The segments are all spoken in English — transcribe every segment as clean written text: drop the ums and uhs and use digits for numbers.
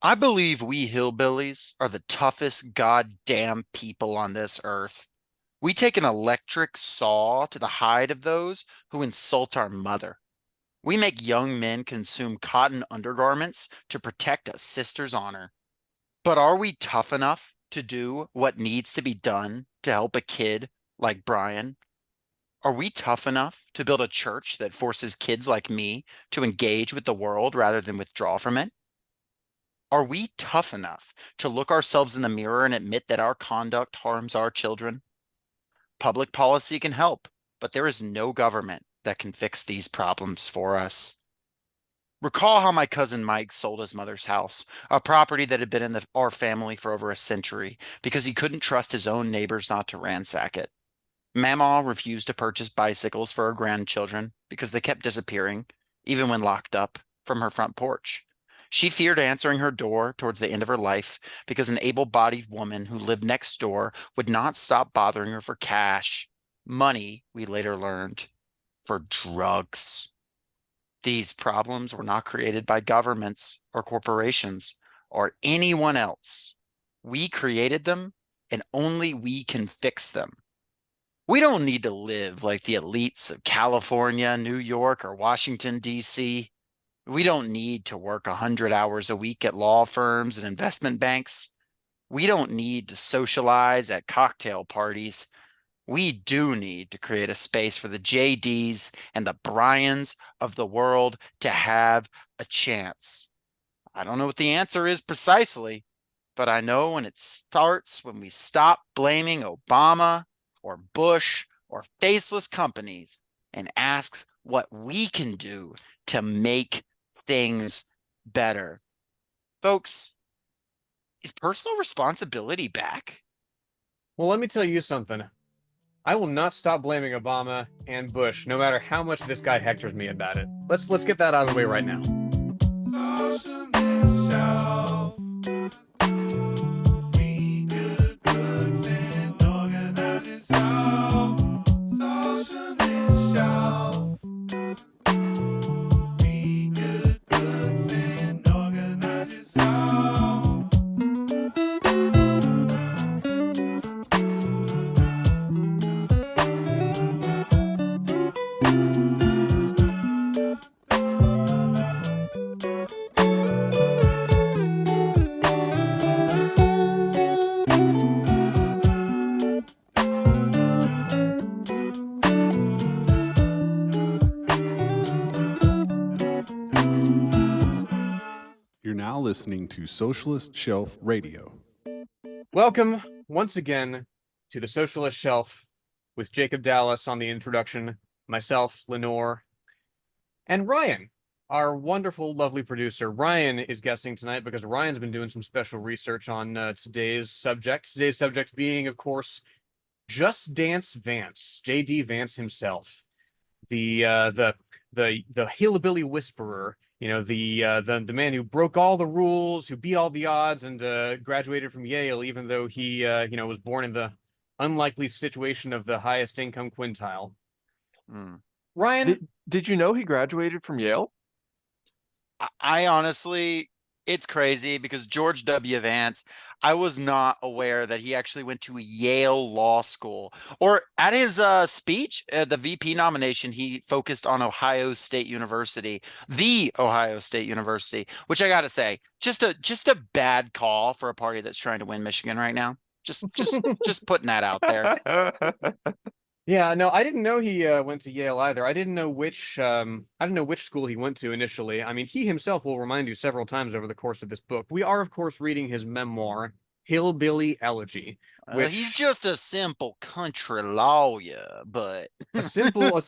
I believe we hillbillies are the toughest goddamn people on this earth. We take an electric saw to the hide of those who insult our mother. We make young men consume cotton undergarments to protect a sister's honor. But are we tough enough to do what needs to be done to help a kid like Brian? Are we tough enough to build a church that forces kids like me to engage with the world rather than withdraw from it? Are we tough enough to look ourselves in the mirror and admit that our conduct harms our children? Public policy can help, but there is no government that can fix these problems for us. Recall how my cousin Mike sold his mother's house, a property that had been in our family for over a century, because he couldn't trust his own neighbors not to ransack it. Mama refused to purchase bicycles for her grandchildren because they kept disappearing, even when locked up, from her front porch. She feared answering her door towards the end of her life because an able-bodied woman who lived next door would not stop bothering her for cash. Money, we later learned, for drugs. These problems were not created by governments or corporations or anyone else. We created them, and only we can fix them. We don't need to live like the elites of California, New York, or Washington, D.C. We don't need to work 100 hours a week at law firms and investment banks. We don't need to socialize at cocktail parties. We do need to create a space for the JDs and the Bryans of the world to have a chance. I don't know what the answer is precisely, but I know when it starts when we stop blaming Obama or Bush or faceless companies and ask what we can do to make things better. Folks, is personal responsibility back? Well, let me tell you something. I will not stop blaming Obama and Bush, no matter how much this guy hectors me about it. Let's get that out of the way right now. You're now listening to Socialist Shelf Radio. Welcome once again to the Socialist Shelf with Jacob Dallas on the introduction, myself, Lenore, and Ryan, our wonderful, lovely producer. Ryan is guesting tonight because Ryan's been doing some special research on today's subject. Today's subject being, of course, Just Dance Vance, J.D. Vance himself, the hillbilly whisperer. You know, the man who broke all the rules, who beat all the odds, and graduated from Yale, even though he was born in the unlikely situation of the highest income quintile. Ryan, Did you know he graduated from Yale? I honestly, it's crazy because George W. Vance, I was not aware that he actually went to Yale Law School. Or at his speech, the VP nomination, he focused on Ohio State University, the Ohio State University, which I got to say, just a bad call for a party that's trying to win Michigan right now. Just putting that out there. yeah, no, I didn't know he went to Yale either. I didn't know which school he went to initially. I mean, he himself will remind you several times over the course of this book. We are, of course, reading his memoir, Hillbilly Elegy, which He's just a simple country lawyer, but well,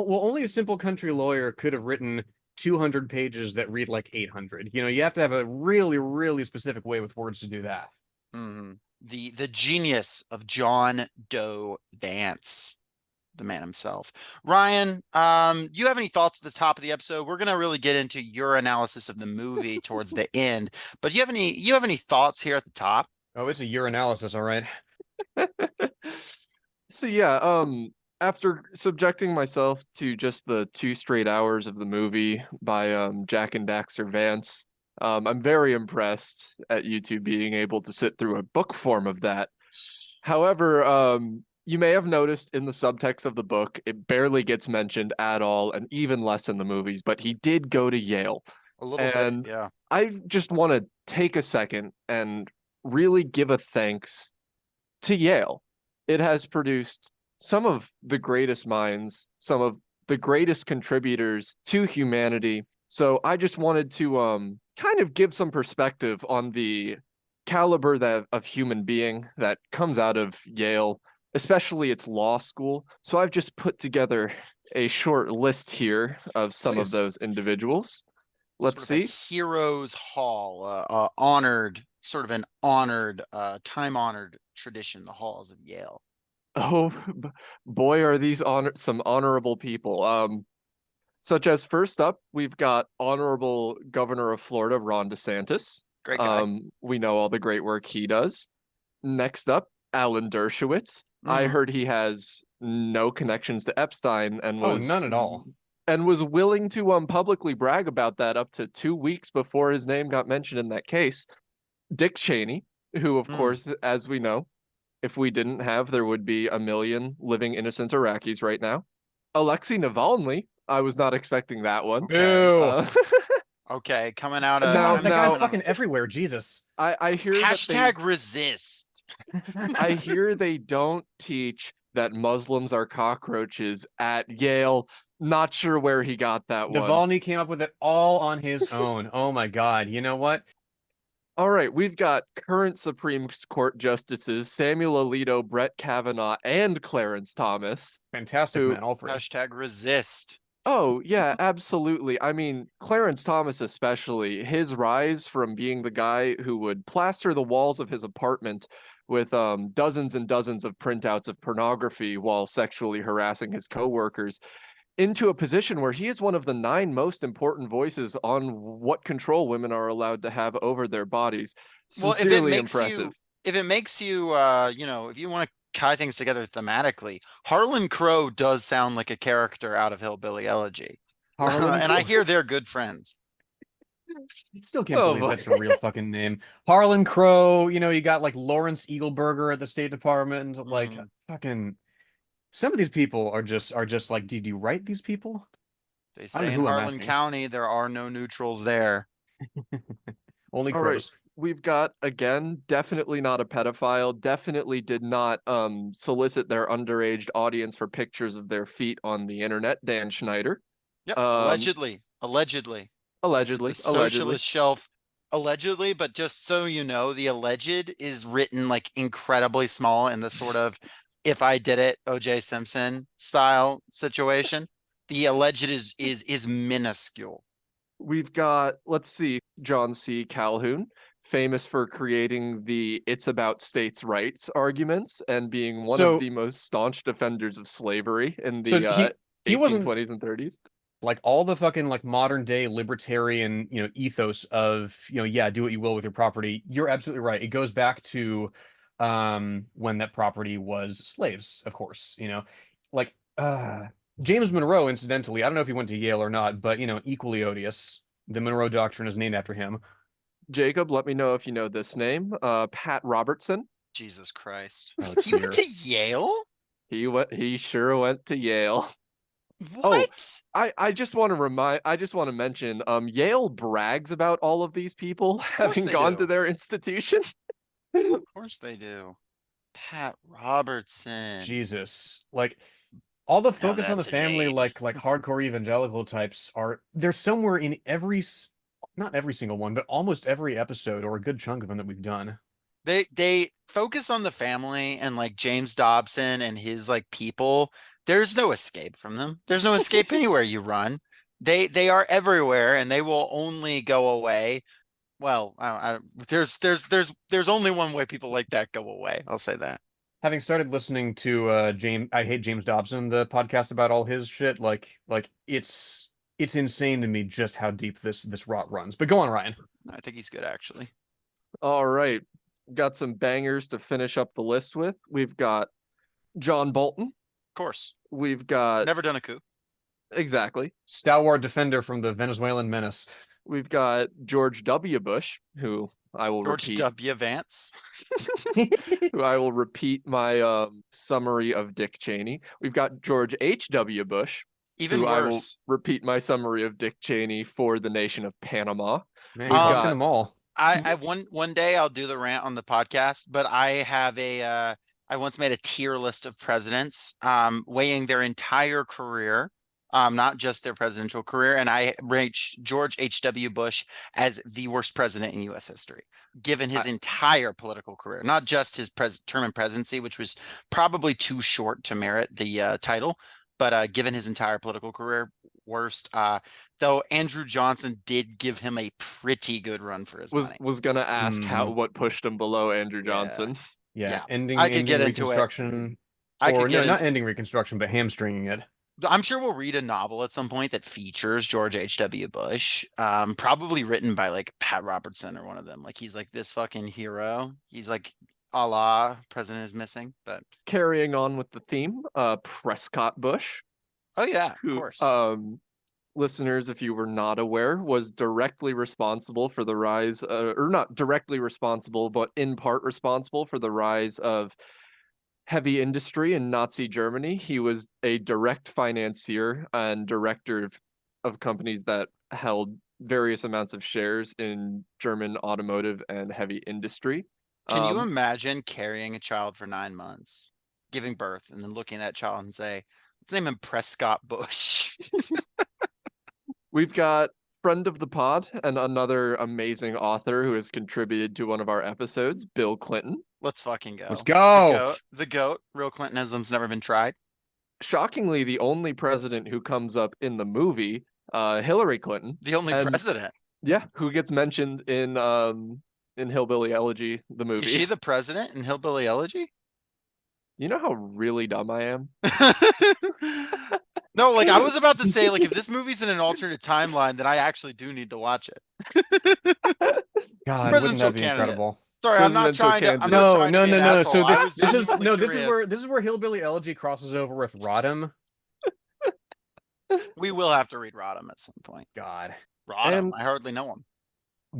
only a simple country lawyer could have written 200 pages that read like 800. You know, you have to have a really, really specific way with words to do that. The genius of John Doe Vance, the man himself. Ryan, you have any thoughts at the top of the episode? We're gonna really get into your analysis of the movie towards the end, but you have any thoughts here at the top? Oh, it's a urinalysis, all right. So yeah, after subjecting myself to just the 2 straight hours of the movie by Jack and Daxter Vance, I'm very impressed at you two being able to sit through a book form of that. However, you may have noticed in the subtext of the book, it barely gets mentioned at all, and even less in the movies, but he did go to Yale. A little bit, And yeah. I just want to take a second and really give a thanks to Yale. It has produced some of the greatest minds, some of the greatest contributors to humanity. So I just wanted to kind of give some perspective on the caliber that of human being that comes out of Yale, especially its law school. So I've just put together a short list here of some of Please. those individuals. Let's Sort of a see. heroes hall, honored, sort of an honored, time-honored tradition, the halls of Yale. Oh boy, are these some honorable people. Such as first up, we've got Honorable Governor of Florida, Ron DeSantis. Great guy. We know all the great work he does. Next up, Alan Dershowitz. I Mhm. heard he has no connections to Epstein Oh, none at all. and was willing to publicly brag about that up to 2 weeks before his name got mentioned in that case. Dick Cheney, who of Mm. course, as we know, if we didn't have, there would be a million living innocent Iraqis right now. Alexei Navalny, I was not expecting that one. Okay. Ew. Uh, Okay, coming out of Now- God, that guy's now- fucking everywhere. Jesus. I hear that hashtag resist. I hear they don't teach that Muslims are cockroaches at Yale. Not sure where he got that one. Navalny came up with it all on his own. Oh my God. You know what? All right, we've got current Supreme Court justices Samuel Alito, Brett Kavanaugh, and Clarence Thomas, Fantastic, who man. All three. Hashtag resist. Oh, yeah, absolutely. I mean, Clarence Thomas, especially, his rise from being the guy who would plaster the walls of his apartment with dozens and dozens of printouts of pornography while sexually harassing his coworkers into a position where he is one of the 9 most important voices on what control women are allowed to have over their bodies. Well, Sincerely impressive. if it makes you, if you want to tie things together thematically, Harlan Crow does sound like a character out of Hillbilly Elegy. Harlan. And I hear they're good friends. Still can't Oh, believe boy. that's a real fucking name. Harlan Crow, you got like Lawrence Eagleburger at the State Department. Like Mhm. fucking some of these people are just like, did you write these people? They I don't say know in who I'm Harlan asking. County there are no neutrals there. Only All right. crows. We've got again, definitely not a pedophile, definitely did not solicit their underage audience for pictures of their feet on the internet, Dan Schneider. Yep, Um allegedly. Allegedly. This is the allegedly. socialist shelf. Allegedly, but just so you know, the alleged is written like incredibly small in the sort of if I did it, OJ Simpson style situation. The alleged is minuscule. We've got, let's see, John C. Calhoun, famous for creating the "it's about states' rights" arguments and being one of So the most staunch defenders of slavery in so the he wasn't 1820s and 30s. like all the fucking like modern day libertarian, ethos of, yeah, do what you will with your property. You're absolutely right. It goes back to when that property was slaves, of course, like James Monroe, incidentally, I don't know if he went to Yale or not, but equally odious. The Monroe Doctrine is named after him. Jacob, let me know if you know this name. Pat Robertson. Jesus Christ. Oh He went dear. to Yale? He sure went to Yale. Oh, What? I just want to mention, Yale brags about all of these people course having they gone to do. their institution. Of course they do. Pat Robertson. Jesus. Like all the Now focus on the that's a family, name. like hardcore evangelical types are they're somewhere in not every single one, but almost every episode or a good chunk of them that we've done. They focus on the family and like James Dobson and his like people. There's no escape from them. There's no escape anywhere you run. They are everywhere and they will only go away. Well, there's only one way people like that go away. I'll say that. Having started listening to I Hate James Dobson, the podcast about all his shit, like it's insane to me just how deep this rot runs. But go on, Ryan. I think he's good actually. All right. Got some bangers to finish up the list with. We've got John Bolton. Of course. We've got Never done a coup. exactly. Stalwart defender from the Venezuelan menace. We've got George W. Bush, who I will George repeat, W. Vance. who I will repeat my summary of Dick Cheney. We've got George H.W. Bush, Even who I will worse. repeat my summary of Dick Cheney for the nation of Panama. Man, We've collecting got them all. I one day I'll do the rant on the podcast, but I have I once made a tier list of presidents, weighing their entire career, not just their presidential career, and I ranked George H.W. Bush as the worst president in U.S. history, given his I- entire political career, not just his term in presidency, which was probably too short to merit the title, but given his entire political career, worst. Though Andrew Johnson did give him a pretty good run for his money. was gonna ask Hmm. what pushed him below Andrew Yeah, Johnson. Yeah, yeah. ending I could ending get into it. Reconstruction, I or could no, get not into. ending Reconstruction, but hamstringing it. I'm sure we'll read a novel at some point that features George H.W. Bush. Probably written by like Pat Robertson or one of them. Like he's like this fucking hero. He's like a la President is Missing. But Carrying on with the theme, Prescott Bush, oh yeah, of who course. listeners, if you were not aware, was directly responsible for the rise, or not directly responsible, but in part responsible for the rise of heavy industry in Nazi Germany. He was a direct financier and director of companies that held various amounts of shares in German automotive and heavy industry. Can you Um, imagine carrying a child for 9 months, giving birth, and then looking at that child and say, let's name him Prescott Bush? we've got friend of the pod and another amazing author who has contributed to one of our episodes, Bill Clinton. Let's fucking Let's go. The go. goat. The goat. Real Clintonism's never been tried. Shockingly, the only president who comes up in the movie, Hillary Clinton, The only and president. yeah, who gets mentioned in Hillbilly Elegy, the Is movie. she the president in Hillbilly Elegy? You know how really dumb I am? No, like I was about to say, like if this movie's in an alternate timeline, then I actually do need to watch it. God, wouldn't Presidential that be candidate. incredible? Sorry, Presidential I'm not candidate. No, trying to no, be an no, no. asshole. So I was this is genuinely no, curious. this is where Hillbilly Elegy crosses over with Rodham. We will have to read Rodham at some point. God, Rodham, And I hardly know him.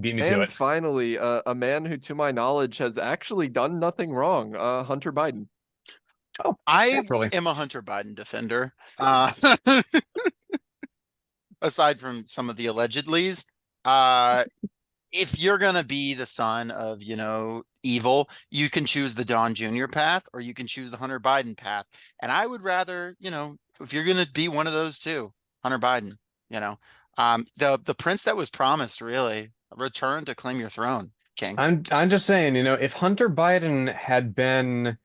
beat me to it. finally, a man who, to my knowledge, has actually done nothing wrong, Hunter Biden. Oh, I naturally. am a Hunter Biden defender. Aside from some of the allegedlys, if you're gonna be the son of, evil, you can choose the Don Jr. path or you can choose the Hunter Biden path. And I would rather, if you're gonna be one of those two, Hunter Biden, you know. The prince that was promised, really, return to claim your throne, King. I'm just saying, if Hunter Biden had been,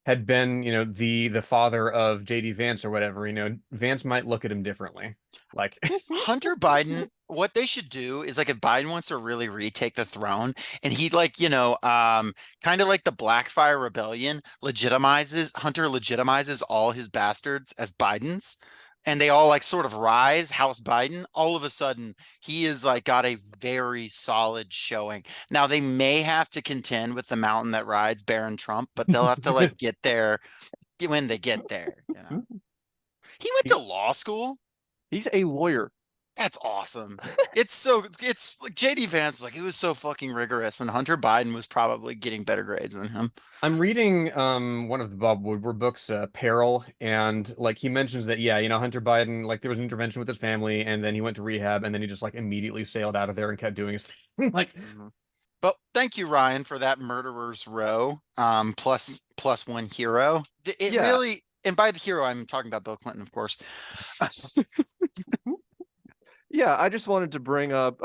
the father of JD Vance or whatever, Vance might look at him differently. Like Hunter Biden, what they should do is like if Biden wants to really retake the throne and he like, kind of like the Blackfire Rebellion Hunter legitimizes all his bastards as Bidens and they all like sort of rise House Biden, all of a sudden he is like got a very solid showing. Now they may have to contend with the mountain that rides Barron Trump, but they'll have to like get there when they get there. He went to law school. He's a lawyer. That's awesome. It's like JD Vance, like he was so fucking rigorous, and Hunter Biden was probably getting better grades than him. I'm reading one of the Bob Woodward books, Peril, and like he mentions that Hunter Biden, like there was an intervention with his family, and then he went to rehab, and then he just like immediately sailed out of there and kept doing his thing. Like, But thank you, Ryan, for that murderer's row. Plus one hero. It Yeah. really, and by the hero, I'm talking about Bill Clinton, of course. Yeah, I just wanted to bring up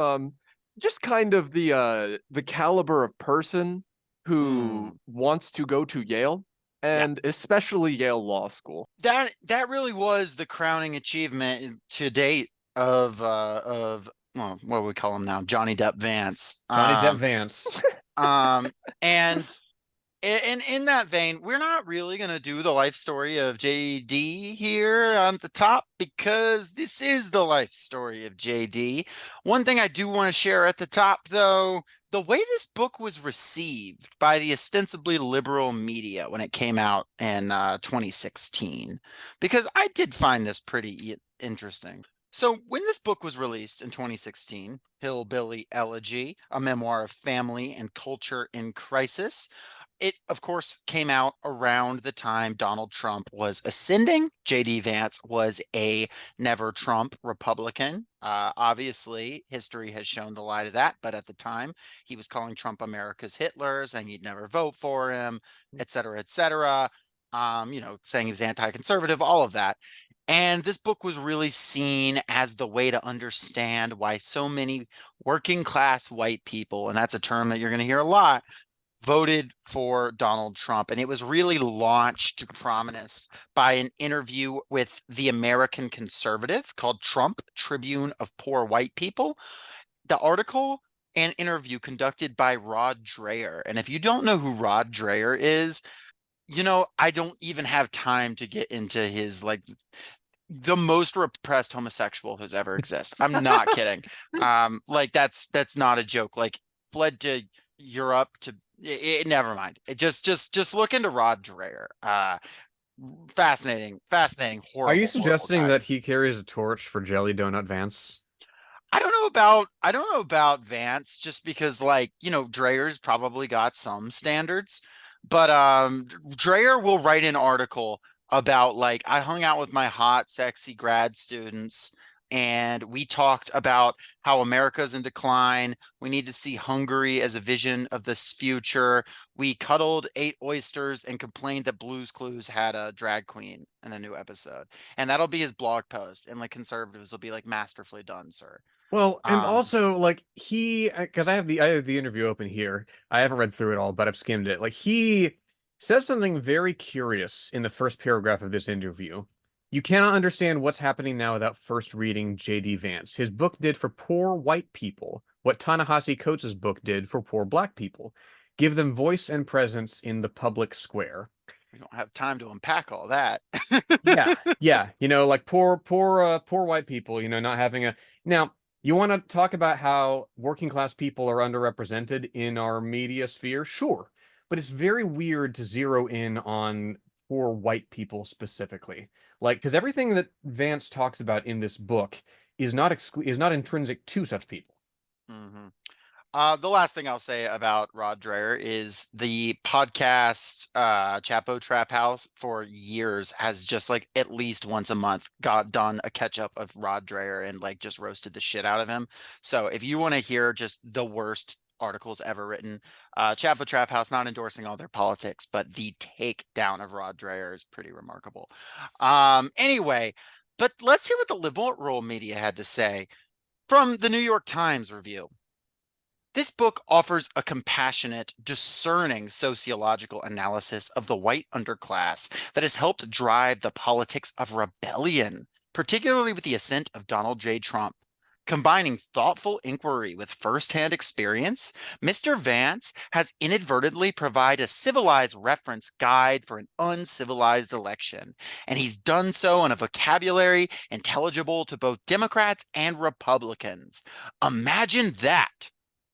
just kind of the caliber of person who wants to go to Yale and especially Yale Law School. That really was the crowning achievement to date of well, what do we call him now? Johnny Depp Vance. Johnny Depp Vance. And in that vein, we're not really going to do the life story of JD here on the top because this is the life story of JD. One thing I do want to share at the top, though, the way this book was received by the ostensibly liberal media when it came out in 2016, because I did find this pretty interesting. So when this book was released in 2016, Hillbilly Elegy, a memoir of family and culture in crisis, it of course came out around the time Donald Trump was ascending. JD Vance was a never Trump Republican. Obviously, history has shown the lie to that, but at the time, he was calling Trump America's Hitler, saying he'd never vote for him, et cetera, et cetera. Saying he was anti-conservative, all of that. And this book was really seen as the way to understand why so many working class white people, and that's a term that you're going to hear a lot, voted for Donald Trump. And it was really launched to prominence by an interview with the American Conservative called Trump Tribune of Poor White People. The article and interview conducted by Rod Dreher. And if you don't know who Rod Dreher is, I don't even have time to get into his like the most repressed homosexual who's ever existed. I'm not kidding. Like that's not a joke. Like fled to Europe to never mind. It just look into Rod Dreher. Fascinating, Are you horrible suggesting guy. that he carries a torch for Jelly Donut Vance? I don't know about Vance just because like, Dreher's probably got some standards, but Dreher will write an article about like I hung out with my hot, sexy grad students and we talked about how America's in decline. We need to see Hungary as a vision of this future. We cuddled, ate oysters, and complained that Blue's Clues had a drag queen in a new episode. And that'll be his blog post. And like conservatives will be like masterfully done, sir. Well, and Um, also like because I have the interview open here. I haven't read through it all, but I've skimmed it. Like he says something very curious in the first paragraph of this interview. You cannot understand what's happening now without first reading J.D. Vance. His book did for poor white people what Ta-Nehisi Coates' book did for poor black people. Give them voice and presence in the public square. we don't have time to unpack all that. Yeah, yeah, like poor white people, not having a now. You want to talk about how working class people are underrepresented in our media sphere? Sure, but it's very weird to zero in on poor white people specifically, like because everything that Vance talks about in this book is not intrinsic to such people. Mhm. The last thing I'll say about Rod Dreher is the podcast Chapo Trap House for years has just like at least once a month got done a catch up of Rod Dreher and like just roasted the shit out of him. So if you want to hear just the worst articles ever written, Chapo Trap House, not endorsing all their politics, but the takedown of Rod Dreher is pretty remarkable. Anyway, but let's hear what the liberal media had to say from the New York Times review. This book offers a compassionate, discerning sociological analysis of the white underclass that has helped drive the politics of rebellion, particularly with the ascent of Donald J. Trump. Combining thoughtful inquiry with firsthand experience, Mr. Vance has inadvertently provided a civilized reference guide for an uncivilized election, and he's done so in a vocabulary intelligible to both Democrats and Republicans. Imagine that.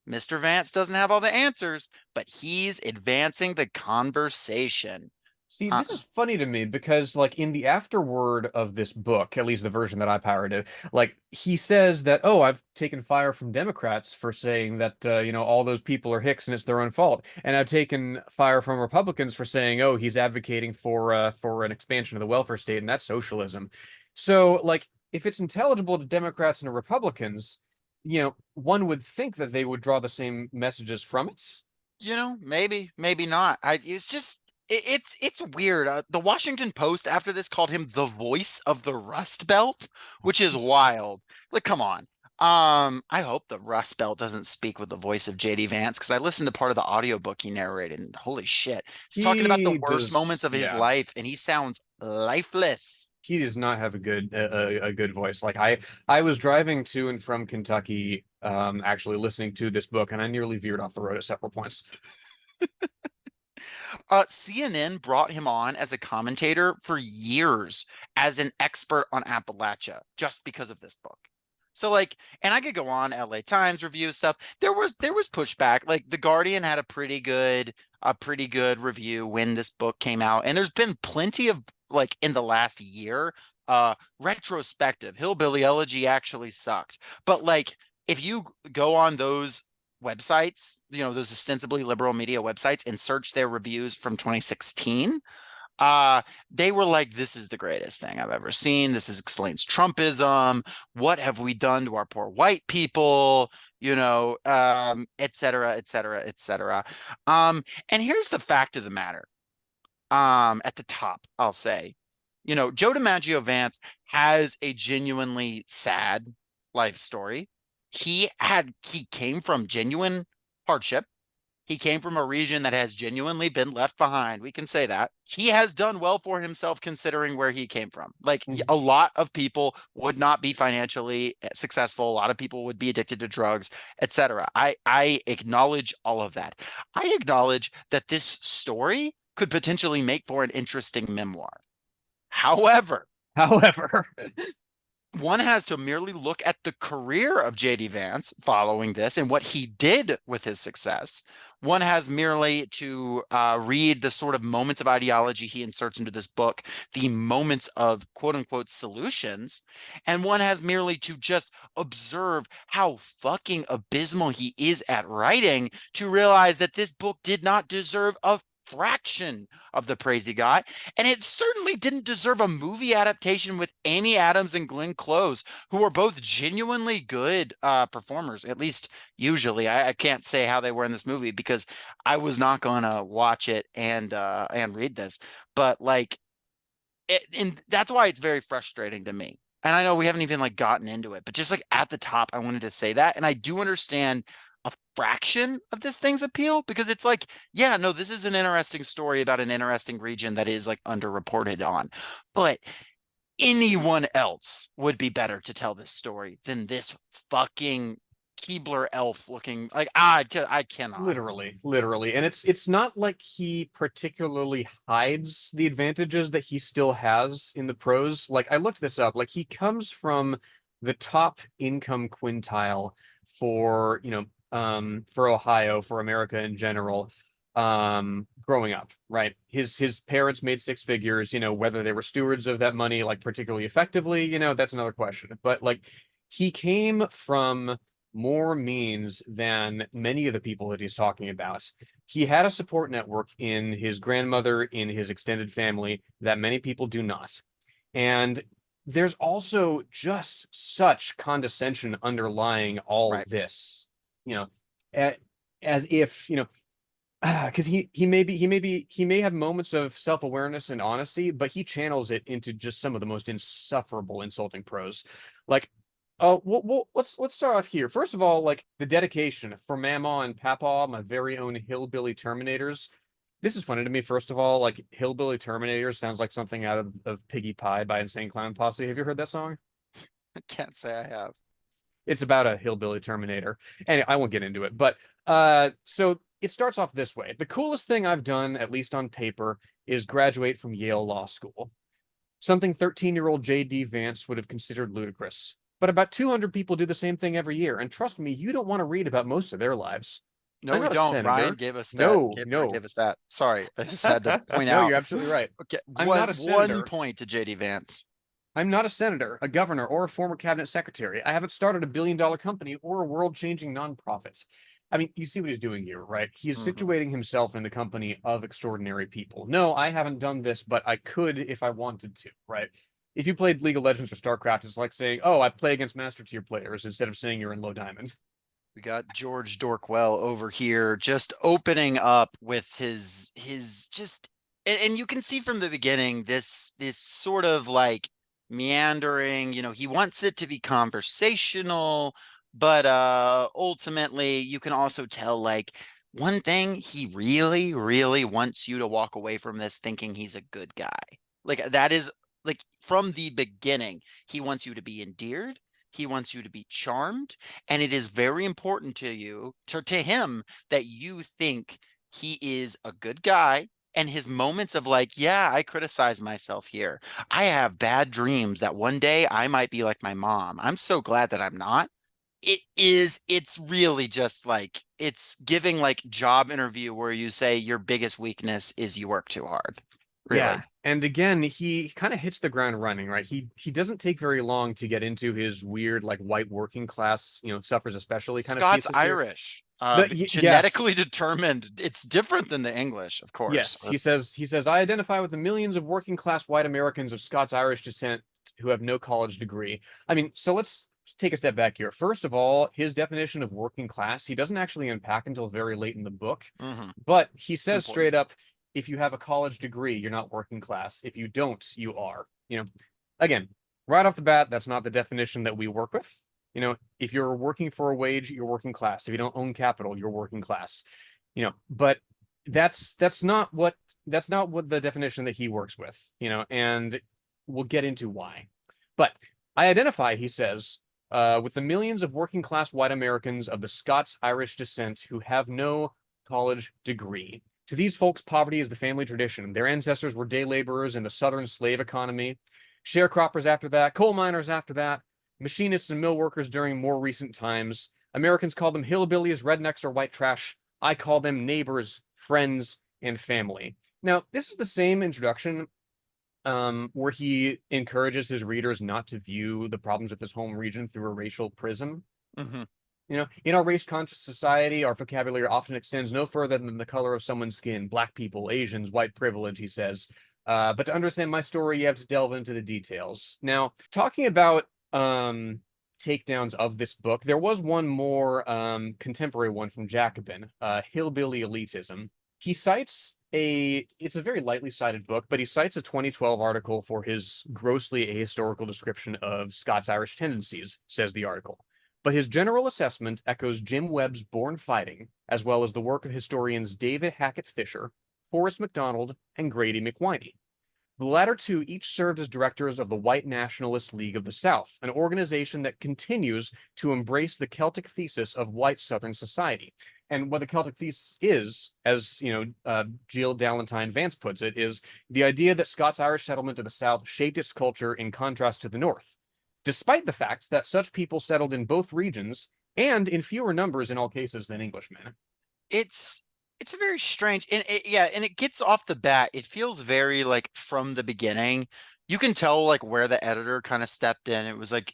Mr. Vance doesn't have all the answers, but he's advancing the conversation. See, Uh, this is funny to me because, like, in the afterword of this book, at least the version that I pirated, like, he says that, oh, I've taken fire from Democrats for saying that, all those people are hicks and it's their own fault. And I've taken fire from Republicans for saying, oh, he's advocating for an expansion of the welfare state and that's socialism. So, like, if it's intelligible to Democrats and to Republicans, one would think that they would draw the same messages from it. maybe not. It's just it's weird. The Washington Post after this called him the voice of the Rust Belt, which is Jesus. wild. Like, come on. I hope the Rust Belt doesn't speak with the voice of JD Vance because I listened to part of the audiobook he narrated and holy shit. He's talking about the He worst moments does, of his yeah. life and he sounds lifeless. He does not have a good voice. Like I was driving to and from Kentucky, actually listening to this book, and I nearly veered off the road at several points. CNN brought him on as a commentator for years as an expert on Appalachia just because of this book. So like, and I could go on LA Times review stuff. There was pushback. Like The Guardian had a pretty good review when this book came out. And there's been plenty of like in the last year retrospective. Hillbilly Elegy actually sucked. But like, if you go on those websites, those ostensibly liberal media websites, and search their reviews from 2016, uh, they were like, this is the greatest thing I've ever seen. Explains Trumpism. What have we done to our poor white people? Et cetera, et cetera, et cetera. And here's the fact of the matter. At the top, I'll say, Joe DiMaggio Vance has a genuinely sad life story. He came from genuine hardship. He came from a region that has genuinely been left behind. We can say that. He has done well for himself considering where he came from. Like, a lot of people would not be financially successful. A lot of people would be addicted to drugs, etc. I acknowledge all of that. I acknowledge that this story could potentially make for an interesting memoir. However, However, one has to merely look at the career of JD Vance following this and what he did with his success. One has merely to read the sort of moments of ideology he inserts into this book, the moments of quote unquote solutions. And one has merely to just observe how fucking abysmal he is at writing to realize that this book did not deserve a fraction of the praise he got. And it certainly didn't deserve a movie adaptation with Amy Adams and Glenn Close, who are both genuinely good performers, at least usually. I can't say how they were in this movie because I was not going to watch it and read this. But like, and that's why it's very frustrating to me. And I know we haven't even like gotten into it, but just like at the top, I wanted to say that. And I do understand a fraction of this thing's appeal because it's like, yeah, no, this is an interesting story about an interesting region that is like underreported on. But anyone else would be better to tell this story than this fucking Keebler elf looking like I cannot. literally, and it's not like he particularly hides the advantages that he still has in the prose. Like, I looked this up. Like, he comes from the top income quintile for for Ohio, for America in general, growing up, right? His parents made six figures. Whether they were stewards of that money like particularly effectively, that's another question. But like, he came from more means than many of the people that he's talking about. He had a support network in his grandmother, in his extended family, that many people do not. And there's also just such condescension underlying all Right. this, you know, as if, because he may have moments of self-awareness and honesty, but he channels it into just some of the most insufferable insulting prose. Like, let's start off here. First of all, like, the dedication for Mama and Papa, my very own hillbilly Terminators. This is funny to me. First of all, like, hillbilly Terminators sounds like something out of Piggy Pie by Insane Clown Posse. Have you heard that song? I can't say I have. It's about a hillbilly Terminator. Anyway, I won't get into it. But so it starts off this way. The coolest thing I've done, at least on paper, is graduate from Yale Law School. Something 13-year-old J.D. Vance would have considered ludicrous. But about 200 people do the same thing every year, and trust me, you don't want to read about most of their lives. No, I'm we not a don't. Ryan senator. gave us that. No, Kipper no. gave us that. Sorry, I just had to point No, out. you're absolutely right. Okay, I'm one not a one senator. point to JD Vance. I'm not a senator, a governor, or a former cabinet secretary. I haven't started a billion-dollar company or a world-changing nonprofit. I mean, you see what he's doing here, right? He is situating himself in the company of extraordinary people. No, I haven't done this, but I could if I wanted to, right? If you played League of Legends or StarCraft, it's like saying, "Oh, I play against master tier players," instead of saying you're in low diamond. We got George Dorkwell over here just opening up with his just and you can see from the beginning this sort of like meandering, he wants it to be conversational, but ultimately you can also tell like one thing he really, really wants you to walk away from this thinking he's a good guy. Like that is like from the beginning, he wants you to be endeared, he wants you to be charmed, and it is very important to you, to him, that you think he is a good guy. And his moments of like, yeah, I criticize myself here. I have bad dreams that one day I might be like my mom. I'm so glad that I'm not. It's really just like, it's giving like job interview where you say your biggest weakness is you work too hard. Yeah. really. And again, he kind of hits the ground running, right? He doesn't take very long to get into his weird, like, white working class, suffers especially kind of Scots thesis here. Irish, genetically Yes. determined. It's different than the English, of course. Yes, he says I identify with the millions of working class white Americans of Scots-Irish descent who have no college degree. I mean, so let's take a step back here. First of all, his definition of working class, he doesn't actually unpack until very late in the book, Hmm. but he It's says important. straight up, if you have a college degree, you're not working class. If you don't, you are. Again, right off the bat, that's not the definition that we work with. If you're working for a wage, you're working class. If you don't own capital, you're working class. But that's not what the definition that he works with, and we'll get into why. But I identify, he says, with the millions of working class white Americans of the Scots-Irish descent who have no college degree. To these folks, poverty is the family tradition. Their ancestors were day laborers in the southern slave economy, sharecroppers after that, coal miners after that, machinists and mill workers during more recent times. Americans call them hillbillies, rednecks, or white trash. I call them neighbors, friends, and family. Now, this is the same introduction where he encourages his readers not to view the problems with his home region through a racial prism. Hmm. In our race-conscious society, our vocabulary often extends no further than the color of someone's skin. Black people, Asians, white privilege, he says. But to understand my story, you have to delve into the details. Now, talking about takedowns of this book, there was one more contemporary one from Jacobin, Hillbilly Elitism. He cites it's a very lightly cited book, but he cites a 2012 article for his grossly ahistorical description of Scots-Irish tendencies, says the article. But his general assessment echoes Jim Webb's Born Fighting, as well as the work of historians David Hackett Fisher, Forrest MacDonald, and Grady McWhiney. The latter two each served as directors of the White Nationalist League of the South, an organization that continues to embrace the Celtic thesis of white Southern society. And what the Celtic thesis is, as Jill Dallentine Vance puts it, is the idea that Scots-Irish settlement to the South shaped its culture in contrast to the North, despite the fact that such people settled in both regions and in fewer numbers in all cases than Englishmen. It's it's a very strange, and yeah, and it gets off the bat. It feels very like from the beginning. You can tell like where the editor kind of stepped in. It was like,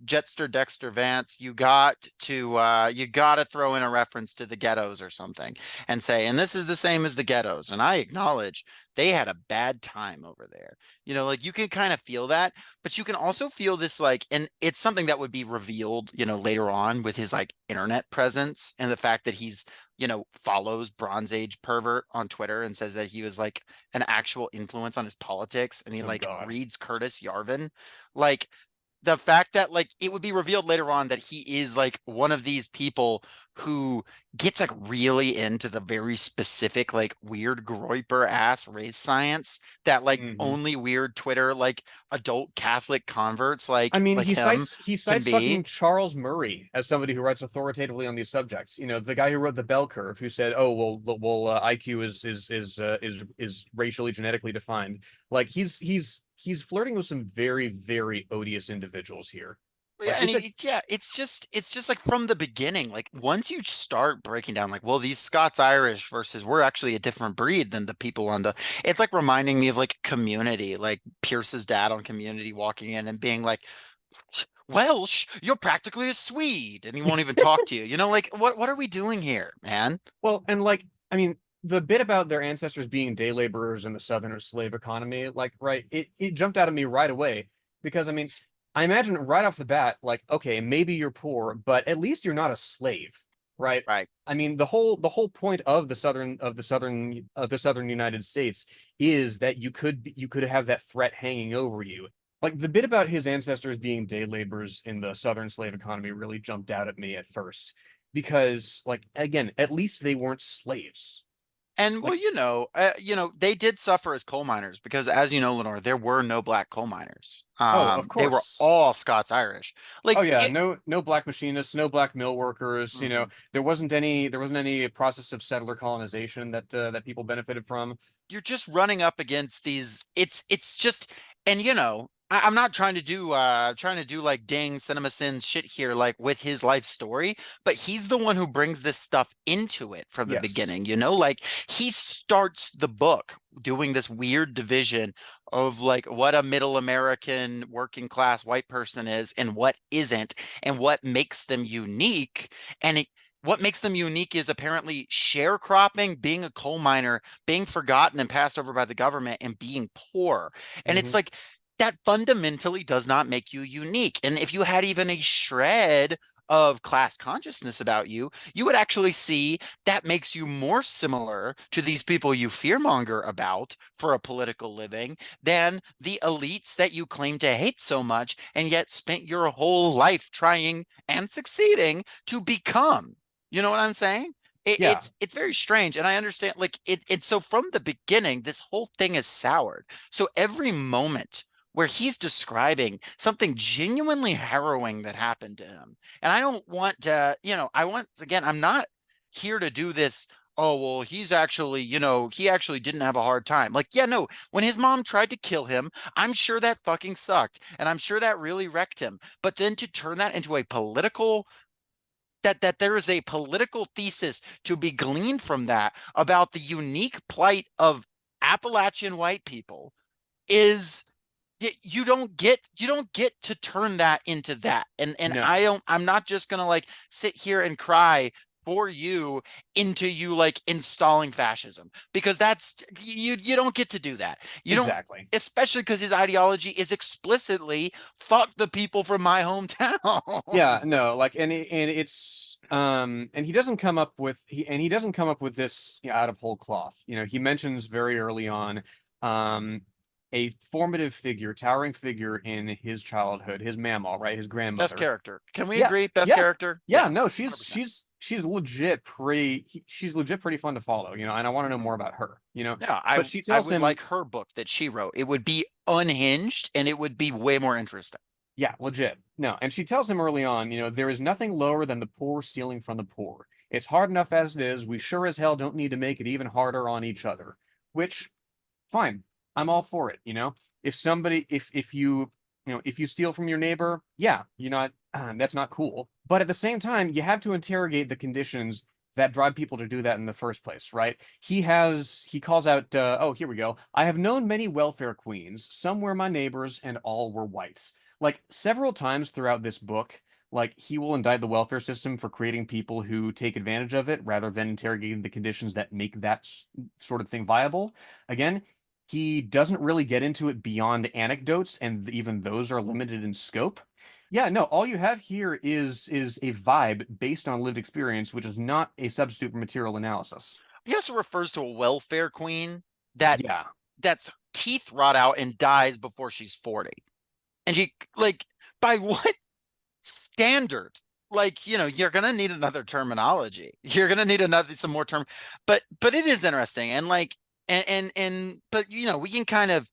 Jetster Dexter Vance, you got to throw in a reference to the ghettos or something and say, and this is the same as the ghettos. And I acknowledge they had a bad time over there. Like you can kind of feel that, but you can also feel this like, and it's something that would be revealed, later on with his like internet presence and the fact that he's, follows Bronze Age pervert on Twitter and says that he was like an actual influence on his politics and he Oh like God. reads Curtis Yarvin. Like the fact that like it would be revealed later on that he is like one of these people who gets like really into the very specific like weird Groyper ass race science that like Mm-hmm. only weird Twitter like adult Catholic converts I like mean, like he him cites he can cites be. fucking Charles Murray as somebody who writes authoritatively on these subjects. The guy who wrote the Bell Curve, who said, "Oh well, IQ is racially genetically defined." Like he's flirting with some very very odious individuals here. Yeah, Like and it's a yeah, it's just like from the beginning, like once you start breaking down, like, well, these Scots Irish versus we're actually a different breed than the people on the. It's like reminding me of like Community, like Pierce's dad on Community walking in and being like, Welsh, you're practically a Swede, and he won't even talk to you. Like what are we doing here, man? well, and like I mean, the bit about their ancestors being day laborers in the Southern slave economy, like right, it jumped out at me right away because I mean, I imagine right off the bat, like, okay, maybe you're poor, but at least you're not a slave, right? Right. I mean, the whole point of the southern United States is that you could have that threat hanging over you. Like the bit about his ancestors being day laborers in the Southern slave economy really jumped out at me at first because, like, again, at least they weren't slaves. And well, Like, they did suffer as coal miners because, as you know, Lenore, there were no black coal miners. oh, of They were course. all Scots Irish. Oh Like yeah, it. no black machinists, no black mill workers. Mhm. There wasn't any process of settler colonization that people benefited from. You're just running up against these. It's just, and I'm not trying to do like dang cinema sin shit here, like with his life story, but he's the one who brings this stuff into it from the Yes. beginning, you know? Like he starts the book doing this weird division of like what a middle American working class white person is and what isn't, and what makes them unique. And what makes them unique is apparently sharecropping, being a coal miner, being forgotten and passed over by the government, and being poor. And Hmm. it's like that fundamentally does not make you unique. And if you had even a shred of class consciousness about you, you would actually see that makes you more similar to these people you fearmonger about for a political living than the elites that you claim to hate so much and yet spent your whole life trying and succeeding to become. You know what I'm saying? Yeah. It's very strange, and I understand. Like it. So from the beginning, this whole thing is soured. So every moment where he's describing something genuinely harrowing that happened to him. And I don't want to, I want, again, I'm not here to do this. Oh, well, he's actually, he actually didn't have a hard time. Like, yeah, no, when his mom tried to kill him, I'm sure that fucking sucked. And I'm sure that really wrecked him. But then to turn that into a political, that there is a political thesis to be gleaned from that about the unique plight of Appalachian white people is you don't get to turn that into that. And No. I'm not just gonna like sit here and cry for you into you like installing fascism, because that's you don't get to do that. You don't, Exactly. especially because his ideology is explicitly fuck the people from my Yeah, hometown. no, like and it's and he doesn't come up with this, out of whole cloth. He mentions very early on um a formative figure, towering figure in his childhood, his mama, right? His Best grandmother. character. Can we Yeah, agree? Best yeah, character? yeah. Yeah, No, 100%. she's legit pretty fun to follow, and I want to know Mhm. more about her. Yeah, But she I tells would him, like her book that she wrote. It would be unhinged and it would be way more interesting. yeah, legit. No, and she tells him early on, there is nothing lower than the poor stealing from the poor. It's hard enough as it is. We sure as hell don't need to make it even harder on each other. Which, fine, I'm all for it. If somebody, if you steal from your neighbor, yeah, you're not, that's not cool. But at the same time, you have to interrogate the conditions that drive people to do that in the first place, right? He calls out, oh, here we go. I have known many welfare queens. Some were my neighbors, and all were whites. Like several times throughout this book, like he will indict the welfare system for creating people who take advantage of it rather than interrogating the conditions that make that sort of thing viable. Again, he doesn't really get into it beyond anecdotes, and even those are limited in scope. Yeah, no, all you have here is a vibe based on lived experience, which is not a substitute for material analysis. He also refers to a welfare queen that Yeah. that's teeth rot out and dies before she's 40. And she, like, by what standard? Like, you're gonna need another terminology. You're gonna need another some more term. But it is interesting. And like and but we can kind of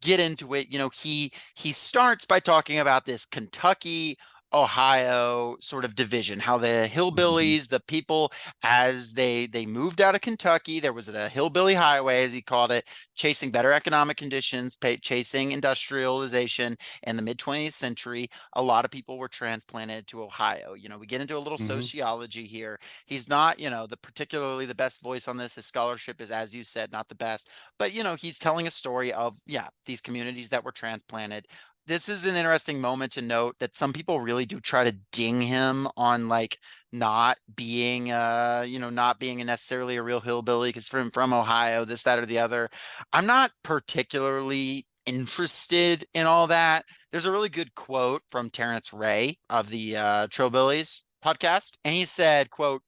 get into it. He starts by talking about this Kentucky Ohio sort of division, how the Mhm. hillbillies, the people, as they moved out of Kentucky, there was a hillbilly highway, as he called it, chasing better economic conditions, chasing industrialization in the mid 20th century. A lot of people were transplanted to Ohio. We get into a little Mhm. sociology here. He's not, the particularly the best voice on this. His scholarship is, as you said, not the best, but he's telling a story of, yeah, these communities that were transplanted. This is an interesting moment to note that some people really do try to ding him on like not being not being necessarily a real hillbilly because from Ohio, this, that, or the other. I'm not particularly interested in all that. There's a really good quote from Terrence Ray of the Trillbillies podcast, and he said, quote,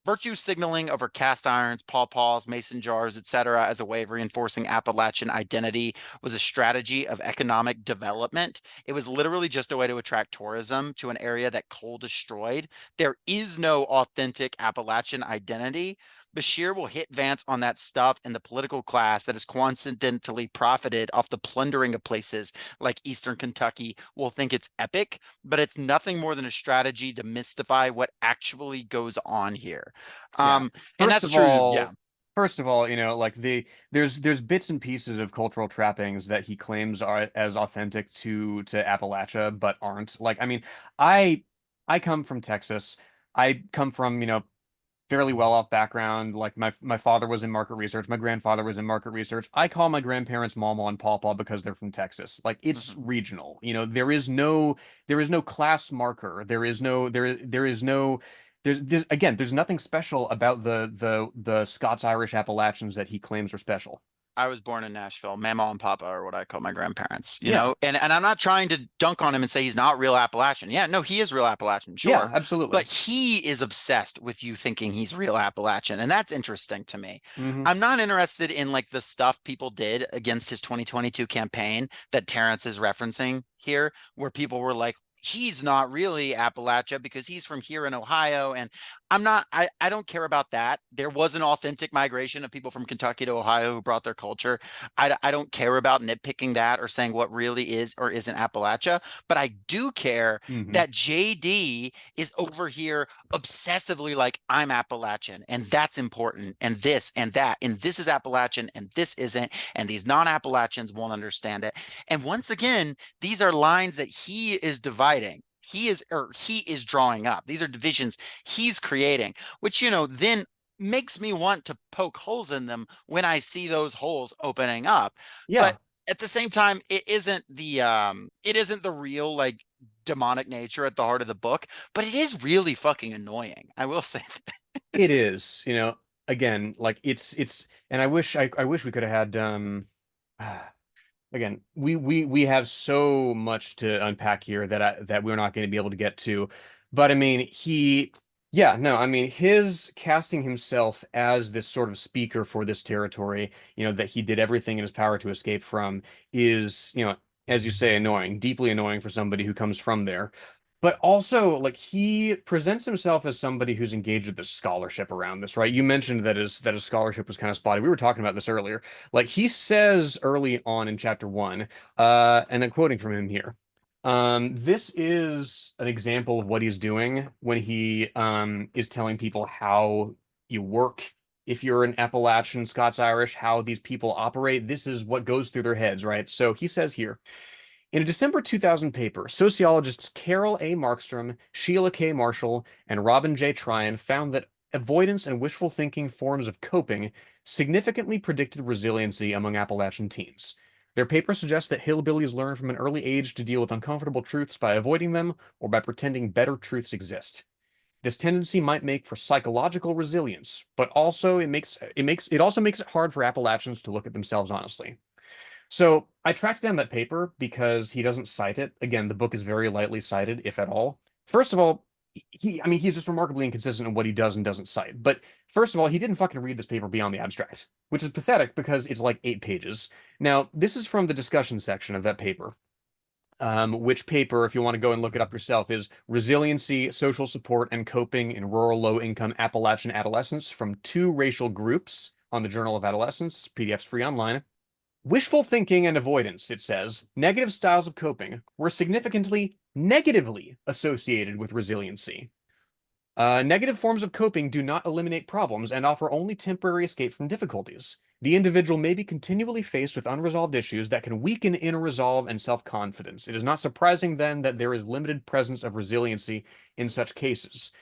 virtue signaling over cast irons, pawpaws, mason jars, etc., as a way of reinforcing Appalachian identity was a strategy of economic development. It was literally just a way to attract tourism to an area that coal destroyed. There is no authentic Appalachian identity. Bashir will hit Vance on that stuff, and the political class that has coincidentally profited off the plundering of places like Eastern Kentucky will think it's epic, but it's nothing more than a strategy to mystify what actually goes on here. Yeah. And First that's of true. Yeah. all, First of all, like there's bits and pieces of cultural trappings that he claims are as authentic to Appalachia, but aren't. Like, I mean, I I come from Texas. I come from, fairly well off background. Like my father was in market research, my grandfather was in market research. I call my grandparents Mama and Pawpaw because they're from Texas. Like it's Mhm. regional. There is no class marker. There's again, there's nothing special about the Scots-Irish Appalachians that he claims are special. I was born in Nashville. Mama and Papa are what I call my grandparents, Yeah. and I'm not trying to dunk on him and say he's not real Appalachian. Yeah, no, he is real Appalachian, Yeah, sure. absolutely. But he is obsessed with you thinking he's real Appalachian, and that's interesting to me. Hmm. I'm not interested in like the stuff people did against his 2022 campaign that Terrence is referencing here, where people were like, he's not really Appalachia because he's from here in Ohio. And I don't care about that. There was an authentic migration of people from Kentucky to Ohio who brought their culture. I don't care about nitpicking that or saying what really is or isn't Appalachia, but I do care Hmm. that JD is over here obsessively like, I'm Appalachian and that's important and this and that. And this is Appalachian and this isn't. And these non-Appalachians won't understand it. And once again, these are lines that he is dividing. He is drawing up. These are divisions he's creating, which, then makes me want to poke holes in them when I see those holes opening up. But Yeah, at the same time, it isn't the real like demonic nature at the heart of the book, but it is really fucking annoying. I will say that. it is. Again, like and I wish we could have had again, we have so much to unpack here that we're not going to be able to get to. But I mean, yeah, no, I mean, his casting himself as this sort of speaker for this territory, that he did everything in his power to escape from is, as you say, annoying, deeply annoying for somebody who comes from there. But also, like, he presents himself as somebody who's engaged with the scholarship around this, right? You mentioned that his scholarship was kind of spotty. We were talking about this earlier. Like he says early on in chapter one, and then quoting from him here. This is an example of what he's doing when he is telling people how you work. If you're an Appalachian Scots Irish, how these people operate, this is what goes through their heads, right? So he says here, in a December 2000 paper, sociologists Carol A. Markstrom, Sheila K. Marshall, and Robin J. Tryon found that avoidance and wishful thinking forms of coping significantly predicted resiliency among Appalachian teens. Their paper suggests that hillbillies learn from an early age to deal with uncomfortable truths by avoiding them or by pretending better truths exist. This tendency might make for psychological resilience, but also it hard for Appalachians to look at themselves honestly. So I tracked down that paper because he doesn't cite it. Again, the book is very lightly cited, if at all. First of all, I mean, he's just remarkably inconsistent in what he does and doesn't cite. But first of all, he didn't fucking read this paper beyond the abstract, which is pathetic because it's like 8 pages. Now, this is from the discussion section of that paper. Which paper, if you want to go and look it up yourself, is Resiliency, Social Support, and Coping in Rural Low-Income Appalachian Adolescents from Two Racial Groups on the Journal of Adolescence. PDF's free online. Wishful thinking and avoidance, it says, negative styles of coping were significantly negatively associated with resiliency. Negative forms of coping do not eliminate problems and offer only temporary escape from difficulties. The individual may be continually faced with unresolved issues that can weaken inner resolve and self-confidence. It is not surprising then that there is limited presence of resiliency in such cases.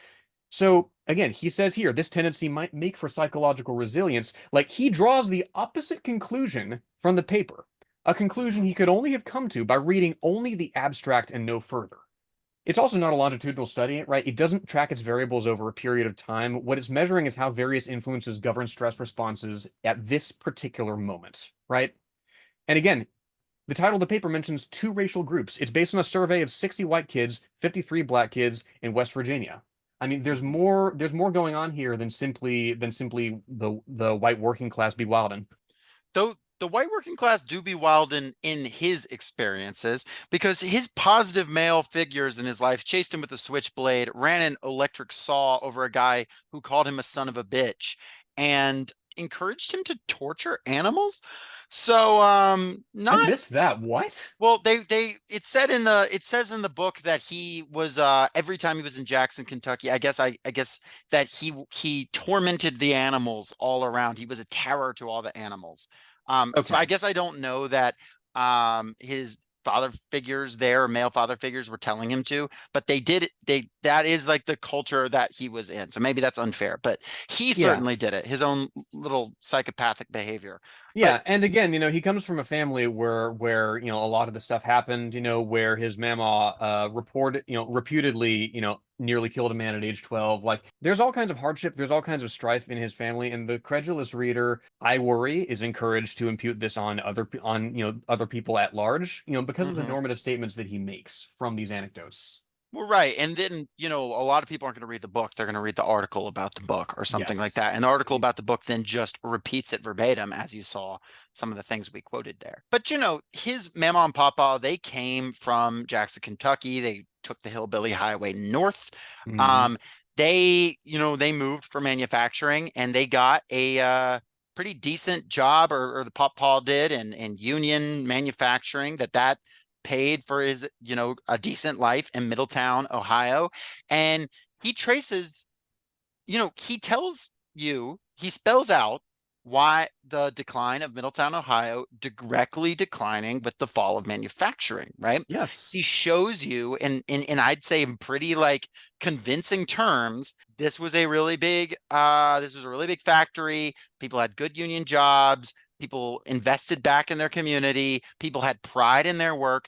So again, he says here, this tendency might make for psychological resilience. Like he draws the opposite conclusion from the paper, a conclusion he could only have come to by reading only the abstract and no further. It's also not a longitudinal study, right? It doesn't track its variables over a period of time. What it's measuring is how various influences govern stress responses at this particular moment, right? And again, the title of the paper mentions two racial groups. It's based on a survey of 60 white kids, 53 black kids in West Virginia. I mean, there's more going on here than simply the white working class be wildin'. Though the white working class do be wild in his experiences because his positive male figures in his life chased him with a switchblade, ran an electric saw over a guy who called him a son of a bitch, and encouraged him to torture animals. So I not missed that. What? well, it says in the book that he was every time he was in Jackson, Kentucky, I guess that he tormented the animals all around. He was a terror to all the animals. So I Okay. guess I don't know that his father figures there, male father figures were telling him to, but that is like the culture that he was in. So maybe that's unfair, but he Yeah. certainly did it, his own little psychopathic behavior. But Yeah, and again, he comes from a family where a lot of the stuff happened, where his mama reputedly, nearly killed a man at age 12. Like there's all kinds of hardship, there's all kinds of strife in his family, and the credulous reader, I worry, is encouraged to impute this on other people at large, because of the mhm. normative statements that he makes from these anecdotes. Well, right. And then, a lot of people aren't going to read the book. They're going to read the article about the book or something like Yes. that. And the article about the book then just repeats it verbatim, as you saw some of the things we quoted there. But, his mama and papa, they came from Jackson, Kentucky. They took the Hillbilly Highway north. Hmm. Um, they moved for manufacturing and they got a pretty decent job, or the papa did, in union manufacturing that paid for his, a decent life in Middletown, Ohio. And he traces, he tells you, he spells out why the decline of Middletown, Ohio, directly declining with the fall of manufacturing, right? Yes. He shows you in I'd say in pretty like convincing terms, this was a really big factory. People had good union jobs. People invested back in their community. People had pride in their work.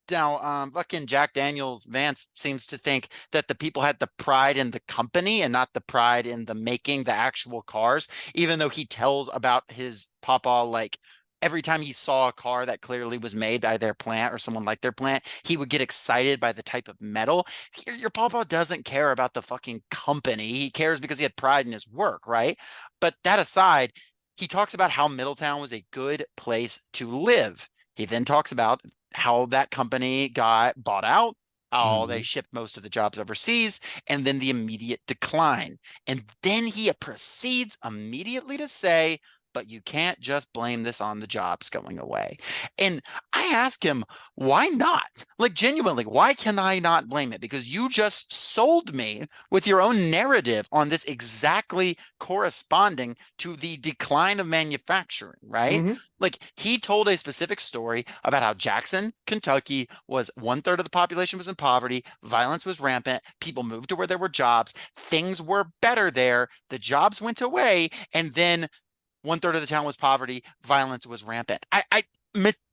Fucking Jack Daniels Vance seems to think that the people had the pride in the company and not the pride in the making the actual cars, even though he tells about his papa, like every time he saw a car that clearly was made by their plant or someone like their plant, he would get excited by the type of metal. Your papa doesn't care about the fucking company. He cares because he had pride in his work, right? But that aside, he talks about how Middletown was a good place to live. He then talks about how that company got bought out, how they Hmm. shipped most of the jobs overseas, and then the immediate decline. And then he proceeds immediately to say, but you can't just blame this on the jobs going away. And I ask him, why not? Like, genuinely, why can I not blame it? Because you just sold me with your own narrative on this exactly corresponding to the decline of manufacturing, right? Hmm. Like he told a specific story about how Jackson, Kentucky was 1/3 of the population was in poverty, violence was rampant, people moved to where there were jobs, things were better there, the jobs went away, and then 1/3 of the town was poverty, violence was rampant.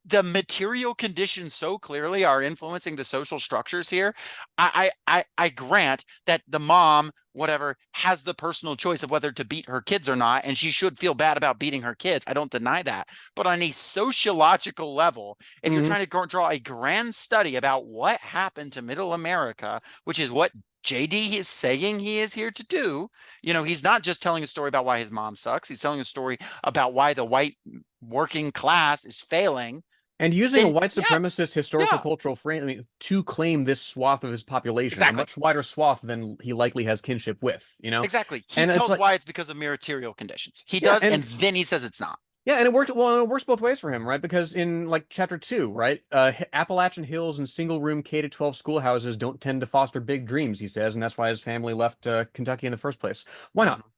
The material conditions so clearly are influencing the social structures here. I grant that the mom, whatever, has the personal choice of whether to beat her kids or not, and she should feel bad about beating her kids. I don't deny that. But on a sociological level, if you're Hmm. trying to draw a grand study about what happened to middle America, which is what JD is saying he is here to do, he's not just telling a story about why his mom sucks. He's telling a story about why the white working class is failing. And using a Then, white yeah, supremacist historical yeah, cultural framing to claim this swath of his population, a exactly. much wider swath than he likely has kinship with. Exactly. He And it's tells like, why it's because of material conditions. He yeah, does, and then he says it's not. yeah, and it worked well, it works both ways for him, right? Because in like chapter 2, right, Appalachian hills and single room K to 12 schoolhouses don't tend to foster big dreams, he says, and that's why his family left Kentucky in the first place. Why not? Mhm.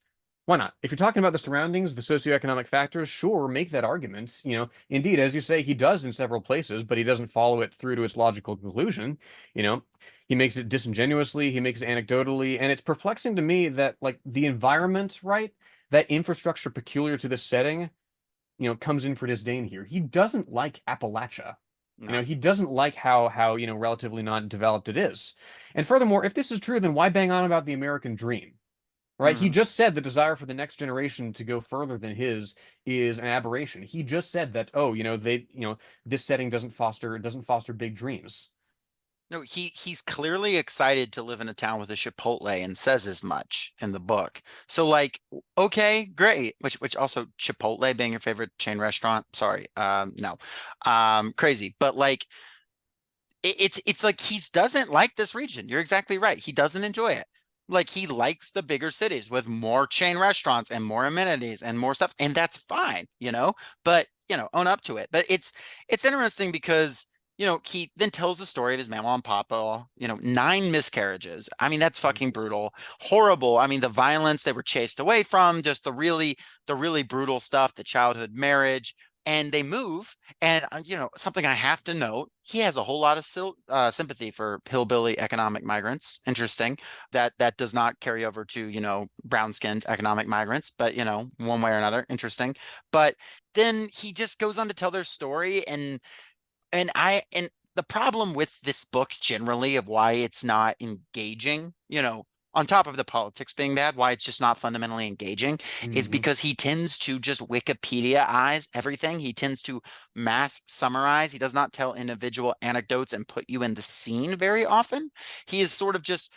Why not? If you're talking about the surroundings, the socioeconomic factors, sure, make that argument. Indeed, as you say, he does in several places, but he doesn't follow it through to its logical conclusion. You know, he makes it disingenuously, he makes it anecdotally, and it's perplexing to me that like the environment, right, that infrastructure peculiar to this setting, comes in for disdain here. He doesn't like Appalachia. No. He doesn't like how relatively not developed it is. And furthermore, if this is true, then why bang on about the American dream? Right? He Mhm. just said the desire for the next generation to go further than his is an aberration. He just said that, oh, this setting doesn't foster big dreams. No, he's clearly excited to live in a town with a Chipotle and says as much in the book. So like, okay, great. Which also Chipotle being your favorite chain restaurant. Sorry. No. Crazy. But like it's like he doesn't like this region. You're exactly right. He doesn't enjoy it. Like he likes the bigger cities with more chain restaurants and more amenities and more stuff, and that's fine, but own up to it. But it's interesting because he then tells the story of his mama and papa, 9 miscarriages. I mean, that's fucking Jesus. brutal, horrible. I mean, the violence they were chased away from, just the really brutal stuff, the childhood marriage, and they move. And something I have to note, he has a whole lot of sympathy for hillbilly economic migrants. Interesting. That does not carry over to, brown-skinned economic migrants, but one way or another, interesting. But then he just goes on to tell their story, and the problem with this book generally of why it's not engaging, on top of the politics being bad, why it's just not fundamentally engaging is Hmm. because he tends to just Wikipedia-ize everything. He tends to mass summarize. He does not tell individual anecdotes and put you in the scene very often. He is sort of just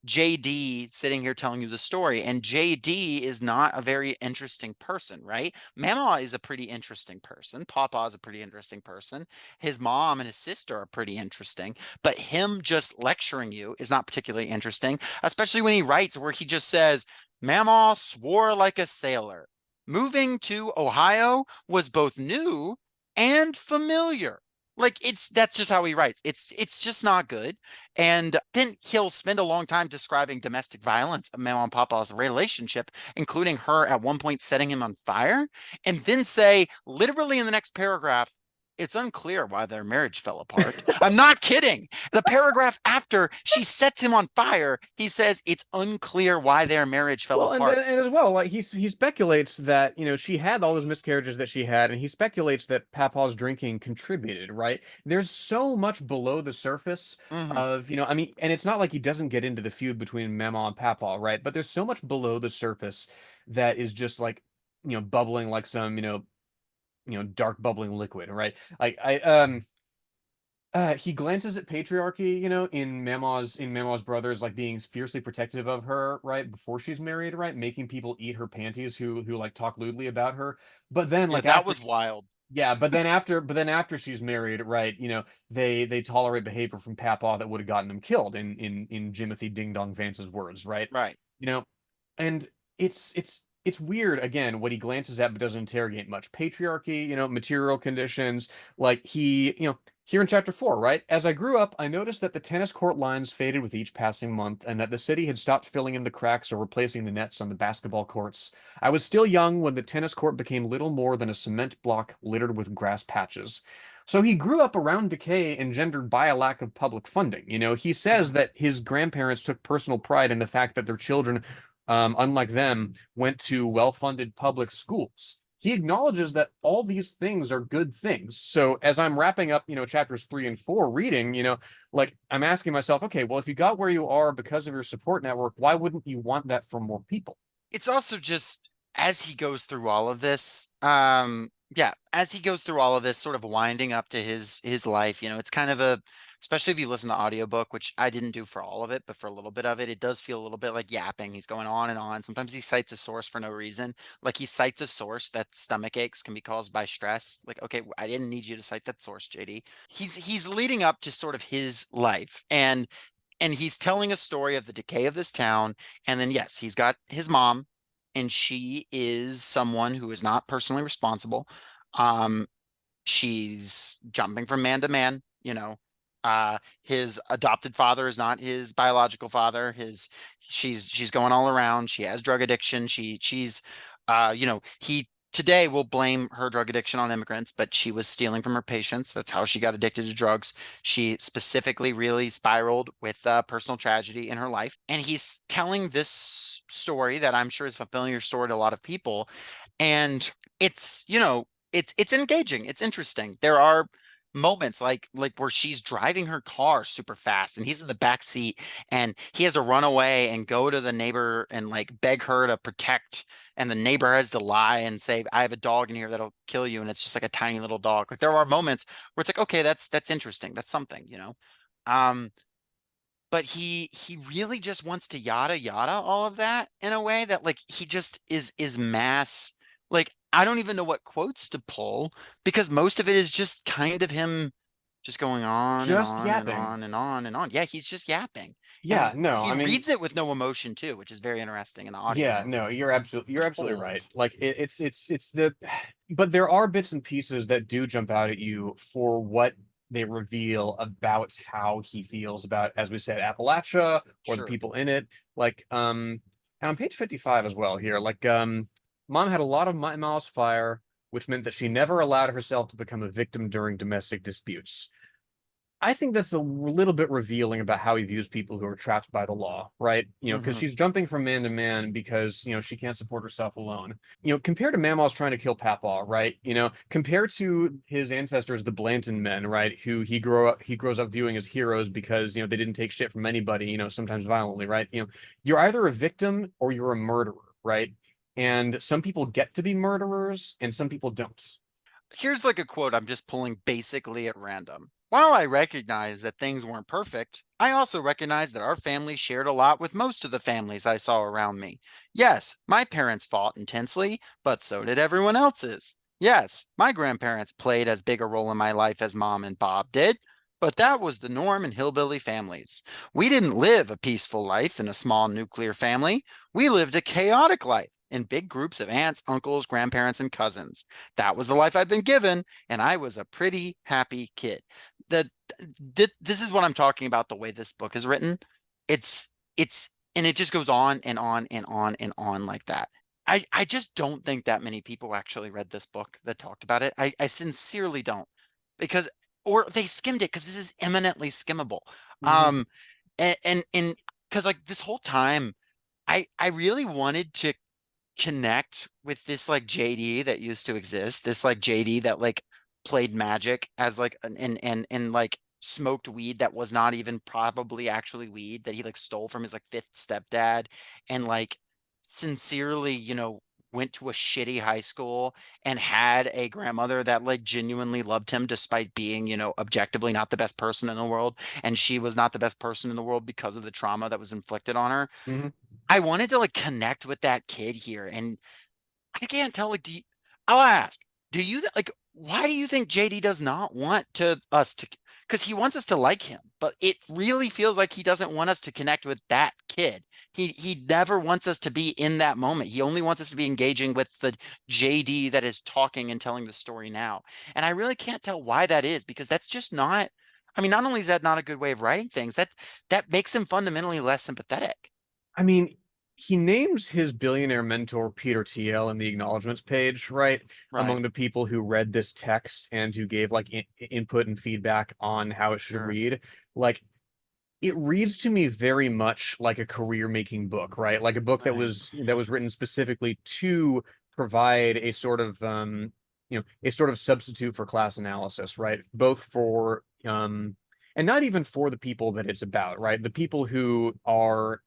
JD sitting here telling you the story, and JD is not a very interesting person, right? Mama is a pretty interesting person. Papa is a pretty interesting person. His mom and his sister are pretty interesting, but him just lecturing you is not particularly interesting, especially when he writes where he just says, Mama swore like a sailor. Moving to Ohio was both new and familiar. Like that's just how he writes. It's just not good. And then he'll spend a long time describing domestic violence of Mama and Papa's relationship, including her at one point setting him on fire, and then say, literally in the next paragraph, it's unclear why their marriage fell apart. I'm not kidding. The paragraph after she sets him on fire, he says it's unclear why their marriage fell Well, and apart. and as well, like he speculates that she had all those miscarriages that she had, and he speculates that Papa's drinking contributed. Right? There's so much below the surface Mhm. of I mean, and it's not like he doesn't get into the feud between Mama and Papa, right? But there's so much below the surface that is just like bubbling like some dark bubbling liquid, right? Like he glances at patriarchy, in Mama's brothers, like being fiercely protective of her, right, before she's married, right, making people eat her panties who like talk lewdly about her. But then Yeah, like that after was wild. yeah, but then after she's married, right, they tolerate behavior from Papa that would have gotten him killed in Jimothy Ding Dong Vance's words, right? Right. You know, and it's weird again what he glances at but doesn't interrogate much. Patriarchy, material conditions, like here in chapter 4, right? As I grew up, I noticed that the tennis court lines faded with each passing month and that the city had stopped filling in the cracks or replacing the nets on the basketball courts. I was still young when the tennis court became little more than a cement block littered with grass patches. So he grew up around decay engendered by a lack of public funding. He says Mhm. that his grandparents took personal pride in the fact that their children, unlike them, went to well-funded public schools. He acknowledges that all these things are good things. So as I'm wrapping up, chapters 3 and 4 reading, like I'm asking myself, okay, well, if you got where you are because of your support network, why wouldn't you want that for more people? It's also just as he goes through all of this, yeah, as he goes through all of this, sort of winding up to his life, it's kind of especially if you listen to audiobook, which I didn't do for all of it, but for a little bit of it, it does feel a little bit like yapping. He's going on and on. Sometimes he cites a source for no reason. Like he cites a source that stomach aches can be caused by stress. Like, okay, I didn't need you to cite that source, JD. He's leading up to sort of his life, and he's telling a story of the decay of this town. And then, yes, he's got his mom, and she is someone who is not personally responsible. Um, she's jumping from man to man, his adopted father is not his biological father. She's going all around. She has drug addiction. He today will blame her drug addiction on immigrants, but she was stealing from her patients. That's how she got addicted to drugs. She specifically really spiraled with personal tragedy in her life. And he's telling this story that I'm sure is a familiar story to a lot of people. And it's engaging. It's interesting. There are moments like where she's driving her car super fast and he's in the back seat and he has to run away and go to the neighbor and like beg her to protect, and the neighbor has to lie and say, I have a dog in here that'll kill you, and it's just like a tiny little dog. Like there are moments where it's like, okay, that's interesting, that's something. um but he really just wants to yada yada all of that in a way that like he just is mass. Like I don't even know what quotes to pull because most of it is just kind of him Just going on and Just on and yapping. on and on and on. Yeah, he's just yapping. And Yeah, no, he I mean, reads it with no emotion too, which is very interesting in the yeah, audiobook. no, you're absolutely right. Cold. Like it's the, but there are bits and pieces that do jump out at you for what they reveal about how he feels about, as we said, Appalachia or the Sure. people in it. Like, and on page 55 as well here, like, mom had a lot of miles fire, which meant that she never allowed herself to become a victim during domestic disputes. I think that's a little bit revealing about how he views people who are trapped by the law, right? Because Hmm. she's jumping from man to man because, she can't support herself alone. Compared to Mamaw's trying to kill Papaw, right? Compared to his ancestors, the Blanton men, right? Who he grows up viewing as heroes because, they didn't take shit from anybody, sometimes violently, right? You're either a victim or you're a murderer, right? And some people get to be murderers and some people don't. Here's like a quote I'm just pulling basically at random. While I recognize that things weren't perfect, I also recognize that our family shared a lot with most of the families I saw around me. Yes, my parents fought intensely, but so did everyone else's. Yes, my grandparents played as big a role in my life as Mom and Bob did, but that was the norm in hillbilly families. We didn't live a peaceful life in a small nuclear family. We lived a chaotic life in big groups of aunts, uncles, grandparents, and cousins. That was the life I'd been given, and I was a pretty happy kid. The this is what I'm talking about, the way this book is written. It's and it just goes on and on and on and on like that. I just don't think that many people actually read this book that talked about it. I sincerely don't, because or they skimmed it because this is eminently skimmable. Mhm. Um and because like this whole time I really wanted to connect with this like JD that used to exist, this like JD that like played magic as like an and like smoked weed that was not even probably actually weed that he like stole from his like fifth stepdad, and like sincerely, went to a shitty high school and had a grandmother that like genuinely loved him despite being, objectively not the best person in the world, and she was not the best person in the world because of the trauma that was inflicted on her. Mhm. I wanted to like connect with that kid here, and I can't tell. Like, I'll ask, do you like? Why do you think JD does not want to us to? Because he wants us to like him, but it really feels like he doesn't want us to connect with that kid. He never wants us to be in that moment. He only wants us to be engaging with the JD that is talking and telling the story now. And I really can't tell why that is, because that's just not. I mean, not only is that not a good way of writing things, that makes him fundamentally less sympathetic. I mean, he names his billionaire mentor Peter TL in the acknowledgments page, right? Right. Among the people who read this text and who gave like input and feedback on how it should Sure. read. Like, it reads to me very much like a career-making book, right? Like a book that Right. was written specifically to provide a sort of substitute for class analysis, right? Both for and not even for the people that it's about, right? The people who are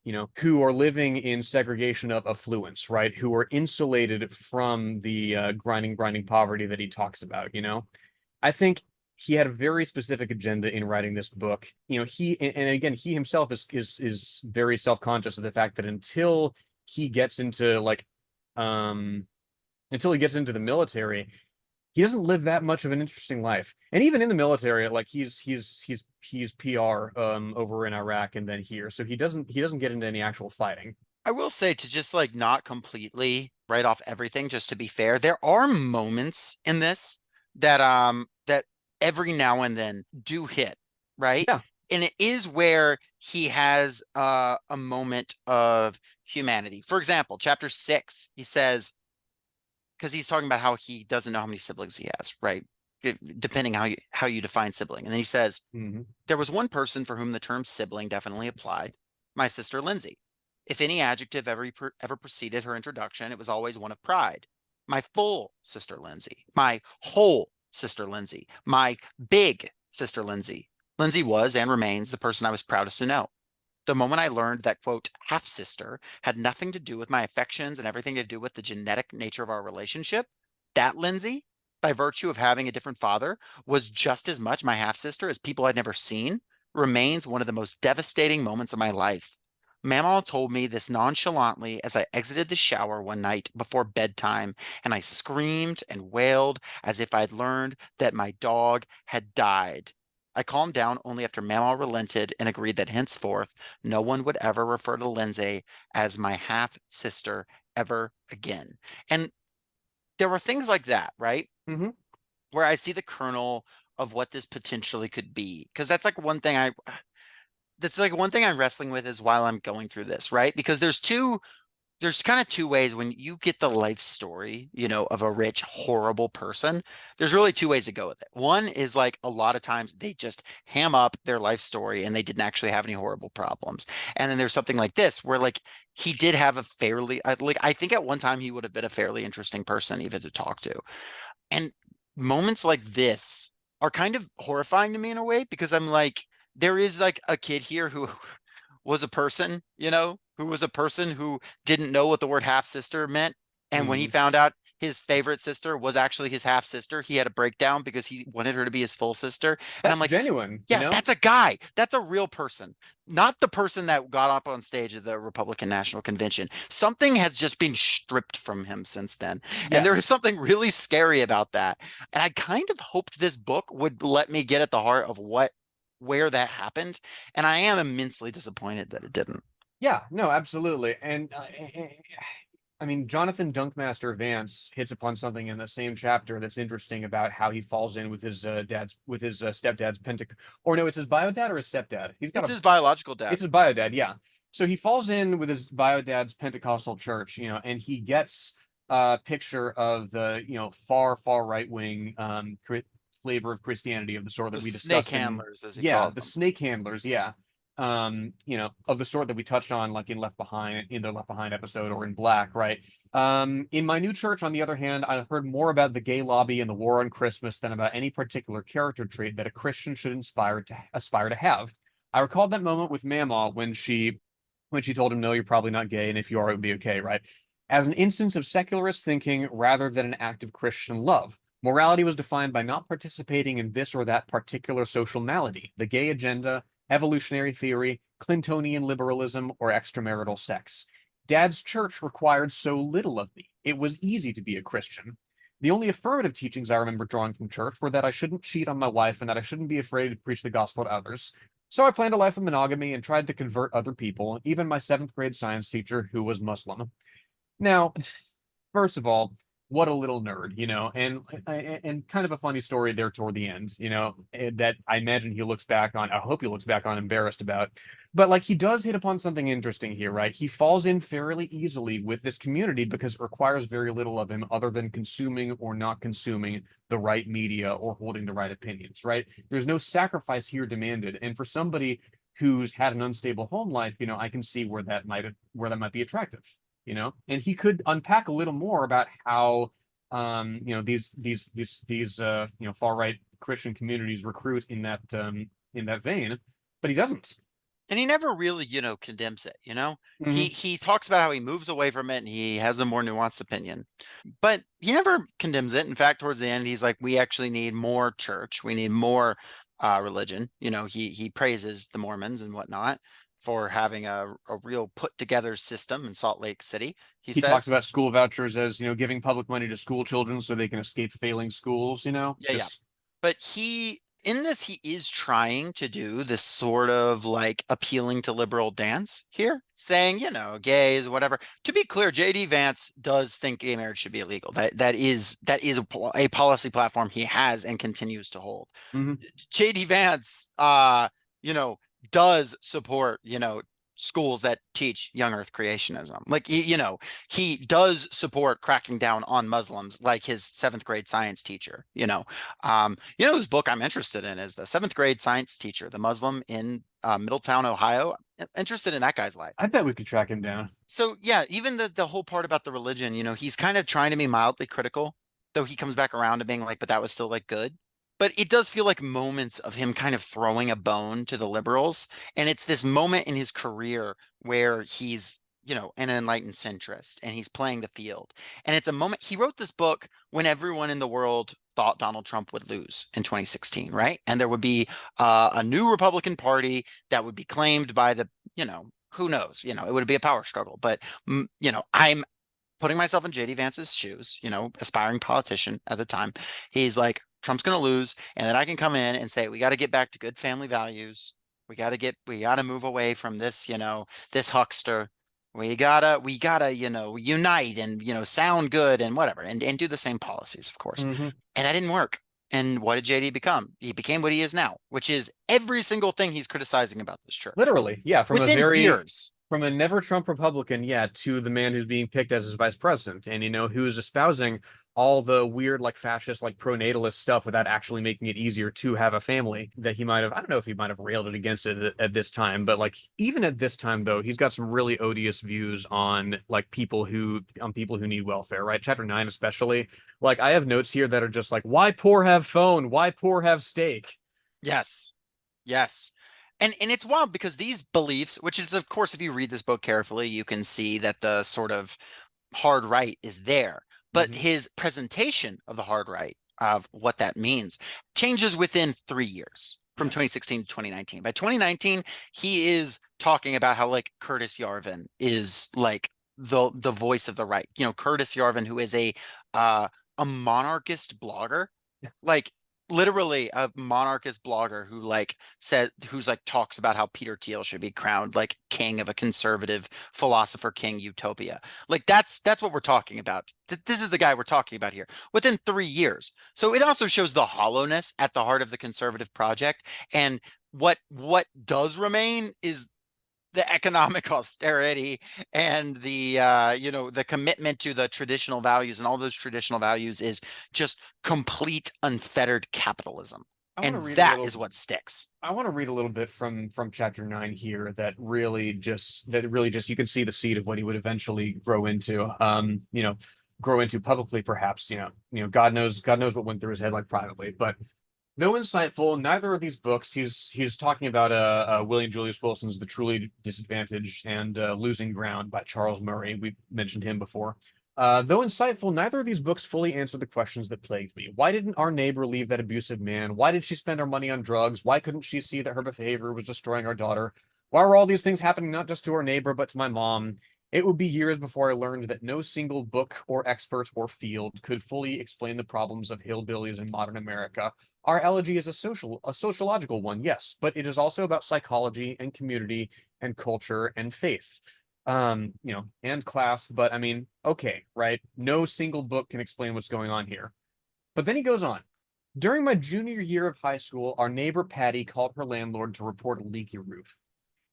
living in segregation of affluence, right? Who are insulated from the grinding poverty that he talks about. I think he had a very specific agenda in writing this book. He and again, he himself is very self-conscious of the fact that he gets into like um until he gets into the military, he doesn't live that much of an interesting life. And even in the military, like he's PR over in Iraq and then here. So he doesn't get into any actual fighting. I will say, to just like not completely write off everything, just to be fair, there are moments in this that every now and then do hit, right? Yeah. And it is where he has a moment of humanity. For example, chapter 6, he says, because he's talking about how he doesn't know how many siblings he has, right? Depending how you define sibling. And then he says, Mhm. there was one person for whom the term sibling definitely applied, my sister Lindsay. If any adjective ever preceded her introduction, it was always one of pride. My full sister Lindsay, my whole sister Lindsay, my big sister Lindsay. Lindsay was and remains the person I was proudest to know. The moment I learned that, quote, half sister had nothing to do with my affections and everything to do with the genetic nature of our relationship, that Lindsay, by virtue of having a different father, was just as much my half sister as people I'd never seen, remains one of the most devastating moments of my life. Mamaw told me this nonchalantly as I exited the shower one night before bedtime, and I screamed and wailed as if I'd learned that my dog had died. I calmed down only after Mama relented and agreed that henceforth no one would ever refer to Lindsay as my half sister ever again. And there were things like that, right? Mm-hmm. Where I see the kernel of what this potentially could be. Because that's like one thing I'm wrestling with is while I'm going through this, right? Because there's kind of two ways when you get the life story, of a rich, horrible person. There's really two ways to go with it. One is like a lot of times they just ham up their life story and they didn't actually have any horrible problems. And then there's something like this where like he did have a fairly, like I think at one time he would have been a fairly interesting person even to talk to. And moments like this are kind of horrifying to me in a way because I'm like, there is like a kid here who was a person, who was a person who didn't know what the word half sister meant. And when he Mm-hmm. found out his favorite sister was actually his half sister, he had a breakdown because he wanted her to be his full sister. And I'm That's like, genuine, you yeah, know? that's a guy. That's a real person, not the person that got up on stage at the Republican National Convention. Something has just been stripped from him since then. And there is Yes. something really scary about that. And I kind of hoped this book would let me get at the heart of where that happened. And I am immensely disappointed that it didn't. Yeah, no, absolutely. And I mean, Jonathan Dunkmaster Vance hits upon something in the same chapter that's interesting about how he falls in with his stepdad's or no, it's his bio dad or his stepdad. It's his biological It's dad. his bio dad, yeah. So he falls in with his bio dad's Pentecostal church, and he gets a picture of the, far right wing flavor of Christianity of the sort The that we snake discussed in, handlers, as he yeah, calls the them. snake handlers, yeah. Of the sort that we touched on, like in the Left Behind episode or in Black, right? In my new church, on the other hand, I heard more about the gay lobby and the war on Christmas than about any particular character trait that a Christian should aspire to have. I recalled that moment with Mama when she told him, "No, you're probably not gay, and if you are, it would be okay," right? As an instance of secularist thinking rather than an act of Christian love. Morality was defined by not participating in this or that particular social malady, the gay agenda, evolutionary theory, Clintonian liberalism, or extramarital sex. Dad's church required so little of me. It was easy to be a Christian. The only affirmative teachings I remember drawing from church were that I shouldn't cheat on my wife and that I shouldn't be afraid to preach the gospel to others. So I planned a life of monogamy and tried to convert other people, even my seventh grade science teacher, who was Muslim. Now, first of all, what a little nerd, and kind of a funny story there toward the end, that I imagine he looks back on. I hope he looks back on embarrassed about. But like he does hit upon something interesting here, right? He falls in fairly easily with this community because it requires very little of him other than consuming or not consuming the right media or holding the right opinions, right? There's no sacrifice here demanded. And for somebody who's had an unstable home life, I can see where that might be attractive, and he could unpack a little more about how these far right Christian communities recruit in that vein, but he doesn't. And he never really, condemns it. He Hmm. he talks about how he moves away from it and he has a more nuanced opinion. But he never condemns it. In fact, towards the end, he's like, we actually need more church. We need more religion. He praises the Mormons and whatnot for having a real put together system in Salt Lake City, he He talks says. about school vouchers as giving public money to school children so they can escape failing schools. Yeah, yeah. Just But in this, he is trying to do this sort of like appealing to liberal dance here, saying, gays, whatever. To be clear, JD Vance does think gay marriage should be illegal. That is a policy platform he has and continues to hold. mhm. JD Vance, you know, does support, schools that teach young earth creationism. Like, he does support cracking down on Muslims, like his seventh grade science teacher, whose book I'm interested in is The Seventh Grade Science Teacher, the Muslim in Middletown, Ohio. Interested in that guy's life. I bet we could track him down. So yeah, even the whole part about the religion, he's kind of trying to be mildly critical, though he comes back around to being like, but that was still like good. But it does feel like moments of him kind of throwing a bone to the liberals. And it's this moment in his career where he's, an enlightened centrist and he's playing the field. And it's a moment he wrote this book when everyone in the world thought Donald Trump would lose in 2016, right? And there would be a new Republican Party that would be claimed by the, who knows, it would be a power struggle. But, I'm putting myself in JD Vance's shoes, aspiring politician at the time. He's like, Trump's going to lose, and then I can come in and say, we got to get back to good family values. We got to move away from this, this huckster. We gotta, unite and, sound good and whatever, and do the same policies, of course. Hmm. And that didn't work. And what did JD become? He became what he is now, which is every single thing he's criticizing about this church Literally, yeah, within years. from a never Trump Republican, yeah, to the man who's being picked as his vice president, and who's espousing all the weird, like fascist, like pronatalist stuff without actually making it easier to have a family that he might have. I don't know if he might have railed it against it at this time, but like even at this time though, he's got some really odious views on people who need welfare, right? Chapter 9 especially. Like I have notes here that are just like, why poor have phone? Why poor have steak? Yes. Yes. And it's wild because these beliefs, which is, of course, if you read this book carefully, you can see that the sort of hard right is there. But Mhm. his presentation of the hard right, of what that means, changes within 3 years from Yes. 2016 to 2019. By 2019, he is talking about how like Curtis Yarvin is like the voice of the right. Curtis Yarvin, who is a monarchist blogger, like literally a monarchist blogger who's like talks about how Peter Thiel should be crowned like king of a conservative philosopher king utopia. Like that's what we're talking about. This is the guy we're talking about here within 3 years. So it also shows the hollowness at the heart of the conservative project. And what does remain is the economic austerity and the commitment to the traditional values, and all those traditional values is just complete unfettered capitalism. I want to And read a that little is what sticks. I want to read a little bit from chapter 9 here that really just you can see the seed of what he would eventually grow into. Grow into publicly perhaps, God knows what went through his head like privately, but though insightful, neither of these books, he's talking about William Julius Wilson's The Truly Disadvantaged and Losing Ground by Charles Murray. We mentioned him before. Though insightful, neither of these books fully answer the questions that plagued me. Why didn't our neighbor leave that abusive man? Why did she spend our money on drugs? Why couldn't she see that her behavior was destroying our daughter? Why were all these things happening not just to our neighbor, but to my mom? It would be years before I learned that no single book or expert or field could fully explain the problems of hillbillies in modern America. Our elegy is a sociological one, yes, but it is also about psychology and community and culture and faith, and class. But I mean, okay, right? No single book can explain what's going on here. But then he goes on. During my junior year of high school, our neighbor Patty called her landlord to report a leaky roof.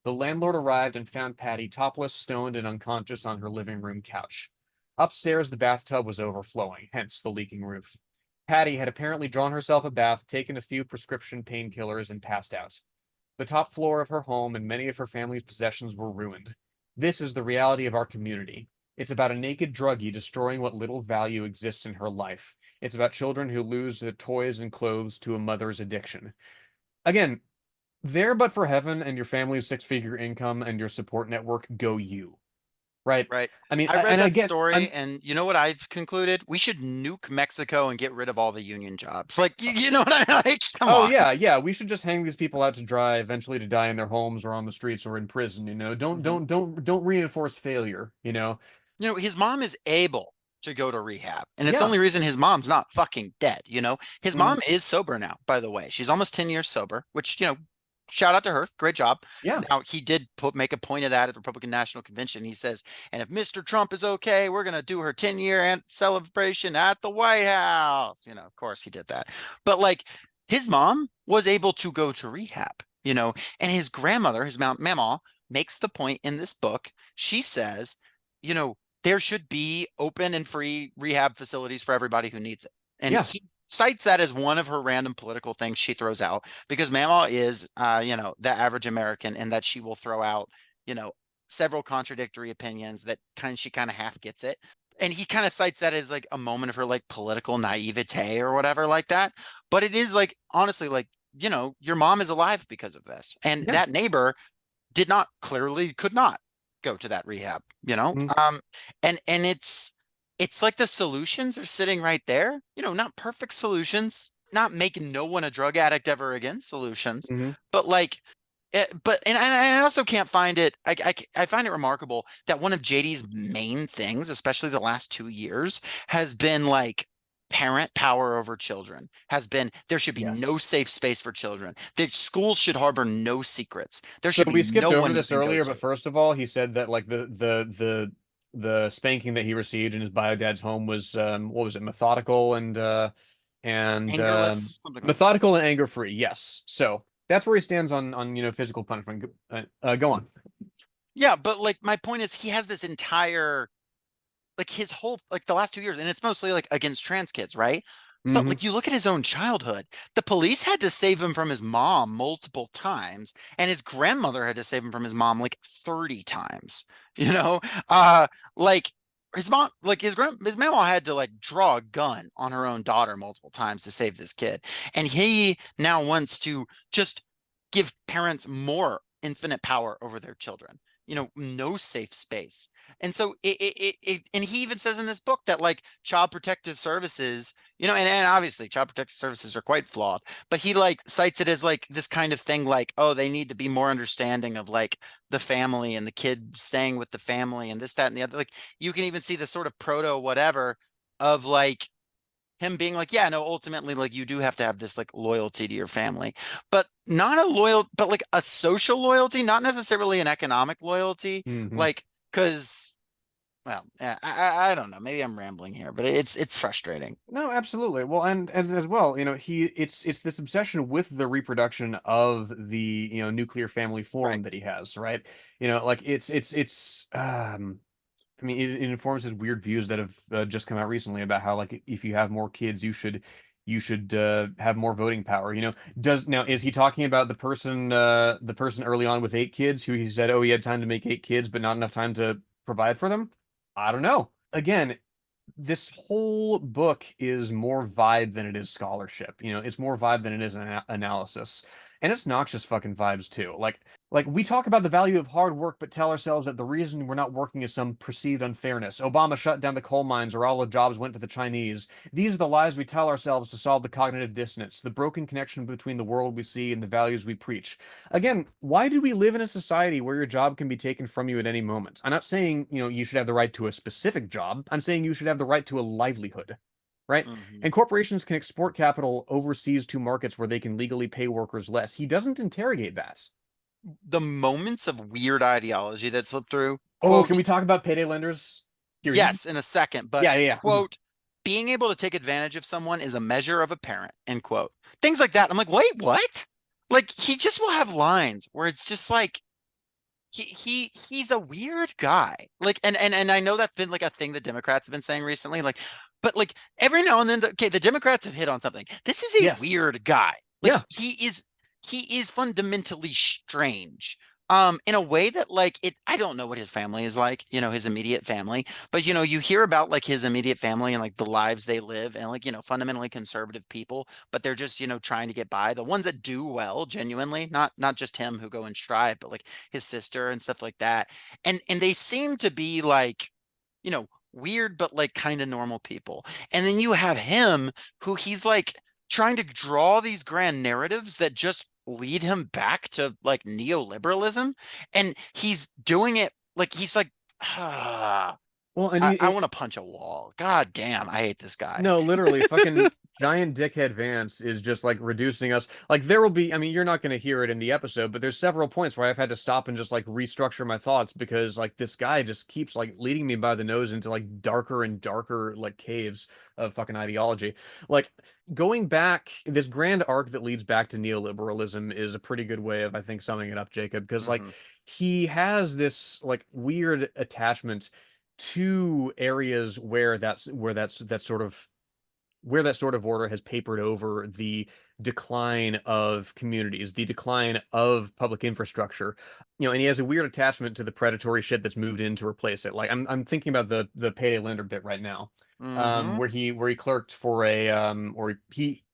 The landlord arrived and found Patty topless, stoned, and unconscious on her living room couch. Upstairs, the bathtub was overflowing, hence the leaking roof. Patty had apparently drawn herself a bath, taken a few prescription painkillers, and passed out. The top floor of her home and many of her family's possessions were ruined. This is the reality of our community. It's about a naked druggie destroying what little value exists in her life. It's about children who lose their toys and clothes to a mother's addiction. Again, there but for heaven and your family's six-figure income and your support network, go you. Right? Right. I mean, I read and I that get, story, I'm, and you know what I've concluded? We should nuke Mexico and get rid of all the union jobs. Like, you know what I like? Come oh on. yeah, yeah, we should just hang these people out to dry, eventually to die in their homes or on the streets or in prison. Don't Mhm. don't don't don't reinforce failure. His mom is able to go to rehab, and it's the Yeah. only reason his mom's not fucking dead. His Mhm. mom is sober now, by the way. She's almost 10 years sober, which, shout out to her. Great job. Yeah. Now, he did make a point of that at the Republican National Convention. He says, and if Mr. Trump is okay, we're going to do her 10-year celebration at the White House. Of course he did that. But like his mom was able to go to rehab, and his grandmother, his mama, makes the point in this book. She says, there should be open and free rehab facilities for everybody who needs it. And Yeah. he cites that as one of her random political things she throws out, because Mama is, the average American, and that she will throw out, several contradictory opinions that she kind of half gets it. And he kind of cites that as like a moment of her like political naivete or whatever like that. But it is like, honestly, like, your mom is alive because of this. And Yeah. that neighbor could not go to that rehab, Mhm. and it's like the solutions are sitting right there, not perfect solutions, not making no one a drug addict ever again solutions, Mhm. but like, and I also can't find it. I find it remarkable that one of JD's main things, especially the last 2 years, has been like parent power over children has been there should be no Yes. safe space for children. The schools should harbor no secrets. There So should be we no skipped over one you this can go earlier, but to. first of all, he said that like the spanking that he received in his bio dad's home was what was it, methodical and Angerless, something like that. methodical and anger free. Yes. So that's where he stands on physical punishment. Go on. Yeah, but like my point is he has this entire like his whole like the last 2 years, and it's mostly like against trans kids, right? But Hmm. like you look at his own childhood, the police had to save him from his mom multiple times, and his grandmother had to save him from his mom like 30 times. You know, like his mom, like his mama had to like draw a gun on her own daughter multiple times to save this kid, and he now wants to just give parents more infinite power over their children. No safe space. And so and he even says in this book that like child protective services, and obviously child protective services are quite flawed, but he like cites it as like this kind of thing like, oh, they need to be more understanding of like the family and the kid staying with the family and this, that, and the other. Like you can even see the sort of proto whatever of like him being like, yeah, no, ultimately, like you do have to have this like loyalty to your family, but not a loyal, but like a social loyalty, not necessarily an economic loyalty. Hmm. Like, because, well, yeah, I don't know. Maybe I'm rambling here, but it's frustrating. No, absolutely. Well, and as well, it's this obsession with the reproduction of the, nuclear family Right. form that he has, right? Like it's I mean, it informs his weird views that have just come out recently about how, like, if you have more kids, you should have more voting power. Does now is he talking about the person early on with 8 kids who he said, oh, he had time to make 8 kids, but not enough time to provide for them? I don't know. Again, this whole book is more vibe than it is scholarship. It's more vibe than it is an analysis. And it's noxious fucking vibes too. Like we talk about the value of hard work, but tell ourselves that the reason we're not working is some perceived unfairness. Obama shut down the coal mines or all the jobs went to the Chinese. These are the lies we tell ourselves to solve the cognitive dissonance, the broken connection between the world we see and the values we preach. Again, why do we live in a society where your job can be taken from you at any moment? I'm not saying, you should have the right to a specific job. I'm saying you should have the right to a livelihood, right? Mhm. And corporations can export capital overseas to markets where they can legally pay workers less. He doesn't interrogate that. The moments of weird ideology that slip through, Oh, can quote, we talk about payday lenders? Here, yes, in a second, but yeah, yeah, yeah. quote, being able to take advantage of someone is a measure of a parent, end quote. Things like that. I'm like, wait, what? Like he just will have lines where it's just like he's a weird guy. Like and I know that's been like a thing the Democrats have been saying recently. Like, but like every now and then, okay, the Democrats have hit on something. This is a Yes. weird guy. Like Yeah. he is fundamentally strange. In a way that like I don't know what his family is like, his immediate family, but you hear about like his immediate family and like the lives they live and like, fundamentally conservative people, but they're just, trying to get by. The ones that do well, genuinely, not just him who go and strive, but like his sister and stuff like that. And they seem to be like, weird, but like kind of normal people. And then you have him who he's like trying to draw these grand narratives that just lead him back to like neoliberalism. And he's doing it like he's like, ah, Well, and I want to punch a wall. God damn, I hate this guy. no, literally, fucking giant dickhead Vance is just like reducing us. Like, there will be, I mean, you're not going to hear it in the episode, but there's several points where I've had to stop and just like restructure my thoughts because like this guy just keeps like leading me by the nose into like darker and darker like caves of fucking ideology. Like, going back, this grand arc that leads back to neoliberalism is a pretty good way of, I think, summing it up, Jacob, because like Hmm. he has this like weird attachment to areas where that sort of order has papered over the decline of communities, the decline of public infrastructure. And he has a weird attachment to the predatory shit that's moved in to replace it. Like I'm thinking about the payday lender bit right now, Hmm. where he clerked for a or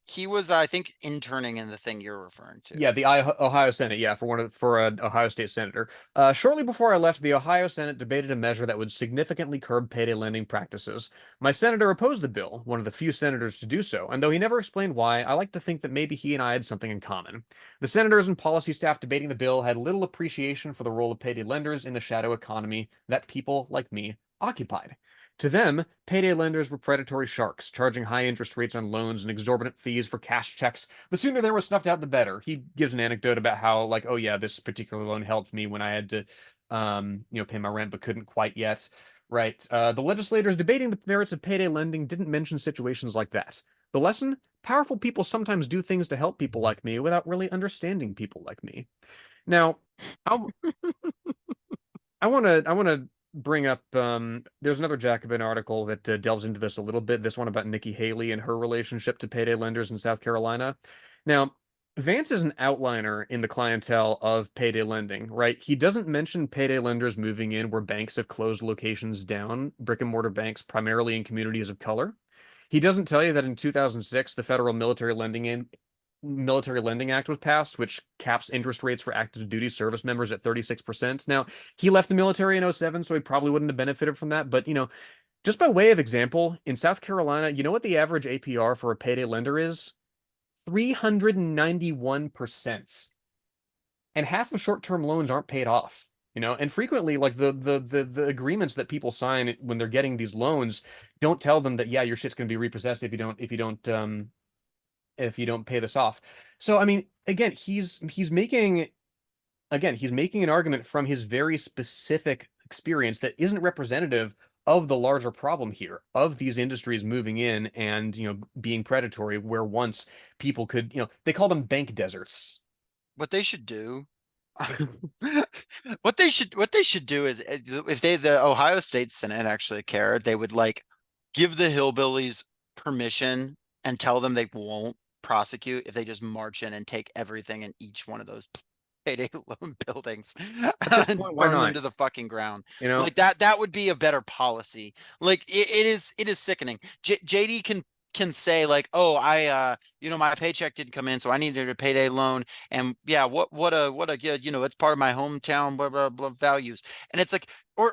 He was, I think, interning in the thing you're referring to. yeah, the Ohio Senate, yeah, for an Ohio State senator. Shortly before I left, the Ohio Senate debated a measure that would significantly curb payday lending practices. My senator opposed the bill, one of the few senators to do so, and though he never explained why, I like to think that maybe he and I had something in common. The senators and policy staff debating the bill had little appreciation for the role of payday lenders in the shadow economy that people like me occupied. To them, payday lenders were predatory sharks, charging high interest rates on loans and exorbitant fees for cash checks. The sooner they were snuffed out, the better. He gives an anecdote about how, like, oh yeah, this particular loan helped me when I had to, pay my rent but couldn't quite yet. Right. The legislators debating the merits of payday lending didn't mention situations like that. The lesson? Powerful people sometimes do things to help people like me without really understanding people like me. Now, I'll, I want to bring up there's another Jacobin article that delves into this a little bit. This one about Nikki Haley and her relationship to payday lenders in South Carolina. Now, Vance is an outliner in the clientele of payday lending, right? He doesn't mention payday lenders moving in where banks have closed locations down, brick and mortar banks primarily in communities of color. He doesn't tell you that in 2006, the federal Military Lending Act was passed, which caps interest rates for active duty service members at 36%. Now, he left the military in '07, so he probably wouldn't have benefited from that. But, just by way of example, in South Carolina, you know what the average APR for a payday lender is? 391%. And half of short-term loans aren't paid off. And frequently, like the agreements that people sign when they're getting these loans don't tell them that, yeah, your shit's going to be repossessed if you don't pay this off. So I mean, again, he's making an argument from his very specific experience that isn't representative of the larger problem here of these industries moving in and being predatory where once people could, they call them bank deserts. What they should do, what they should do is if the Ohio State Senate actually cared, they would like give the hillbillies permission and tell them they won't prosecute if they just march in and take everything in each one of those payday loan buildings At this and point, why burn them not? to the fucking ground. You know? Like that would be a better policy. Like it is sickening. JD can say like, oh, my paycheck didn't come in, so I needed a payday loan. And yeah, what a good, it's part of my hometown, blah, blah, blah values. And it's like, or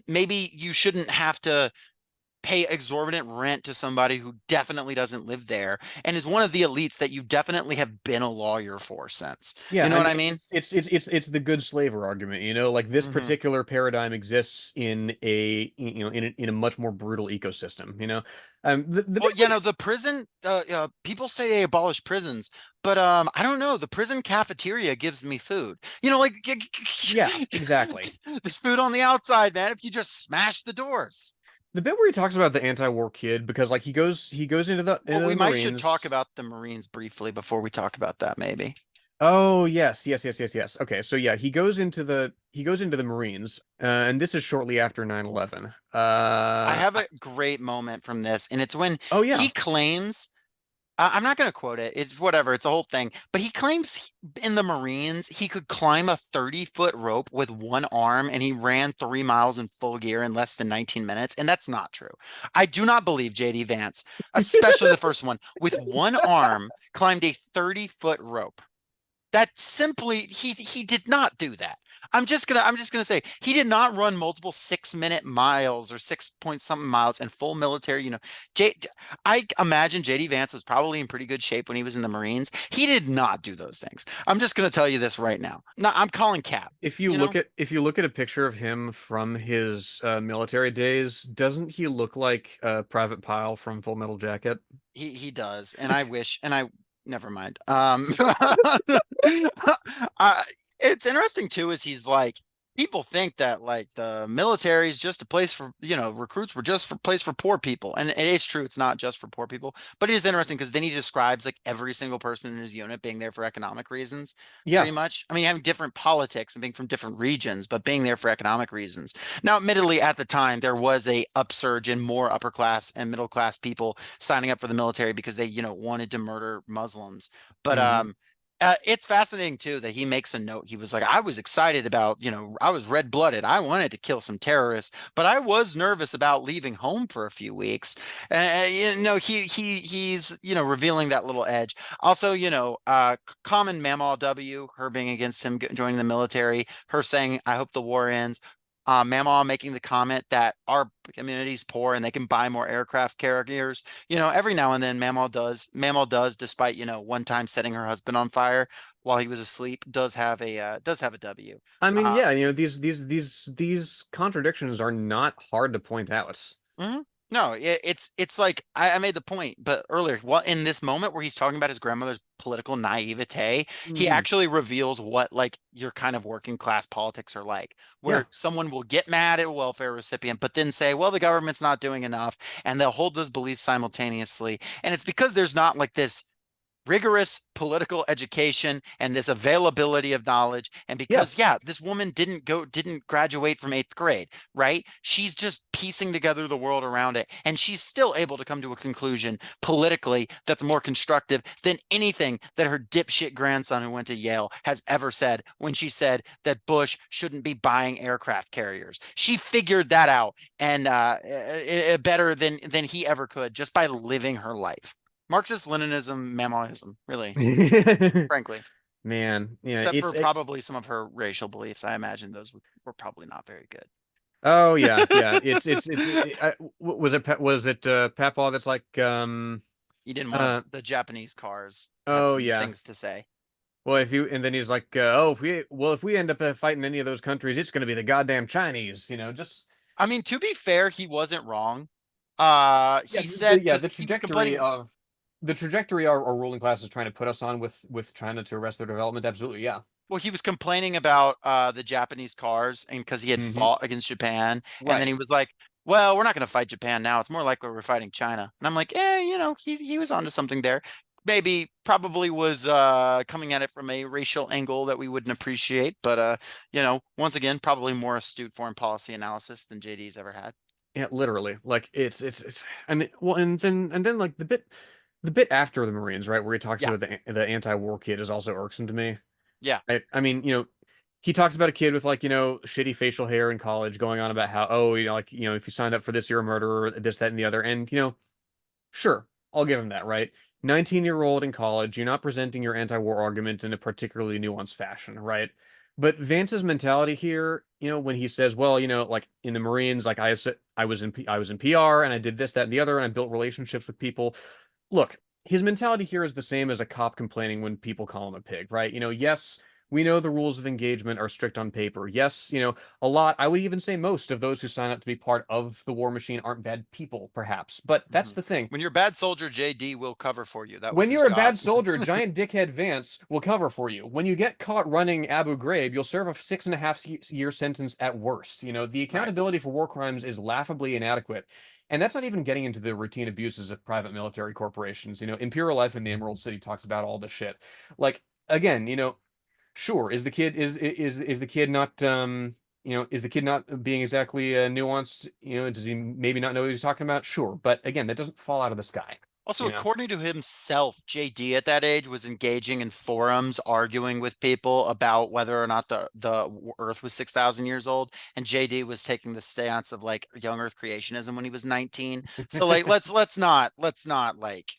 maybe you shouldn't have to pay exorbitant rent to somebody who definitely doesn't live there and is one of the elites that you definitely have been a lawyer for since. Yeah, You know I what mean I mean? it's the good slaver argument, like this Hmm. particular paradigm exists in a much more brutal ecosystem, the Well, big way. the prison, people say they abolish prisons, but I don't know. The prison cafeteria gives me food. Like Yeah, exactly. there's food on the outside, man. If you just smash the doors. The bit where he talks about the anti-war kid, because like he goes into the Well, into we the might should talk Marines. about the Marines briefly before we talk about that, maybe. Oh yes, yes, yes, yes, yes. Okay, so yeah, he goes into the Marines, and this is shortly after 9/11. I have a great moment from this, and it's when Oh he yeah, claims, I'm not going to quote it. It's whatever. It's a whole thing. But he claims in the Marines, he could climb a 30-foot rope with one arm and he ran 3 miles in full gear in less than 19 minutes. And that's not true. I do not believe JD Vance, especially the first one, with one arm climbed a 30-foot rope. That simply he did not do that. I'm just gonna say he did not run multiple 6 minute miles or 6 point something miles in full military. J, I imagine JD Vance was probably in pretty good shape when he was in the Marines. He did not do those things. I'm just gonna tell you this right now. No, I'm calling cap. if you look at a picture of him from his military days, doesn't he look like Private Pile from Full Metal Jacket? He does, and I wish, and I never mind. It's interesting too, is he's like people think that like the military is just a place for recruits were just for place for poor people, and it's true, it's not just for poor people. But it is interesting because then he describes like every single person in his unit being there for economic reasons, Yeah. pretty much. I mean, having different politics and being from different regions, but being there for economic reasons. Now, admittedly, at the time, there was a upsurge in more upper class and middle class people signing up for the military because they, wanted to murder Muslims. But Hmm. it's fascinating too that he makes a note. He was like, I was excited about, I was red-blooded. I wanted to kill some terrorists, but I was nervous about leaving home for a few weeks. He's, revealing that little edge. Also, common Mamaw W, her being against him joining the military, her saying, I hope the war ends. Mamaw making the comment that our community's poor and they can buy more aircraft carriers. Every now and then Mamaw does, despite, one time setting her husband on fire while he was asleep, does have a W. I mean, Uh, yeah, these contradictions are not hard to point out. mhm. No, it's like I made the point, but earlier, what in this moment where he's talking about his grandmother's political naivete, he Mhm. actually reveals what like your kind of working class politics are like, Yeah. where someone will get mad at a welfare recipient, but then say, well, the government's not doing enough, and they'll hold those beliefs simultaneously. And it's because there's not like this rigorous political education and this availability of knowledge, and because Yes. this woman didn't graduate from 8th grade, right? She's just piecing together the world around it, and she's still able to come to a conclusion politically that's more constructive than anything that her dipshit grandson who went to Yale has ever said when she said that Bush shouldn't be buying aircraft carriers. She figured that out, and better than he ever could, just by living her life. Marxist Leninism, Mamaism, really, frankly. Man, yeah, Except for probably some of her racial beliefs. I imagine those were probably not very good. oh yeah, yeah. Was it Papaw that's like He didn't want uh the Japanese cars, had oh some yeah. things to say. Well, if you and then he's like, oh, if we end up fighting any of those countries, it's going to be the goddamn Chinese, just I mean, to be fair, he wasn't wrong. yeah, He said, because the he was trajectory complaining. of the trajectory our ruling class is trying to put us on with China to arrest their development. Absolutely, yeah. Well, he was complaining about the Japanese cars, and because he had Hmm. fought against Japan, and then Right. he was like, "Well, we're not going to fight Japan now. It's more likely we're fighting China." And I'm like, he was onto something there. Maybe probably was coming at it from a racial angle that we wouldn't appreciate, but once again, probably more astute foreign policy analysis than JD's ever had. Yeah, literally. Like it's I mean, well, and then like the bit after the Marines, right, where he talks Yeah, about the anti-war kid is also irksome to me. yeah. I mean, he talks about a kid with like, shitty facial hair in college going on about how, oh, like, if you signed up for this, you're a murderer, this, that, and the other. And, sure, I'll give him that, right? 19-year-old in college, you're not presenting your anti-war argument in a particularly nuanced fashion, right? But Vance's mentality here, when he says, well, like in the Marines, like I was in PR and I did this, that, and the other, and I built relationships with people. Look, his mentality here is the same as a cop complaining when people call him a pig, right? Yes, we know the rules of engagement are strict on paper. Yes, a lot, I would even say most of those who sign up to be part of the war machine aren't bad people, perhaps. But that's Mhm. the thing. When you're a bad soldier, JD will cover for you. That was When his you're a job. bad soldier, giant dickhead Vance will cover for you. When you get caught running Abu Ghraib, you'll serve a 6.5 year sentence at worst. The Right. accountability for war crimes is laughably inadequate. And that's not even getting into the routine abuses of private military corporations. Imperial Life in the Emerald City talks about all this shit. Like, again, sure, is the kid not is the kid not being exactly nuanced? Does he maybe not know what he's talking about? Sure, but again, that doesn't fall out of the sky. Also, You know. according to himself, JD at that age was engaging in forums, arguing with people about whether or not the Earth was 6,000 years old, and JD was taking the stance of like young Earth creationism when he was 19. So like, let's not like,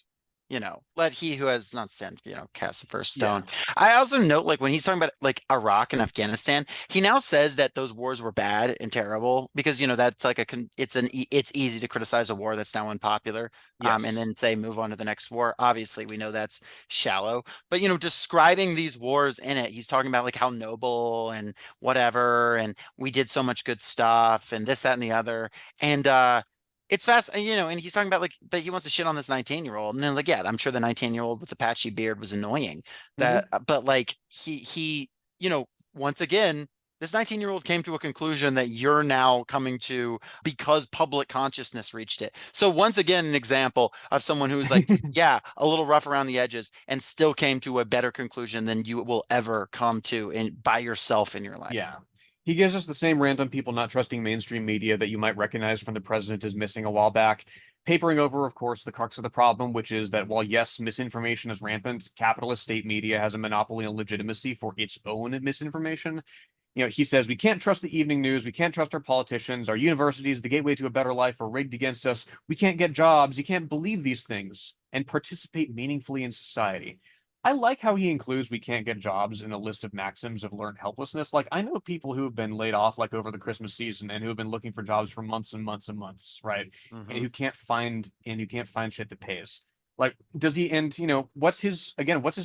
let he who has not sinned, cast the first stone. Yeah. I also note, like, when he's talking about like Iraq and Afghanistan, he now says that those wars were bad and terrible because that's like it's easy to criticize a war that's now unpopular, and Yes. then say move on to the next war. Obviously, we know that's shallow, but describing these wars in it, he's talking about like how noble and whatever, and we did so much good stuff, and this, that, and the other, and it's fast, and he's talking about like, but he wants to shit on this 19-year-old, and then like, yeah, I'm sure the 19-year-old with the patchy beard was annoying. Hmm. But like he, once again, this 19-year-old came to a conclusion that you're now coming to because public consciousness reached it. So once again, an example of someone who's like, yeah, a little rough around the edges and still came to a better conclusion than you will ever come to by yourself in your life. Yeah. He gives us the same rant on people not trusting mainstream media that you might recognize from the president is missing a while back. Papering over, of course, the crux of the problem, which is that while, yes, misinformation is rampant, capitalist state media has a monopoly on legitimacy for its own misinformation. He says we can't trust the evening news. We can't trust our politicians. Our universities, the gateway to a better life, are rigged against us. We can't get jobs. You can't believe these things and participate meaningfully in society. I like how he includes "we can't get jobs" in a list of maxims of learned helplessness. Like, I know people who have been laid off like over the Christmas season and who have been looking for jobs for months and months and months, right? And Hmm. who can't find shit that pays. Like, does he, and what's his,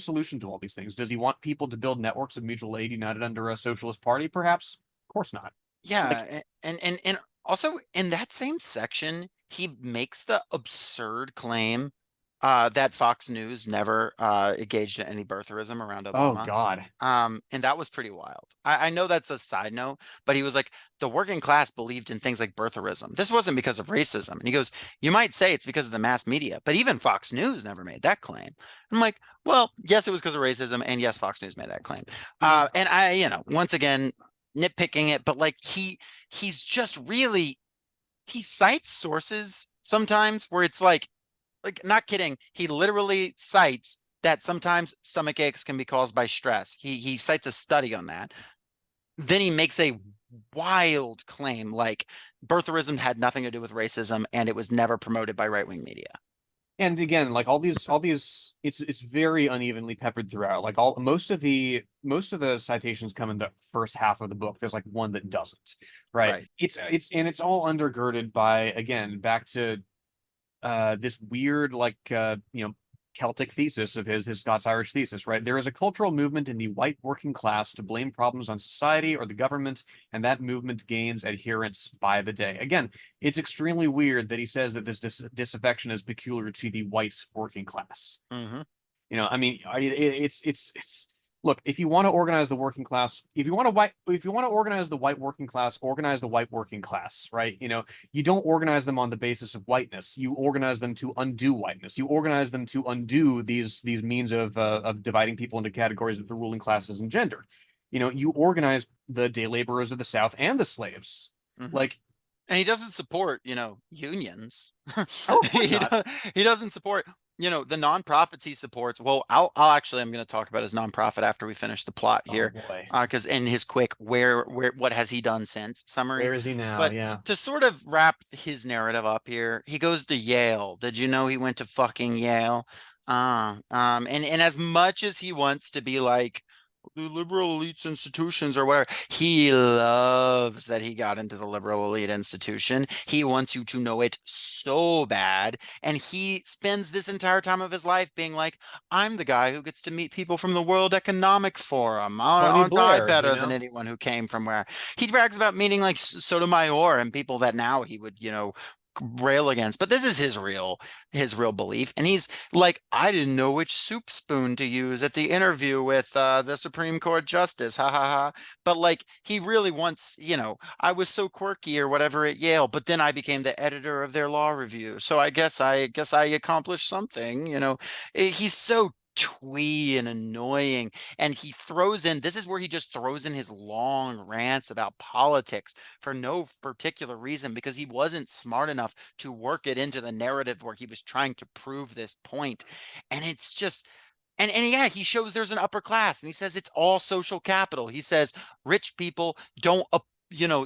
solution to all these things? Does he want people to build networks of mutual aid united under a socialist party, perhaps? Of course not. Like, Yeah, and also in that same section, he makes the absurd claim that Fox News never engaged in any birtherism around oh Obama. God. And that was pretty wild. I know that's a side note, but he was like, the working class believed in things like birtherism. This wasn't because of racism. And he goes, you might say it's because of the mass media, but even Fox News never made that claim. I'm like, well, yes, it was because of racism, and yes, Fox News made that claim. And I, once again, nitpicking it, but like he's just really he cites sources sometimes where it's like not kidding, he literally cites that sometimes stomach aches can be caused by stress. He cites a study on that. Then he makes a wild claim like birtherism had nothing to do with racism and it was never promoted by right-wing media. And again, like all these, it's very unevenly peppered throughout. Like most of the citations come in the first half of the book. There's like one that doesn't, right? Right. It's all undergirded by, again, back to this weird, like, Celtic thesis of his Scots-Irish thesis, right? There is a cultural movement in the white working class to blame problems on society or the government, and that movement gains adherents by the day. Again, it's extremely weird that he says that this disaffection is peculiar to the white working class. Hmm. I mean, it's look, if you want to organize the working class, if you want to organize the white working class, organize the white working class, right? You don't organize them on the basis of whiteness. You organize them to undo whiteness. You organize them to undo these means of dividing people into categories that the ruling class has engendered. You organize the day laborers of the South and the slaves. Hmm. Like, And he doesn't support, unions. oh, of course he, not. do- he doesn't support, the nonprofits he supports. Well, I'll actually, I'm going to talk about his nonprofit after we finish the plot Oh here. boy. Because in his quick, what has he done since summary? Where is he now? But Yeah. to sort of wrap his narrative up here, he goes to Yale. Did you know he went to fucking Yale? And as much as he wants to be like, the liberal elites institutions or whatever. He loves that he got into the liberal elite institution. He wants you to know it so bad. And he spends this entire time of his life being like, I'm the guy who gets to meet people from the World Economic Forum. Tony Aren't I Blair, better than anyone who came from where? He brags about meeting like Sotomayor and people that now he would, rail against. But this is his real belief. And he's like, I didn't know which soup spoon to use at the interview with the Supreme Court Justice. Ha ha ha. But like, he really wants, I was so quirky or whatever at Yale, but then I became the editor of their law review. So I guess I accomplished something, He's so twee and annoying. And he throws in, this is where he just throws in his long rants about politics for no particular reason because he wasn't smart enough to work it into the narrative where he was trying to prove this point. And it's just, and yeah, he shows there's an upper class and he says it's all social capital. He says rich people don't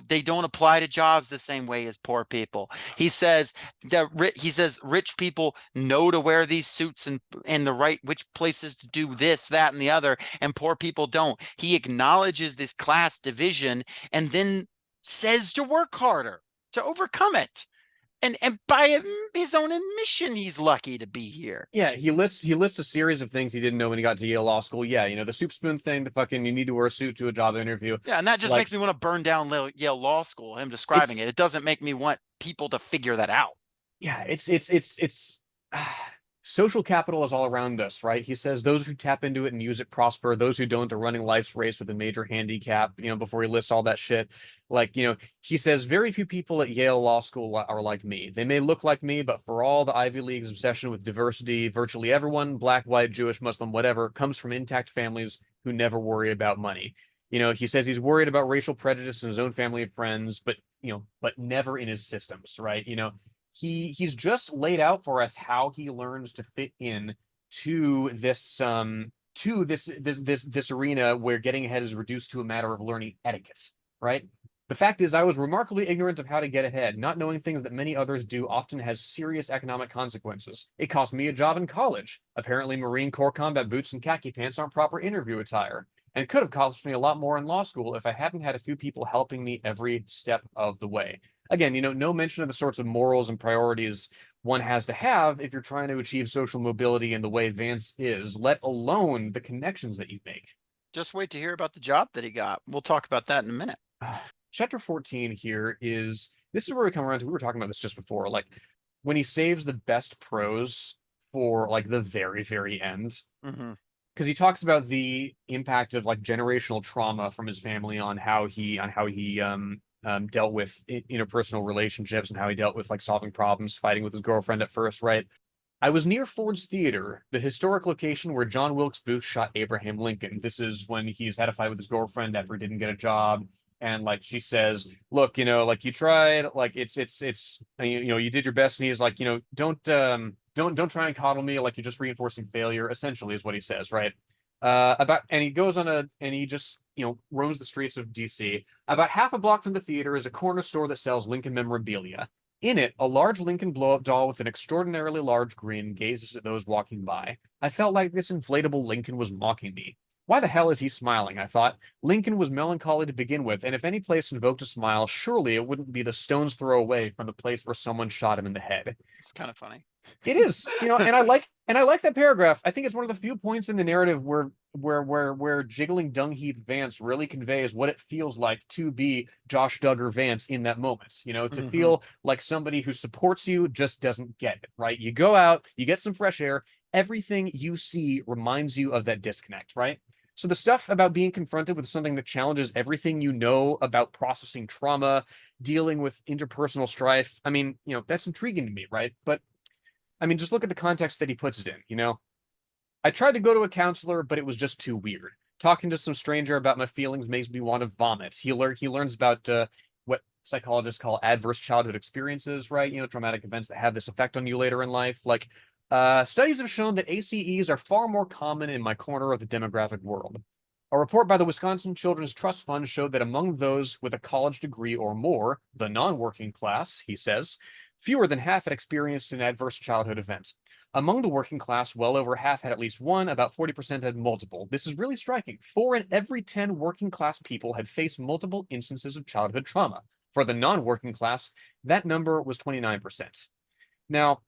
they don't apply to jobs the same way as poor people. He says he says rich people know to wear these suits and the right which places to do this, that, and the other, and poor people don't. He acknowledges this class division and then says to work harder to overcome it. And by his own admission, he's lucky to be here. Yeah, he lists a series of things he didn't know when he got to Yale Law School. Yeah, the soup spoon thing, the fucking you need to wear a suit to a job interview. Yeah, and that just Like, makes me want to burn down Yale Law School, him describing it. it's It doesn't make me want people to figure that out. yeah, it's social capital is all around us, right? He says those who tap into it and use it prosper. Those who don't are running life's race with a major handicap. Before he lists all that shit, like, he says very few people at Yale Law School are like me. They may look like me, but for all the Ivy League's obsession with diversity, virtually everyone, black, white, Jewish, Muslim, whatever, comes from intact families who never worry about money. He says he's worried about racial prejudice in his own family and friends, but never in his systems, right? He's just laid out for us how he learns to fit in to this arena where getting ahead is reduced to a matter of learning etiquette, right? The fact is, I was remarkably ignorant of how to get ahead. Not knowing things that many others do often has serious economic consequences. It cost me a job in college. Apparently, Marine Corps combat boots and khaki pants aren't proper interview attire, and could have cost me a lot more in law school if I hadn't had a few people helping me every step of the way. Again, no mention of the sorts of morals and priorities one has to have if you're trying to achieve social mobility in the way Vance is, let alone the connections that you make. Just wait to hear about the job that he got. We'll talk about that in a minute. Chapter 14 here is this is where we come around to, we were talking about this just before, like when he saves the best prose for like the very, very end. Mm-hmm. Because he talks about the impact of like generational trauma from his family on how he dealt with interpersonal relationships and how he dealt with like solving problems, fighting with his girlfriend at first, right? I was near Ford's Theater, the historic location where John Wilkes Booth shot Abraham Lincoln. This is when he's had a fight with his girlfriend after he didn't get a job. And like she says, look, like you tried, like it's you did your best. And he's like, don't try and coddle me like you're just reinforcing failure, essentially is what he says, right? And he goes on and he just, roams the streets of DC. About half a block from the theater is a corner store that sells Lincoln memorabilia. In it, a large Lincoln blow-up doll with an extraordinarily large grin gazes at those walking by. I felt like this inflatable Lincoln was mocking me. Why the hell is he smiling? I thought. Lincoln was melancholy to begin with, and if any place invoked a smile, surely it wouldn't be the stone's throw away from the place where someone shot him in the head. It's kind of funny. It is, and I like that paragraph. I think it's one of the few points in the narrative where jiggling dung heap Vance really conveys what it feels like to be Josh Duggar Vance in that moment. To feel like somebody who supports you just doesn't get it, right? You go out, you get some fresh air, everything you see reminds you of that disconnect, right? So the stuff about being confronted with something that challenges everything you know about processing trauma, dealing with interpersonal strife, I mean, that's intriguing to me, right? But I mean, just look at the context that he puts it in. I tried to go to a counselor, but it was just too weird. Talking to some stranger about my feelings makes me want to vomit. He learns about what psychologists call adverse childhood experiences, right? Traumatic events that have this effect on you later in life. Like, studies have shown that ACEs are far more common in my corner of the demographic world. A report by the Wisconsin Children's Trust Fund showed that among those with a college degree or more, the non-working class, he says, fewer than half had experienced an adverse childhood event. Among the working class, well over half had at least one, about 40% had multiple. This is really striking. 4 in every 10 working class people had faced multiple instances of childhood trauma. For the non-working class, that number was 29%. Now,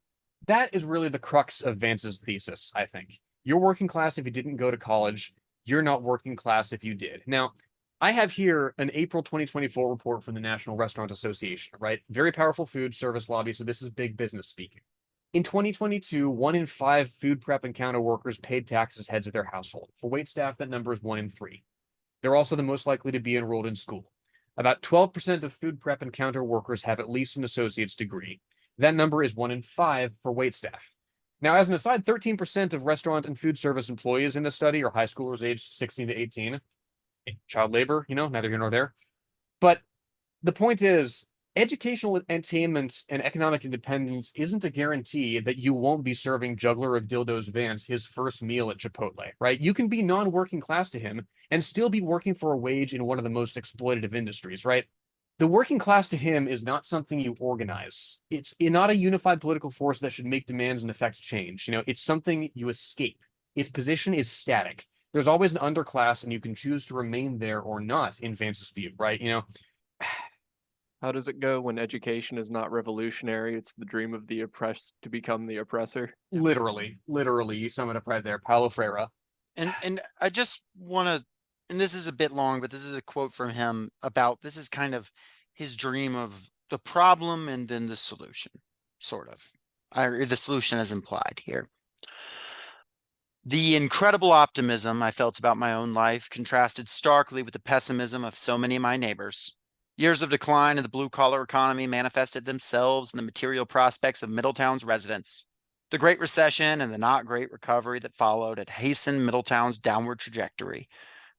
that is really the crux of Vance's thesis, I think. You're working class if you didn't go to college. You're not working class if you did. Now, I have here an April 2024 report from the National Restaurant Association, right? Very powerful food service lobby, so this is big business speaking. In 2022, 1 in 5 food prep and counter workers paid taxes heads of their household. For waitstaff, that number is 1 in 3. They're also the most likely to be enrolled in school. About 12% of food prep and counter workers have at least an associate's degree. That number is 1 in 5 for waitstaff. Now, as an aside, 13% of restaurant and food service employees in the study are high schoolers aged 16 to 18. Child labor, neither here nor there. But the point is, educational attainment and economic independence isn't a guarantee that you won't be serving juggler of dildos Vance his first meal at Chipotle, right? You can be non-working class to him and still be working for a wage in one of the most exploitative industries, right? The working class to him is not something you organize. It's not a unified political force that should make demands and affect change. It's something you escape. Its position is static. There's always an underclass, and you can choose to remain there or not, in Vance's view, right? How does it go when education is not revolutionary? It's the dream of the oppressed to become the oppressor. Literally, you sum it up right there. Paulo Freire. And I just want to, and this is a bit long, but this is a quote from him about, this is kind of his dream of the problem and then the solution, sort of. The solution is implied here. The incredible optimism I felt about my own life contrasted starkly with the pessimism of so many of my neighbors. Years of decline in the blue-collar economy manifested themselves in the material prospects of Middletown's residents. The Great Recession and the not great recovery that followed had hastened Middletown's downward trajectory,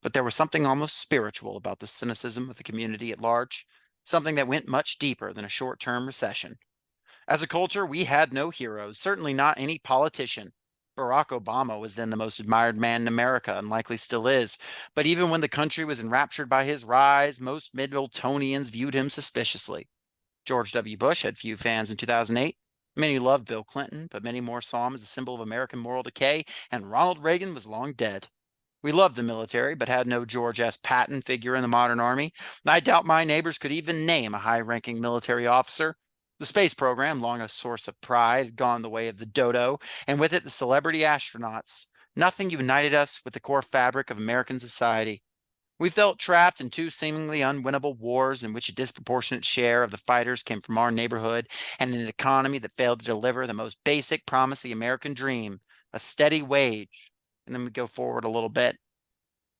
but there was something almost spiritual about the cynicism of the community at large, something that went much deeper than a short-term recession. As a culture, we had no heroes, certainly not any politician. Barack Obama was then the most admired man in America and likely still is. But even when the country was enraptured by his rise, most Middletonians viewed him suspiciously. George W. Bush had few fans in 2008. Many loved Bill Clinton, but many more saw him as a symbol of American moral decay, and Ronald Reagan was long dead. We loved the military, but had no George S. Patton figure in the modern army. I doubt my neighbors could even name a high ranking military officer. The space program, long a source of pride, had gone the way of the dodo, and with it the celebrity astronauts. Nothing united us with the core fabric of American society. We felt trapped in two seemingly unwinnable wars in which a disproportionate share of the fighters came from our neighborhood and an economy that failed to deliver the most basic promise of the American dream, a steady wage. And then we go forward a little bit.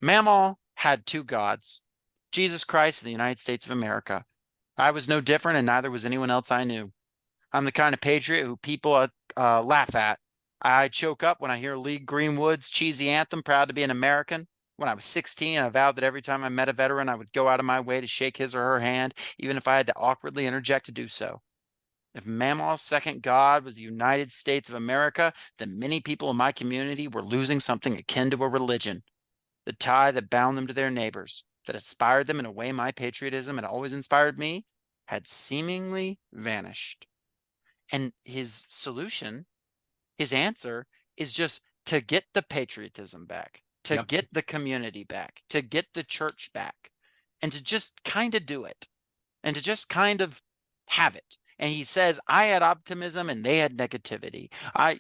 Mamaw had two gods, Jesus Christ and the United States of America. I was no different, and neither was anyone else I knew. I'm the kind of patriot who people laugh at. I choke up when I hear Lee Greenwood's cheesy anthem, Proud to be an American. When I was 16, I vowed that every time I met a veteran, I would go out of my way to shake his or her hand, even if I had to awkwardly interject to do so. If Mamaw's second god was the United States of America, then many people in my community were losing something akin to a religion, the tie that bound them to their neighbors, that inspired them in a way my patriotism had always inspired me, had seemingly vanished. And his solution, his answer, is just to get the patriotism back, to Yep. get the community back, to get the church back, and to just kind of do it, and to just kind of have it. And he says, I had optimism and they had negativity. I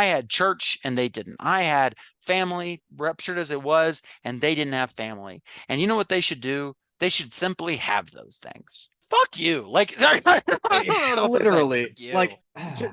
had church and they didn't. I had family, ruptured as it was, and they didn't have family. And you know what they should do? They should simply have those things. Fuck you. Like, I don't know what to say. Literally, Fuck you. like,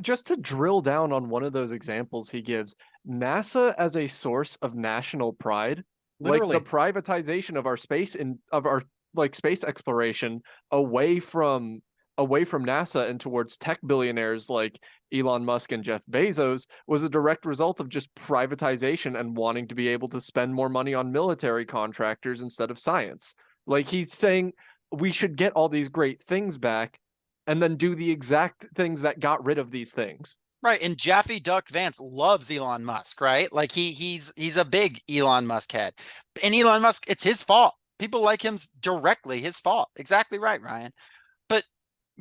Just to drill down on one of those examples he gives, NASA as a source of national pride, like the literally, privatization of our space and of our like space exploration away from NASA and towards tech billionaires like Elon Musk and Jeff Bezos was a direct result of just privatization and wanting to be able to spend more money on military contractors instead of science. Like he's saying we should get all these great things back and then do the exact things that got rid of these things. Right. And Jaffe Duck Vance loves Elon Musk, right? Like he's a big Elon Musk head. And Elon Musk, it's his fault. People like him's directly his fault. Exactly right, Ryan. But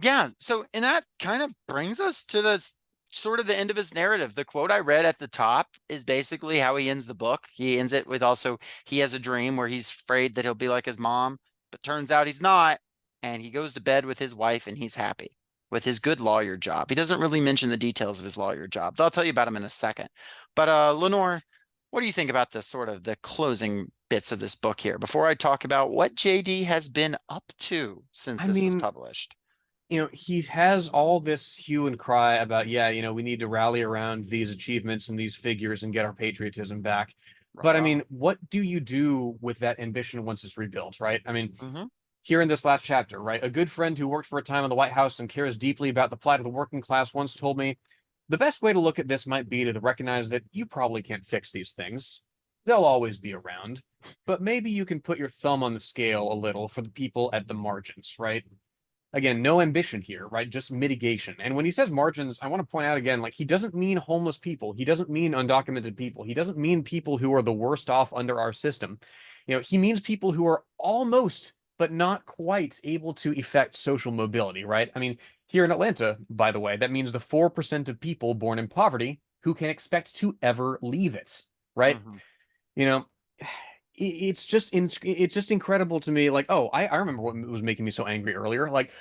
yeah, so and that kind of brings us to the sort of the end of his narrative. The quote I read at the top is basically how he ends the book. He ends it with also he has a dream where he's afraid that he'll be like his mom, but turns out he's not. And he goes to bed with his wife and he's happy with his good lawyer job. He doesn't really mention the details of his lawyer job, but I'll tell you about him in a second. But Lenore, what do you think about the sort of the closing bits of this book here before I talk about what JD has been up to since I this was mean, published? he has all this hue and cry about, yeah, we need to rally around these achievements and these figures and get our patriotism back. But I mean, what do you do with that ambition once it's rebuilt, right? I mean, Mm-hmm. here in this last chapter, right? A good friend who worked for a time in the White House and cares deeply about the plight of the working class once told me, the best way to look at this might be to recognize that you probably can't fix these things. They'll always be around, but maybe you can put your thumb on the scale a little for the people at the margins, right? Again, no ambition here, right? Just mitigation. And when he says margins, I want to point out again, like he doesn't mean homeless people. He doesn't mean undocumented people. He doesn't mean people who are the worst off under our system. He means people who are almost, but not quite able to effect social mobility, right? I mean, here in Atlanta, by the way, that means the 4% of people born in poverty who can expect to ever leave it, right? Mm-hmm. You know, it's just incredible to me. Like, oh, I remember what was making me so angry earlier. Like,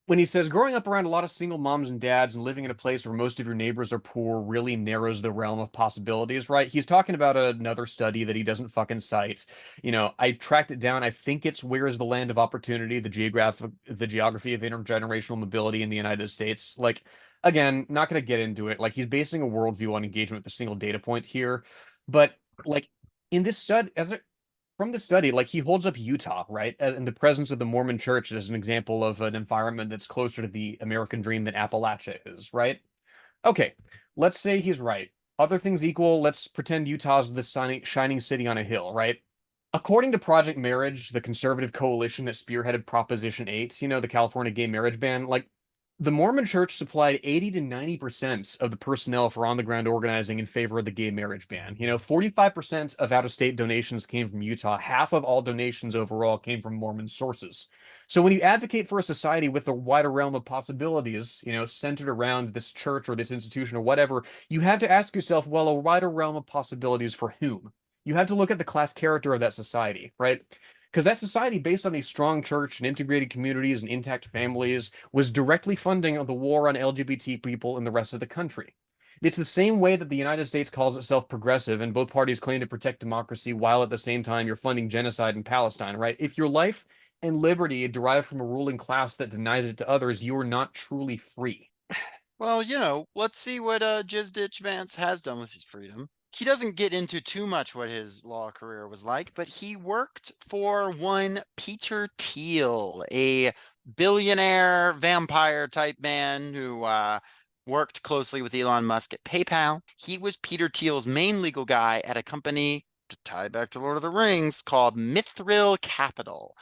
when he says growing up around a lot of single moms and dads and living in a place where most of your neighbors are poor really narrows the realm of possibilities, right? He's talking about another study that he doesn't fucking cite. I tracked it down. I think it's Where is the Land of Opportunity, the geography of intergenerational mobility in the United States. Like, again, not going to get into it. Like, he's basing a worldview on engagement with a single data point here. But like in this study, from the study, like he holds up Utah, right, in the presence of the Mormon Church as an example of an environment that's closer to the American dream than Appalachia is, right? Okay, let's say he's right. Other things equal, let's pretend Utah's this shining city on a hill, right? According to Project Marriage, the conservative coalition that spearheaded Proposition 8, the California gay marriage ban, like The Mormon Church supplied 80 to 90% of the personnel for on-the-ground organizing in favor of the gay marriage ban. 45% of out-of-state donations came from Utah. Half of all donations overall came from Mormon sources. So when you advocate for a society with a wider realm of possibilities, centered around this church or this institution or whatever, you have to ask yourself, well, a wider realm of possibilities for whom? You have to look at the class character of that society, right? Because that society, based on a strong church and integrated communities and intact families, was directly funding the war on LGBT people in the rest of the country. It's the same way that the United States calls itself progressive, and both parties claim to protect democracy while at the same time you're funding genocide in Palestine, right? If your life and liberty derive from a ruling class that denies it to others, you are not truly free. Well, let's see what Jizditch Vance has done with his freedom. He doesn't get into too much what his law career was like, but he worked for one Peter Thiel, a billionaire vampire type man who worked closely with Elon Musk at PayPal. He was Peter Thiel's main legal guy at a company, to tie back to Lord of the Rings, called Mithril Capital.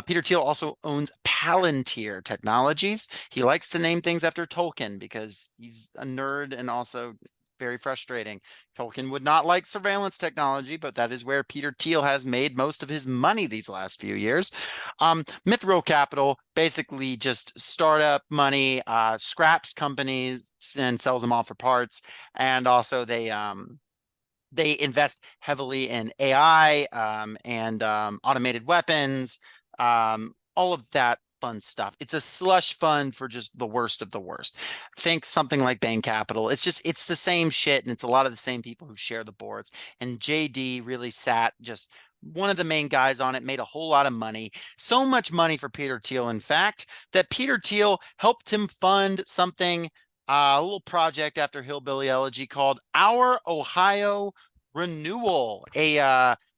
Peter Thiel also owns Palantir Technologies. He likes to name things after Tolkien because he's a nerd and also very frustrating. Tolkien would not like surveillance technology, but that is where Peter Thiel has made most of his money these last few years. Mithril Capital, basically just startup money, scraps companies and sells them off for parts. And also they invest heavily in AI and automated weapons, all of that fun stuff. It's a slush fund for just the worst of the worst. Think something like Bain Capital. It's the same shit, and it's a lot of the same people who share the boards. And JD really sat just one of the main guys on it, made a whole lot of money. So much money for Peter Thiel, in fact, that Peter Thiel helped him fund something, a little project after Hillbilly Elegy called Our Ohio Renewal,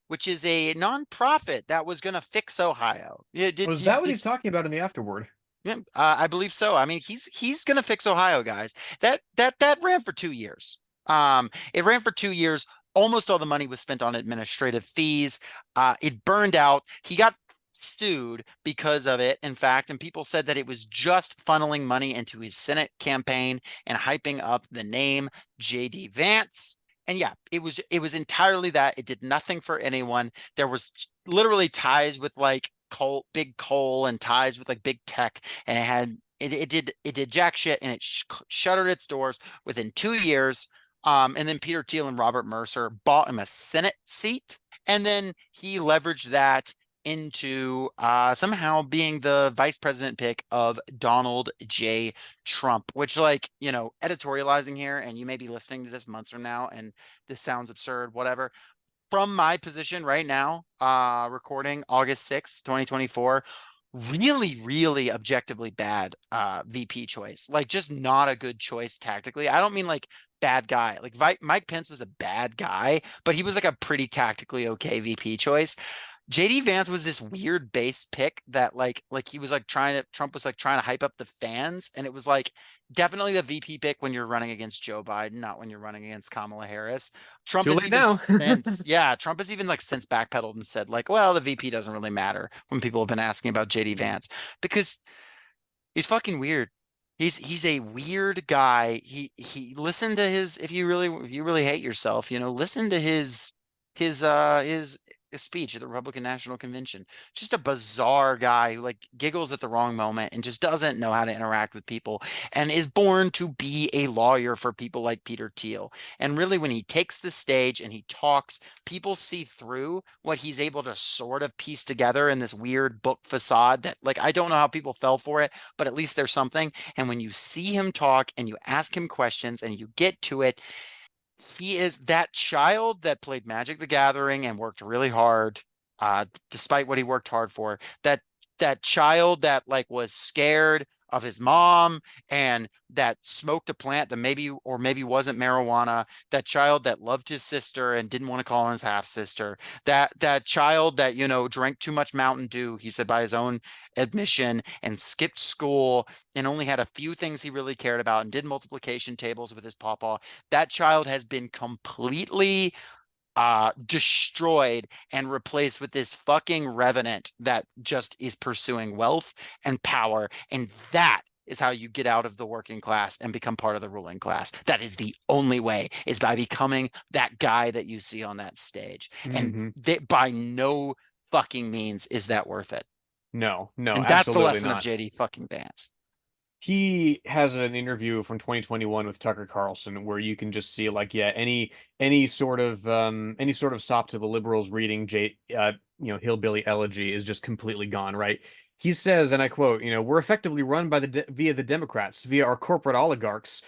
which is a nonprofit that was going to fix Ohio. Yeah, Was that what he's talking about in the afterword? yeah, I believe so. I mean, he's going to fix Ohio, guys. That ran for 2 years. It ran for 2 years. Almost all the money was spent on administrative fees. It burned out. He got sued because of it, in fact, and people said that it was just funneling money into his Senate campaign and hyping up the name JD Vance. And yeah, it was entirely that. It did nothing for anyone. There was literally ties with like big coal and ties with like big tech, and it did jack shit, and it shuttered its doors within 2 years. And then Peter Thiel and Robert Mercer bought him a Senate seat, and then he leveraged that into somehow being the vice president pick of Donald J. Trump, which, like, editorializing here, and you may be listening to this months from now, and this sounds absurd, whatever. From my position right now, recording August 6th, 2024, really, really objectively bad VP choice. Like, just not a good choice tactically. I don't mean like bad guy. Like Mike Pence was a bad guy, but he was like a pretty tactically okay VP choice. JD Vance was this weird base pick that like he was like Trump was like trying to hype up the fans, and it was like definitely the VP pick when you're running against Joe Biden, not when you're running against Kamala Harris. Trump Too has late even now. since yeah, Trump has even like since backpedaled and said like, well, the VP doesn't really matter when people have been asking about JD Vance because he's fucking weird. He's a weird guy. He listen to his if you really hate yourself, listen to his speech at the Republican National Convention. Just a bizarre guy who like giggles at the wrong moment and just doesn't know how to interact with people and is born to be a lawyer for people like Peter Thiel. And really, when he takes the stage and he talks, people see through what he's able to sort of piece together in this weird book facade that, like, I don't know how people fell for it, but at least there's something. And when you see him talk and you ask him questions and you get to it, he is that child that played Magic the Gathering and worked really hard, despite what he worked hard for. That child that like was scared of his mom and that smoked a plant that maybe wasn't marijuana. That child that loved his sister and didn't want to call his half sister. That child that drank too much Mountain Dew, he said by his own admission, and skipped school and only had a few things he really cared about and did multiplication tables with his pawpaw. That child has been completely destroyed and replaced with this fucking revenant that just is pursuing wealth and power. And that is how you get out of the working class and become part of the ruling class. That is the only way, is by becoming that guy that you see on that stage. And Hmm. by no fucking means is that worth it. No, no, And that's the absolutely lesson of not. JD fucking Vance. He has an interview from 2021 with Tucker Carlson where you can just see like, yeah, any sort of sop to the liberals reading Hillbilly Elegy is just completely gone, right? He says, and I quote, we're effectively run by via the Democrats, via our corporate oligarchs,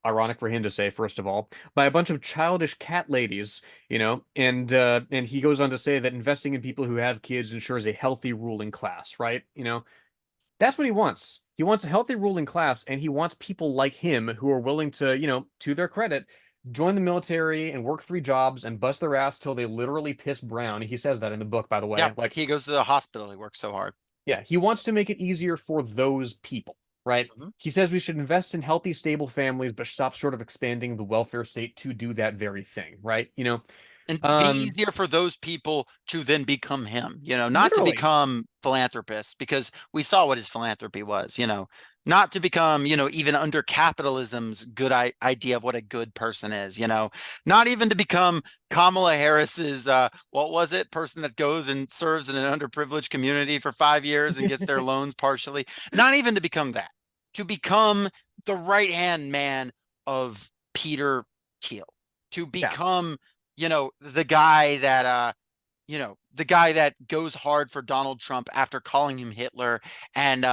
ironic for him to say, first of all, by a bunch of childish cat ladies, and he goes on to say that investing in people who have kids ensures a healthy ruling class, right? That's what he wants. He wants a healthy ruling class, and he wants people like him who are willing to, to their credit, join the military and work 3 jobs and bust their ass till they literally piss brown. He says that in the book, by the way. Yep. Like, He goes to the hospital. He works so hard. yeah, he wants to make it easier for those people, right? Mhm. He says we should invest in healthy, stable families, but stop sort of expanding the welfare state to do that very thing, right? And be Um, easier for those people to then become him, not to literally, become philanthropists, because we saw what his philanthropy was, not to become, even under capitalism's good idea of what a good person is, not even to become Kamala Harris's, what was it, person that goes and serves in an underprivileged community for 5 years and gets their loans partially, not even to become that, to become the right-hand man of Peter Thiel, to yeah. become the guy that the guy that goes hard for Donald Trump after calling him Hitler and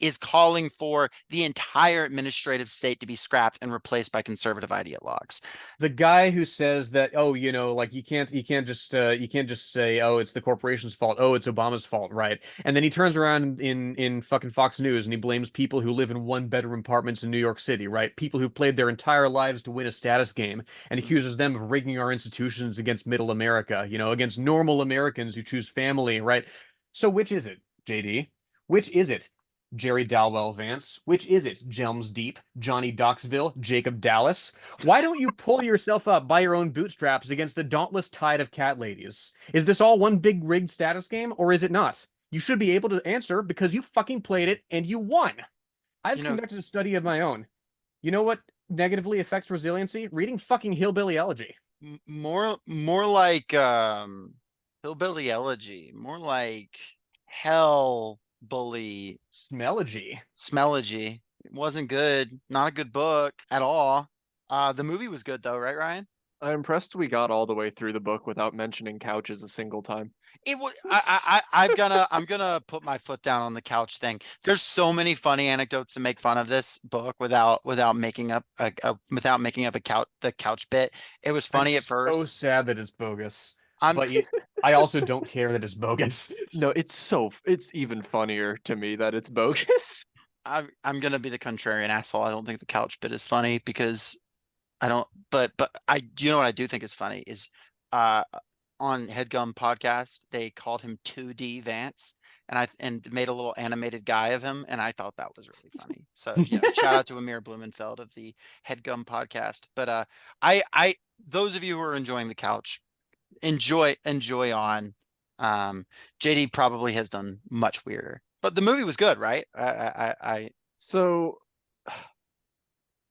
is calling for the entire administrative state to be scrapped and replaced by conservative ideologues. The guy who says that, oh, like you can't just say, oh, it's the corporation's fault, oh, it's Obama's fault, right? And then he turns around in fucking Fox News and he blames people who live in 1-bedroom apartments in New York City, right? People who've played their entire lives to win a status game, and accuses them of rigging our institutions against middle America, against normal Americans who choose family, right? So which is it, JD? Which is it? Jerry Dalwell Vance? Which is it? Jelms Deep, Johnny Doxville, Jacob Dallas? Why don't you pull yourself up by your own bootstraps against the dauntless tide of cat ladies? Is this all one big rigged status game, or is it not? You should be able to answer because you fucking played it and you won. You I've know, conducted a study of my own. You know what negatively affects resiliency? Reading fucking Hillbilly Elegy. more like Hillbilly Elegy, more like Hell Bully Smellogy. Smellogy. It wasn't good. Not a good book at all. The movie was good though, right, Ryan? I'm impressed we got all the way through the book without mentioning couches a single time. It was. I'm gonna put my foot down on the couch thing. There's so many funny anecdotes to make fun of this book without making up a couch the couch bit. It was I'm funny at so first. sad that it's bogus, I'm but I also don't care that it's bogus. No, it's even funnier to me that it's bogus. I'm gonna be the contrarian asshole. I don't think the couch bit is funny because I don't. But I you know what I do think is funny is uh on Headgum podcast they called him 2D Vance and made a little animated guy of him, and I thought that was really funny. So shout out to Amir Blumenfeld of the Headgum podcast. But I those of you who are enjoying the couch, enjoy on. JD probably has done much weirder, but the movie was good, right? I So,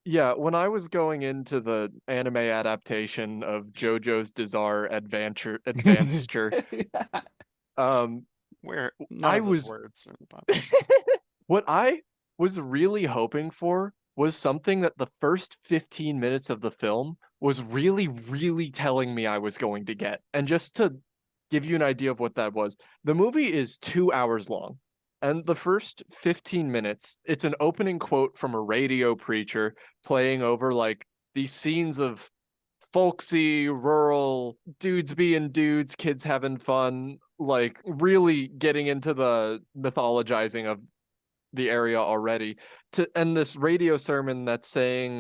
yeah, when I was going into the anime adaptation of JoJo's Bizarre Adventure, um, where none I of those was words in the podcast. what I was really hoping for was something that the first 15 minutes of the film was really, really telling me I was going to get. And just to give you an idea of what that was, the movie is 2 hours long. And the first 15 minutes, it's an opening quote from a radio preacher playing over like these scenes of folksy, rural dudes being dudes, kids having fun, like really getting into the mythologizing of the area already to end this radio sermon that's saying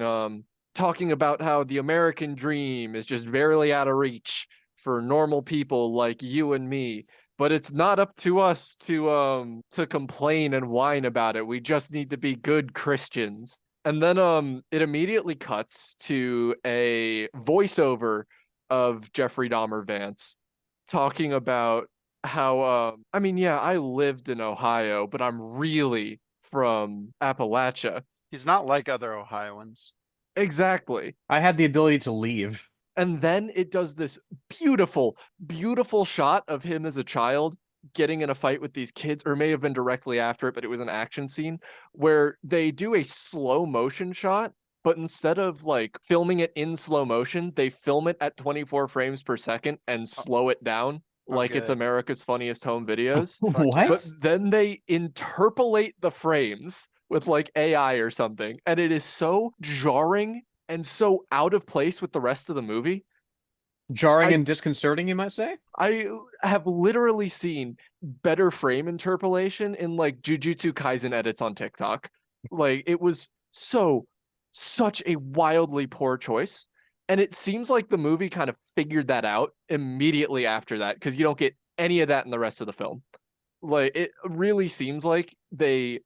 talking about how the American dream is just barely out of reach for normal people like you and me, but it's not up to us to complain and whine about it. We just need to be good Christians. And then it immediately cuts to a voiceover of Jeffrey Dahmer Vance talking about how I mean, yeah, I lived in Ohio, but I'm really from Appalachia. He's not like other Ohioans. Exactly. I had the ability to leave. And then it does this beautiful, beautiful shot of him as a child getting in a fight with these kids, or it may have been directly after it, but it was an action scene where they do a slow motion shot, but instead of like filming it in slow motion, they film it at 24 frames per second and slow it down like it's good. America's Funniest Home Videos. Fuck What? But yes. then they interpolate the frames with like AI or something, and it is so jarring and so out of place with the rest of the movie. Jarring I and disconcerting, you might say? I have literally seen better frame interpolation in like Jujutsu Kaisen edits on TikTok. Like it was such a wildly poor choice. And it seems like the movie kind of figured that out immediately after that, because you don't get any of that in the rest of the film. Like it really seems like they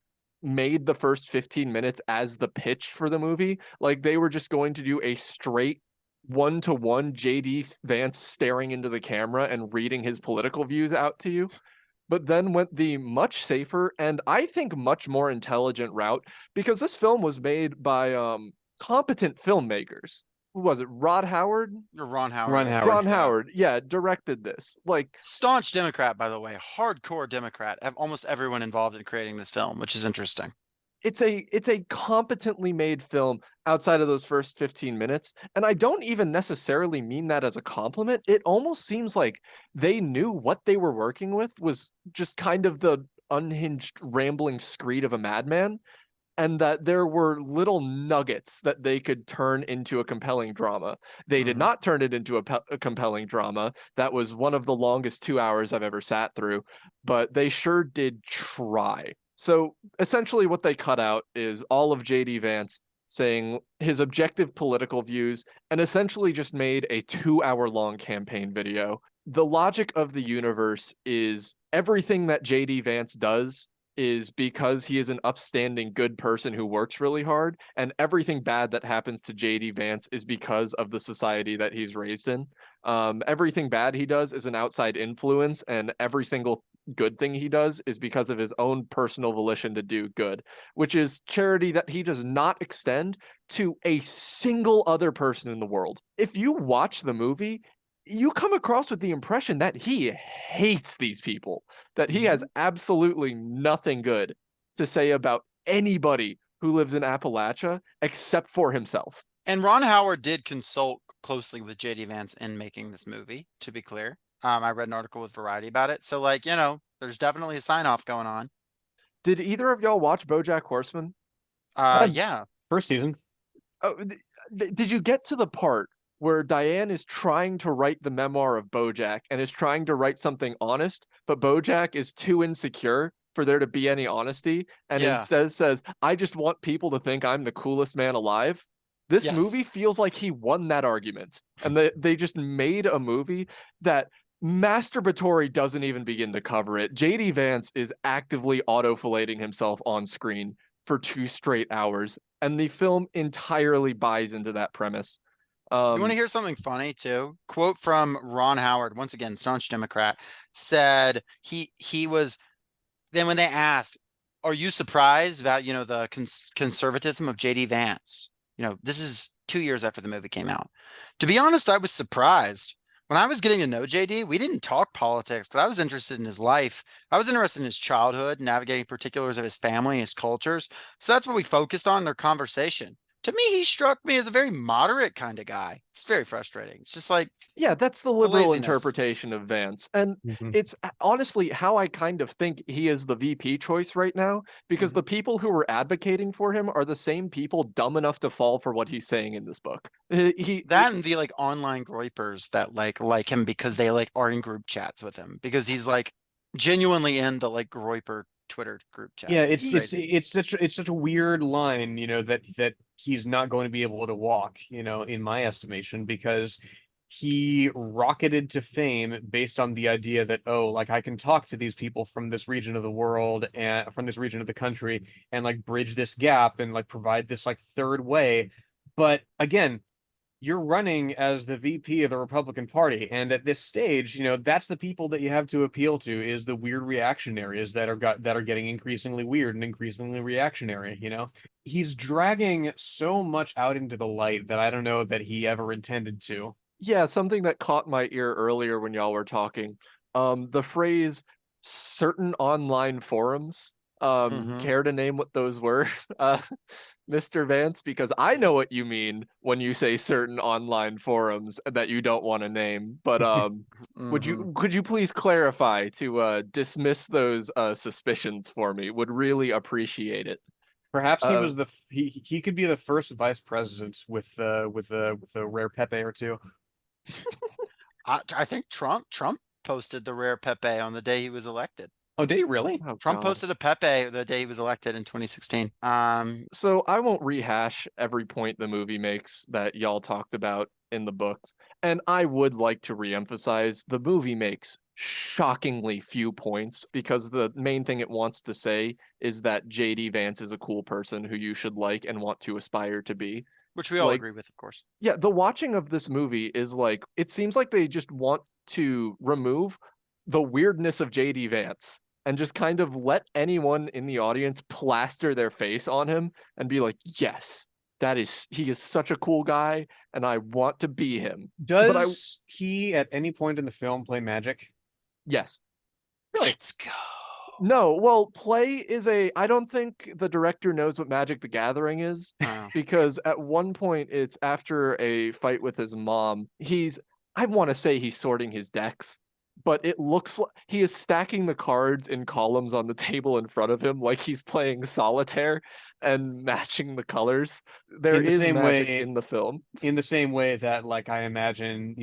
made the first 15 minutes as the pitch for the movie. Like they were just going to do a straight one-to-one JD Vance staring into the camera and reading his political views out to you, but then went the much safer and I think much more intelligent route, because this film was made by competent filmmakers. Who was it? Rod Howard? Or Ron Howard. Ron I Howard. think, Ron yeah. Howard, yeah, directed this. Like Staunch Democrat, by the way, hardcore Democrat. Almost everyone involved in creating this film, which is interesting. it's a competently made film outside of those first 15 minutes, and I don't even necessarily mean that as a compliment. It almost seems like they knew what they were working with was just kind of the unhinged rambling screed of a madman, and that there were little nuggets that they could turn into a compelling drama. They did not turn it into a compelling drama. That was one of the longest 2 hours I've ever sat through, but they sure did try. So essentially, what they cut out is all of JD Vance saying his objective political views and essentially just made a 2 hour long campaign video. The logic of the universe is everything that JD Vance does is because he is an upstanding good person who works really hard, and everything bad that happens to JD Vance is because of the society that he's raised in. Everything bad he does is an outside influence, and every single good thing he does is because of his own personal volition to do good, which is charity that he does not extend to a single other person in the world. If you watch the movie, you come across with the impression that he hates these people, that he has absolutely nothing good to say about anybody who lives in Appalachia except for himself. And Ron Howard did consult closely with JD Vance in making this movie, to be clear. I read an article with Variety about it. So, like, there's definitely a sign off going on. Did either of y'all watch BoJack Horseman? Yeah. First season. Oh, did you get to the part where Diane is trying to write the memoir of BoJack and is trying to write something honest, but BoJack is too insecure for there to be any honesty, and Yeah. instead says, "I just want people to think I'm the coolest man alive." This Yes. movie feels like he won that argument, and they just made a movie that masturbatory doesn't even begin to cover it. JD Vance is actively autofillating himself on screen for 2 straight hours, and the film entirely buys into that premise. You want to hear something funny too? Quote from Ron Howard, once again, staunch Democrat, said he was then when they asked, "Are you surprised about the conservatism of JD Vance?" This is 2 years after the movie came out. To be honest, I was surprised. When I was getting to know JD, we didn't talk politics because I was interested in his life. I was interested in his childhood, navigating particulars of his family, his cultures. So that's what we focused on in their conversation. To me, he struck me as a very moderate kind of guy. It's very frustrating. It's just like Yeah, that's the liberal laziness. interpretation of Vance. And Mhm. it's honestly how I kind of think he is the VP choice right now, because the people who were advocating for him are the same people dumb enough to fall for what he's saying in this book. That and the online groypers that like him because they are in group chats with him because he's genuinely in the groyper Twitter group chat. Yeah, it's such a weird line, that he's not going to be able to walk, in my estimation, because he rocketed to fame based on the idea that, oh, like I can talk to these people from this region of the world and from this region of the country and bridge this gap and provide this third way. But again, you're running as the VP of the Republican Party, and at this stage, that's the people that you have to appeal to is the weird reactionaries that are getting increasingly weird and increasingly reactionary. He's dragging so much out into the light that I don't know that he ever intended to. Yeah, something that caught my ear earlier when y'all were talking. The phrase certain online forums. Hmm. Care to name what those were, uh, Mr. Vance? Because I know what you mean when you say certain online forums that you don't want to name. But Hmm. could you please clarify to dismiss those suspicions for me? Would really appreciate it. Perhaps he Uh, was he could be the first vice president with a rare Pepe or two. I think Trump posted the rare Pepe on the day he was elected. Oh, did he really? oh Trump God. posted a Pepe the day he was elected in 2016. So I won't rehash every point the movie makes that y'all talked about in the books. And I would like to reemphasize the movie makes shockingly few points because the main thing it wants to say is that JD Vance is a cool person who you should like and want to aspire to be. Which we all Like, agree with, of course. yeah, the watching of this movie is like, it seems like they just want to remove the weirdness of JD Vance and just kind of let anyone in the audience plaster their face on him and be like, yes, he is such a cool guy and I want to be him. But Does he at any point in the film play magic? yes. Really? Let's go. No, well, play is I don't think the director knows what Magic the Gathering is Oh. because at one point it's after a fight with his mom. I want to say he's sorting his decks, but it looks like he is stacking the cards in columns on the table in front of him like he's playing solitaire and matching the colors. There In the is same magic way, in the film. in the same way that like I imagine,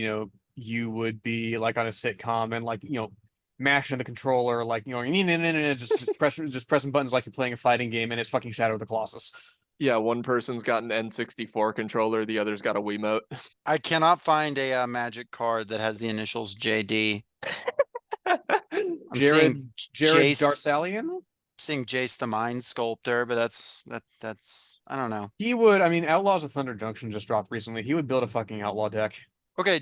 you would be like on a sitcom and like, mashing the controller, like, just pressing buttons like you're playing a fighting game and it's fucking Shadow of the Colossus. Yeah, one person's got an N64 controller, the other's got a Wiimote. I cannot find a magic card that has the initials JD. I'm seeing Jared Jace, Darthalion? seeing Jace the Mind Sculptor, but that's I don't know. He would, I mean, Outlaws of Thunder Junction just dropped recently. He would build a fucking outlaw deck. Okay,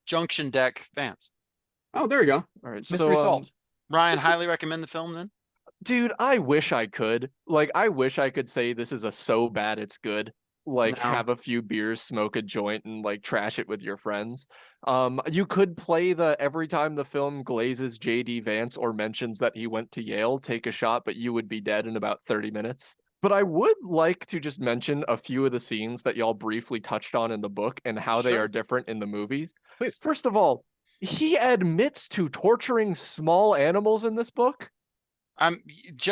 Junction Deck Vance. Oh, there you go. All right, Mystery so solved. Ryan, highly recommend the film then. dude, I wish I could. Like, I wish I could say this is a so bad it's good. Like, No. have a few beers, smoke a joint, and like trash it with your friends. You could play the every time the film glazes JD Vance or mentions that he went to Yale, take a shot, but you would be dead in about 30 minutes. But I would like to just mention a few of the scenes that y'all briefly touched on in the book and how they are Sure. different in the movies. Please. First of all, he admits to torturing small animals in this book. I'm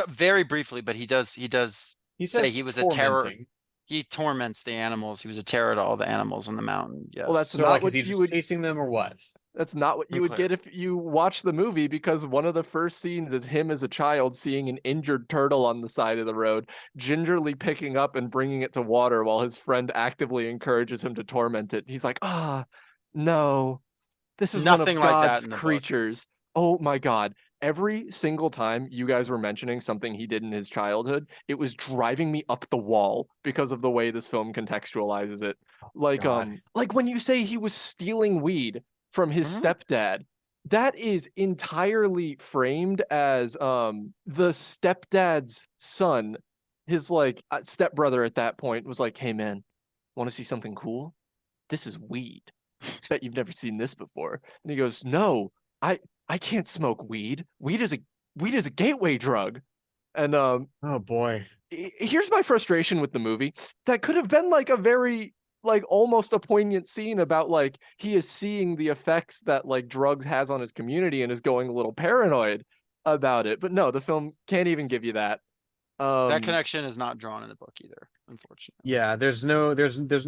very briefly, but he does He say says he was a terror. tormenting. He torments the animals. He was a terror to all the animals on the mountain. Well, that's Yes. So, not like, is what he you just would chasing them or what? that's not what you would Unclear. get if you watch the movie because one of the first scenes is him as a child seeing an injured turtle on the side of the road, gingerly picking up and bringing it to water while his friend actively encourages him to torment it. He's like, "Ah, no. This is one Nothing of like that God's in the book. creatures." Oh my God. Every single time you guys were mentioning something he did in his childhood, it was driving me up the wall because of the way this film contextualizes it. God. Like when you say he was stealing weed from his Mhm. stepdad, that is entirely framed as the stepdad's son, his like stepbrother at that point was like, "Hey man, want to see something cool? This is weed. Bet you've never seen this before." And he goes, "No, I I can't smoke weed. Weed is a gateway drug." And Oh boy. here's my frustration with the movie. That could have been like a very like almost a poignant scene about like he is seeing the effects that like drugs has on his community and is going a little paranoid about it. But no, the film can't even give you that. That Um connection is not drawn in the book either, unfortunately. Yeah, there's no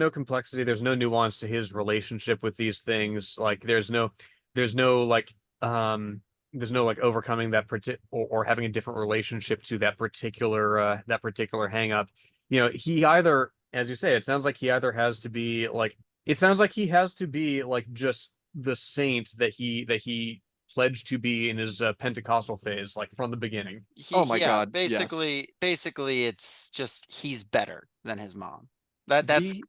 complexity, there's no nuance to his relationship with these things. Like there's no like there's no like overcoming or having a different relationship to that particular hang up. He either, as you say, it sounds like he either has to be like it sounds like he has to be like just the saint that he pledged to be in his Pentecostal phase, like from the beginning. oh my Yeah, God, yes. basically it's just he's better than his mom. That's The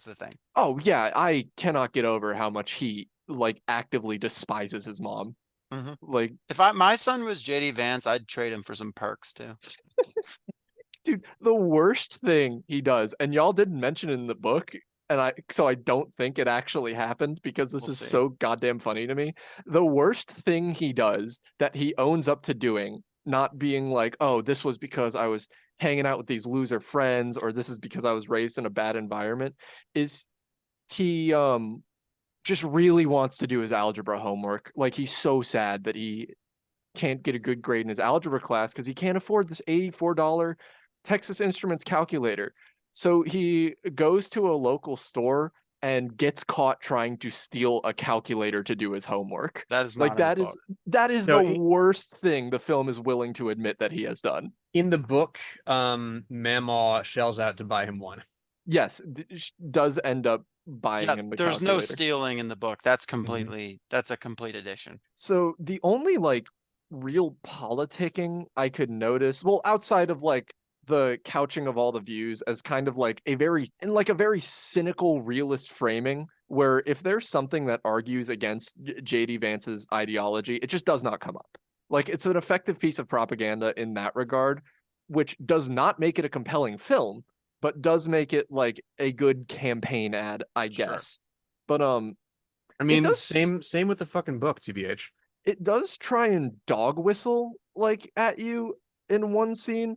the thing. Oh yeah, I cannot get over how much he like actively despises his mom. Hmm. Like, If my son was JD Vance, I'd trade him for some perks too. dude, the worst thing he does, and y'all didn't mention it in the book, and I don't think it actually happened because this We'll is see. so goddamn funny to me. The worst thing he does that he owns up to doing, not being like, oh, this was because I was hanging out with these loser friends, or this is because I was raised in a bad environment, is he just really wants to do his algebra homework. Like he's so sad that he can't get a good grade in his algebra class because he can't afford this $84 Texas Instruments calculator. So he goes to a local store and gets caught trying to steal a calculator to do his homework. That is Like not in the book. that is So the worst thing the film is willing to admit that he has done. in the book, Mamaw shells out to buy him one. Yes, does end up buying Yeah, him the there's no calculator. stealing in the book. That's Mhm. that's a complete addition. So the only like real politicking I could notice, well, outside of like the couching of all the views as kind of like a very cynical realist framing, where if there's something that argues against JD Vance's ideology, it just does not come up. Like it's an effective piece of propaganda in that regard, which does not make it a compelling film, but does make it like a good campaign ad, I Sure. guess. But I it mean, does same with the fucking book, TBH. it does try and dog whistle like at you in one scene,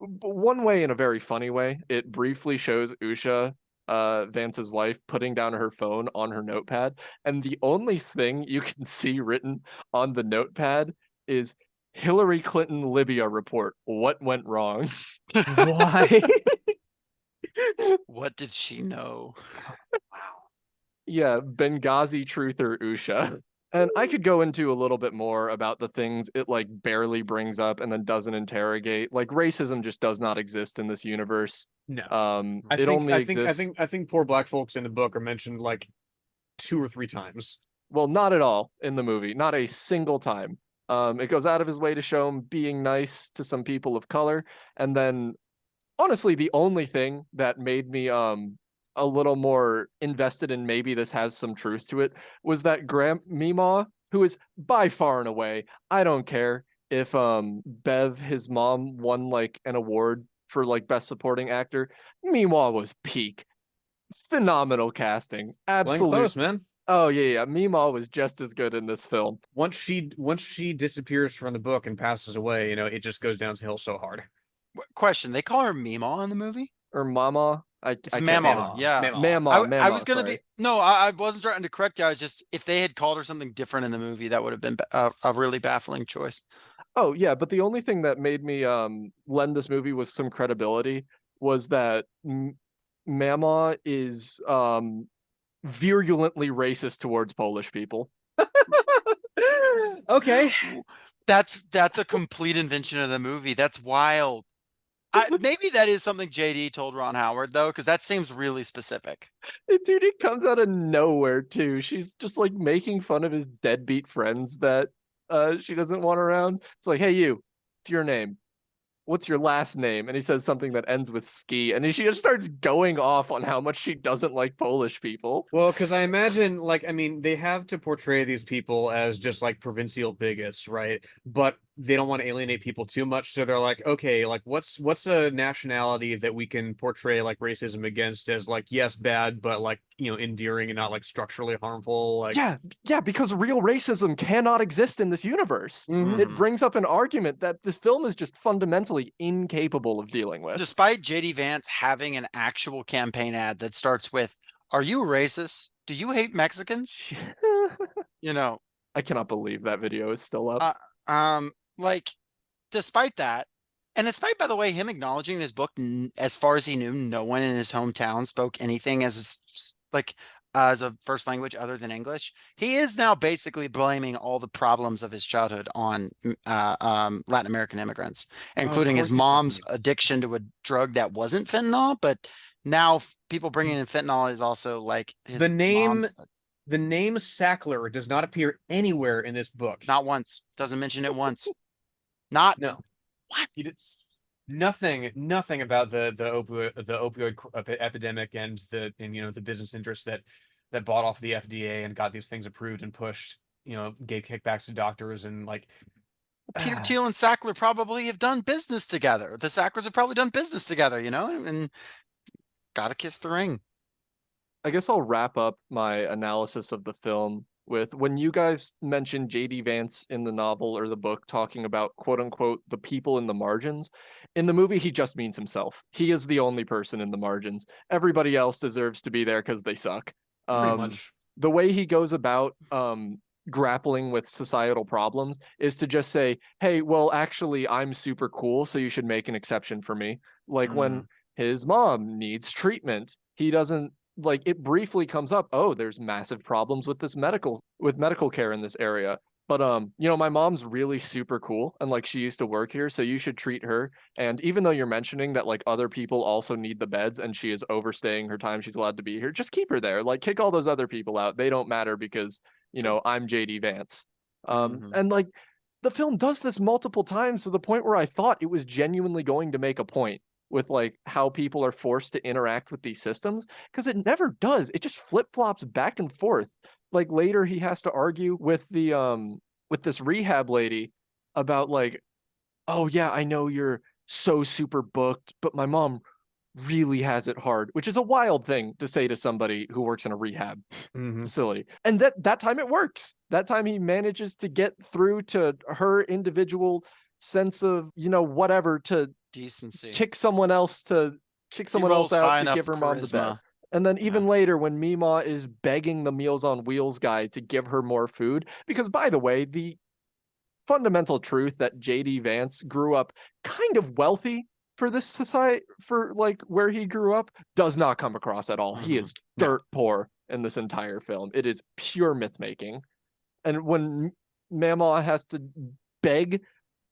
but one way in a very funny way. It briefly shows Usha, Vance's wife, putting down her phone on her notepad, and the only thing you can see written on the notepad is Hillary Clinton Libya report. What went wrong? Why? What did she know? Yeah, Benghazi truther Usha. And I could go into a little bit more about the things it like barely brings up and then doesn't interrogate. Like racism just does not exist in this universe. No. It only exists, I think poor black folks in the book are mentioned like 2 or 3 times. well, not at all in the movie, not a single time. It goes out of his way to show him being nice to some people of color, and then honestly, the only thing that made me a little more invested in maybe this has some truth to it was that Graham Meemaw, who is by far and away, I don't care if Bev, his mom, won like an award for like best supporting actor. Meemaw was peak. Phenomenal casting. Glenn Absolute. Close, man. Oh yeah. Meemaw was just as good in this film. Once she disappears from the book and passes away, it just goes downhill so hard. Question, they call her Meemaw in the movie? Or Mama. It's I can't Mamaw, remember. Mamaw. yeah. Mamaw. I was Mama, gonna be sorry. no, I wasn't trying to correct you. I was just if they had called her something different in the movie, that would have been a really baffling choice. Oh yeah, but the only thing that made me lend this movie with some credibility was that Mama is virulently racist towards Polish people. Okay. That's a complete invention of the movie. That's wild. Maybe that is something JD told Ron Howard though, because that seems really specific. Dude, it comes out of nowhere too. She's just like making fun of his deadbeat friends that she doesn't want around. It's like, hey you, it's your name. What's your last name? And he says something that ends with ski, and she just starts going off on how much she doesn't like Polish people. Well, because I imagine, they have to portray these people as just like provincial bigots, right? But they don't want to alienate people too much, so they're like, okay, like what's a nationality that we can portray like racism against as like yes, bad, but like endearing and not like structurally harmful, like. Yeah, because real racism cannot exist in this universe. Mhm. It brings up an argument that this film is just fundamentally incapable of dealing with. Despite JD Vance having an actual campaign ad that starts with, "Are you racist? Do you hate Mexicans?" You know, I cannot believe that video is still up. uh, like despite that, and despite, by the way, him acknowledging in his book, as far as he knew, no one in his hometown spoke anything as a first language other than English. He is now basically blaming all the problems of his childhood on Latin American immigrants, Oh, of including his course he fucking mom's is. addiction to a drug that wasn't fentanyl. But now people bringing in fentanyl is also like his The name mom's. the name Sackler does not appear anywhere in this book. Not once. Doesn't mention it once. Not No. what? He did. nothing about the opioid epidemic and the business interests that bought off the FDA and got these things approved and pushed, gave kickbacks to doctors and like Peter ah, Thiel and Sackler probably have done business together. The Sacklers have probably done business together, and gotta kiss the ring. I guess I'll wrap up my analysis of the film with when you guys mentioned JD Vance in the novel or the book talking about quote unquote the people in the margins. In the movie, he just means himself. He is the only person in the margins. Everybody else deserves to be there because they suck. pretty Um, much. the way he goes about grappling with societal problems is to just say, hey, well, actually, I'm super cool, so you should make an exception for me. Like when his mom needs treatment, he doesn't like it briefly comes up, oh, there's massive problems with medical care in this area, but my mom's really super cool and like she used to work here, so you should treat her. And even though you're mentioning that like other people also need the beds and she is overstaying her time she's allowed to be here, just keep her there. Like kick all those other people out, they don't matter because I'm JD Vance. Mm-hmm. And like the film does this multiple times to the point where I thought it was genuinely going to make a point with like how people are forced to interact with these systems, because it never does. It just flip-flops back and forth. Like later he has to argue with this rehab lady about like, oh yeah, I know you're so super booked, but my mom really has it hard, which is a wild thing to say to somebody who works in a rehab Hmm. facility. And that time it works. That time he manages to get through to her individual sense of, whatever, to Decency. kick someone else to kick He someone else rolls out high to enough give her mom the bed. charisma. And then Yeah. even later when Mima is begging the Meals on Wheels guy to give her more food, because by the way, the fundamental truth that JD Vance grew up kind of wealthy for this society, for like where he grew up, does not come across at all. He Mm-hmm. is No. dirt poor in this entire film. It is pure myth making. And when Mama has to beg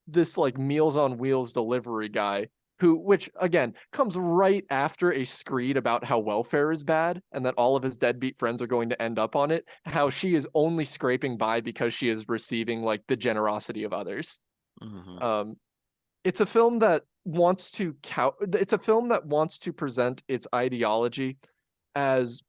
this like Meals on Wheels delivery guy, which again comes right after a screed about how welfare is bad and that all of his deadbeat friends are going to end up on it, how she is only scraping by because she is receiving like the generosity of others. Mm-hmm. um it's a film that it's a film that wants to present its ideology as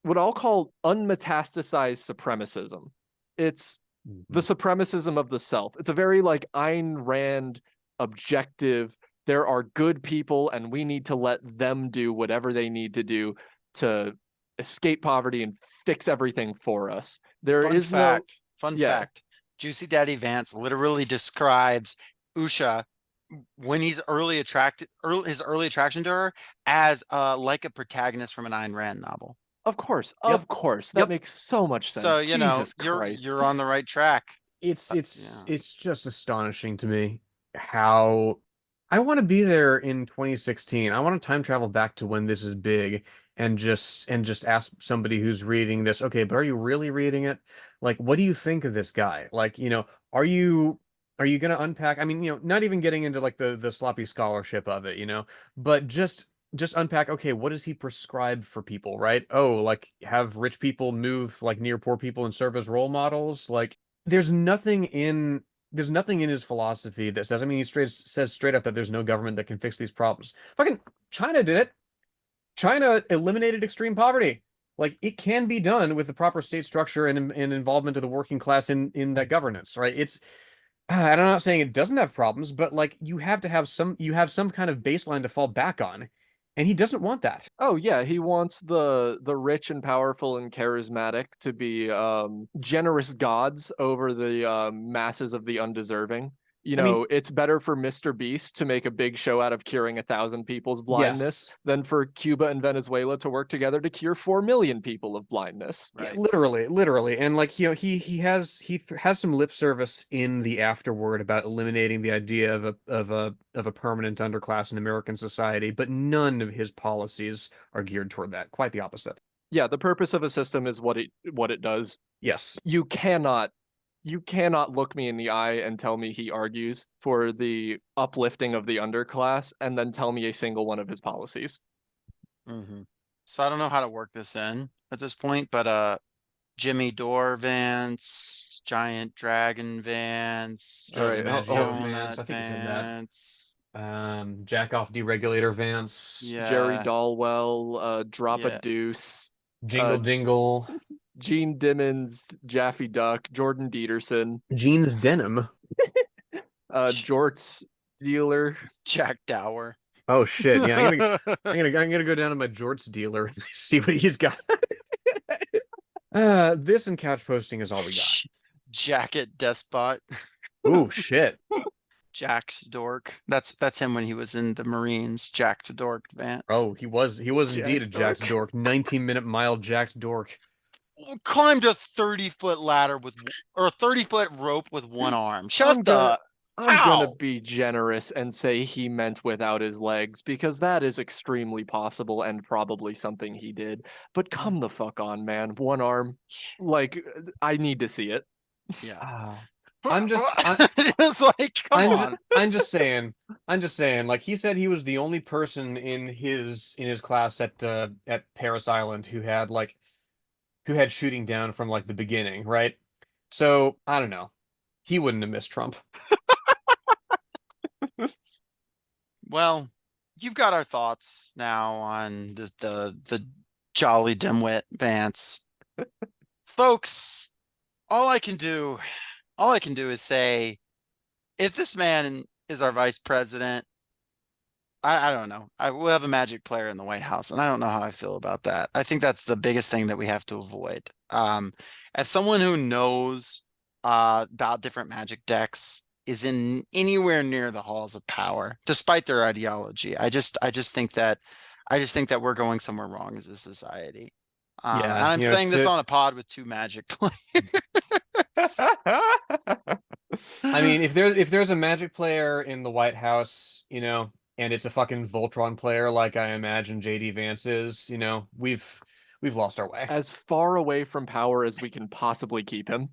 what I'll call unmetastasized supremacism. It's the Hmm. supremacism of the self. It's a very like Ayn Rand objective. There are good people, and we need to let them do whatever they need to do to escape poverty and fix everything for us. There Fun is no, fact. Fun yeah, fact. Juicy Daddy Vance literally describes Usha when he's his early attraction to her as like a protagonist from an Ayn Rand novel. Yep. of course. That Yep. makes so much So, sense. Jesus you're Christ. you're on the right track. It's it's Yeah. it's just astonishing to me how I want to be there in 2016. I want to time travel back to when this is big and just ask somebody who's reading this, okay, but are you really reading it? Like, what do you think of this guy? Like, are you gonna unpack? I mean, not even getting into like the sloppy scholarship of it, but just unpack, okay, what does he prescribe for people, right? Oh, like have rich people move like near poor people and serve as role models, like there's nothing in there's nothing in his philosophy that says, I mean, he says straight up that there's no government that can fix these problems. Fucking China did it. China eliminated extreme poverty. Like it can be done with the proper state structure and involvement of the working class in that governance, right? I'm not saying it doesn't have problems, but like you have some kind of baseline to fall back on, and he doesn't want that. Oh yeah, he wants the rich and powerful and charismatic to be generous gods over the masses of the undeserving. I mean, It's better for Mr. Beast to make a big show out of curing 1,000 people's blindness yes. than for Cuba and Venezuela to work together to cure 4 million people of blindness. Yeah, Right. literally, and like he has some lip service in the afterword about eliminating the idea of a permanent underclass in American society, but none of his policies are geared toward that. Quite the opposite. Yeah, the purpose of a system is what it does. Yes. You cannot look me in the eye and tell me he argues for the uplifting of the underclass and then tell me a single one of his policies. Mm-hmm. So I don't know how to work this in at this point, but Jimmy Door Vance, Giant Dragon Vance, All Joe right, DiMaggio hold, Vance. Donut I think he said that. Vance. Jack off deregulator Vance, Jerry Yeah. Dalwell, Drop a Yeah. Deuce, Jingle Dingle, Gene Dimmons, Jaffe Duck, Jordan Peterson, Jeans Denim. Jorts Dealer. Jack Dower. Oh shit! Yeah, I'm gonna go down to my jorts dealer and see what he's got. This and couch posting is all we got. Jacket Despot. Oh shit! Jacked Dork. That's him when he was in the Marines. Jacked Dork Vance. Oh, he was indeed Jack a jacked Dork. dork. 19-minute mile jacked dork. Climbed a 30-foot ladder with or a 30-foot rope with one arm. Shut I'm gonna the I'm gonna how? be generous and say he meant without his legs because that is extremely possible and probably something he did. But come the fuck on, man. One arm. Like I need to see it. Yeah. Ah. I'm just I, It's like, come I'm just, on. I'm just saying. I'm just saying. Like he said, he was the only person in his class at Paris Island who had shooting down from like the beginning, right? So I don't know. He wouldn't have missed Trump. Well, you've got our thoughts now on the jolly dimwit Vance. Folks, all I can do, all I can do is say, if this man is our vice president, I don't know. I will have a magic player in the White House, and I don't know how I feel about that. I think that's the biggest thing that we have to avoid. As someone who knows about different magic decks is in anywhere near the halls of power, despite their ideology. I just think that we're going somewhere wrong as a society. And Yeah, I'm saying this to on a pod with two magic players. I mean, if there's a Magic player in the White House, and it's a fucking Voltron player like I imagine JD Vance is, we've lost our way. As far away from power as we can possibly keep him.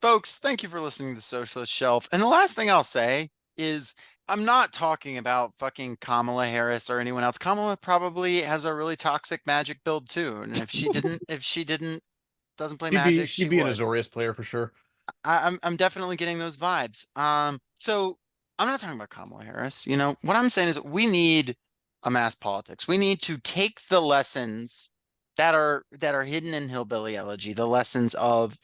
Folks, thank you for listening to the Socialist Shelf. And the last thing I'll say is I'm not talking about fucking Kamala Harris or anyone else. Kamala probably has a really toxic magic build too. And if she didn't doesn't play She'd be magic, she'd she be an would. Azorius player for sure. I'm definitely getting those vibes. So I'm not talking about Kamala Harris. What I'm saying is we need a mass politics. We need to take the lessons that are hidden in Hillbilly Elegy, the lessons of,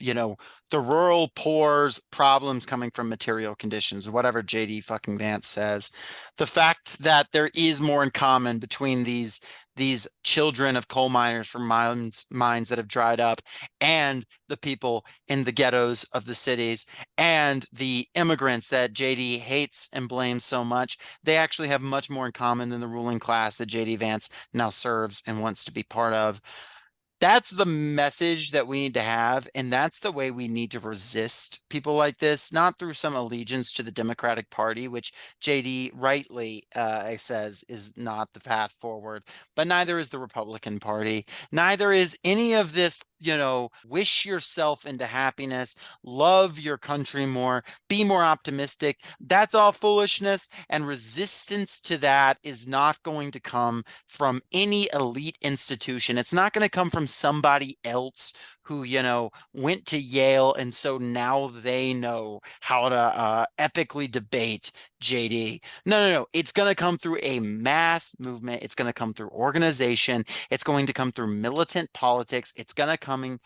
the rural poor's problems coming from material conditions, whatever JD fucking Vance says. The fact that there is more in common between these children of coal miners from mines that have dried up and the people in the ghettos of the cities and the immigrants that JD hates and blames so much. They actually have much more in common than the ruling class that JD Vance now serves and wants to be part of. That's the message that we need to have, and that's the way we need to resist people like this, not through some allegiance to the Democratic Party, which JD rightly says is not the path forward, but neither is the Republican Party. Neither is any of this, wish yourself into happiness, love your country more, be more optimistic. That's all foolishness, and resistance to that is not going to come from any elite institution. It's not going to come from somebody else who, went to Yale. And so now they know how to epically debate JD. No, no, no. It's going to come through a mass movement. It's going to come through organization. It's going to come through militant politics. It's going to come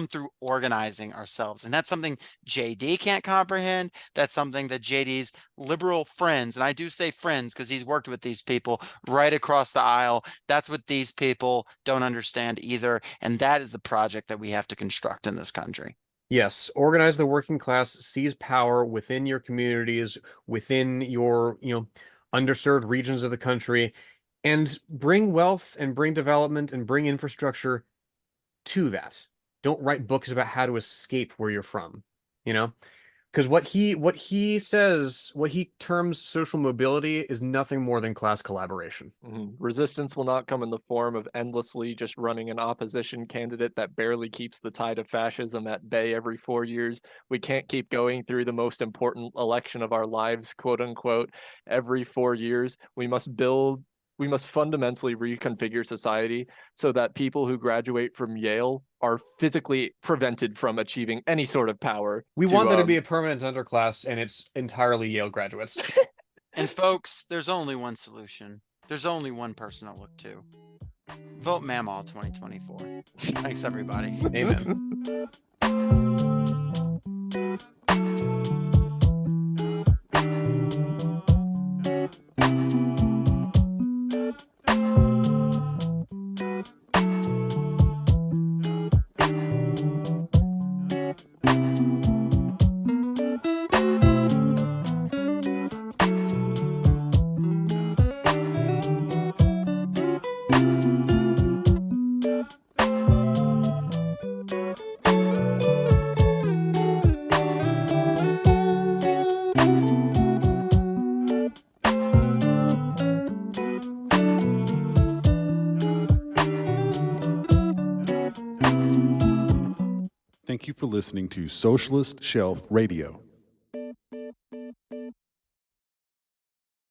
through organizing ourselves. And that's something JD can't comprehend. That's something that JD's liberal friends, and I do say friends because he's worked with these people right across the aisle. That's what these people don't understand either. And that is the project that we have to construct in this country. Yes, organize the working class, seize power within your communities, within your, underserved regions of the country, and bring wealth and bring development and bring infrastructure to that. Don't write books about how to escape where you're from, you know? Because what he terms social mobility is nothing more than class collaboration. Resistance will not come in the form of endlessly just running an opposition candidate that barely keeps the tide of fascism at bay every 4 years. We can't keep going through the most important election of our lives, quote unquote, every 4 years. We must build We must fundamentally reconfigure society so that people who graduate from Yale are physically prevented from achieving any sort of power. We want there to be a permanent underclass, and it's entirely Yale graduates. And folks, there's only one solution. There's only one person to look to. Vote Mammal 2024. Thanks, everybody. Amen. Thank you for listening to Socialist Shelf Radio.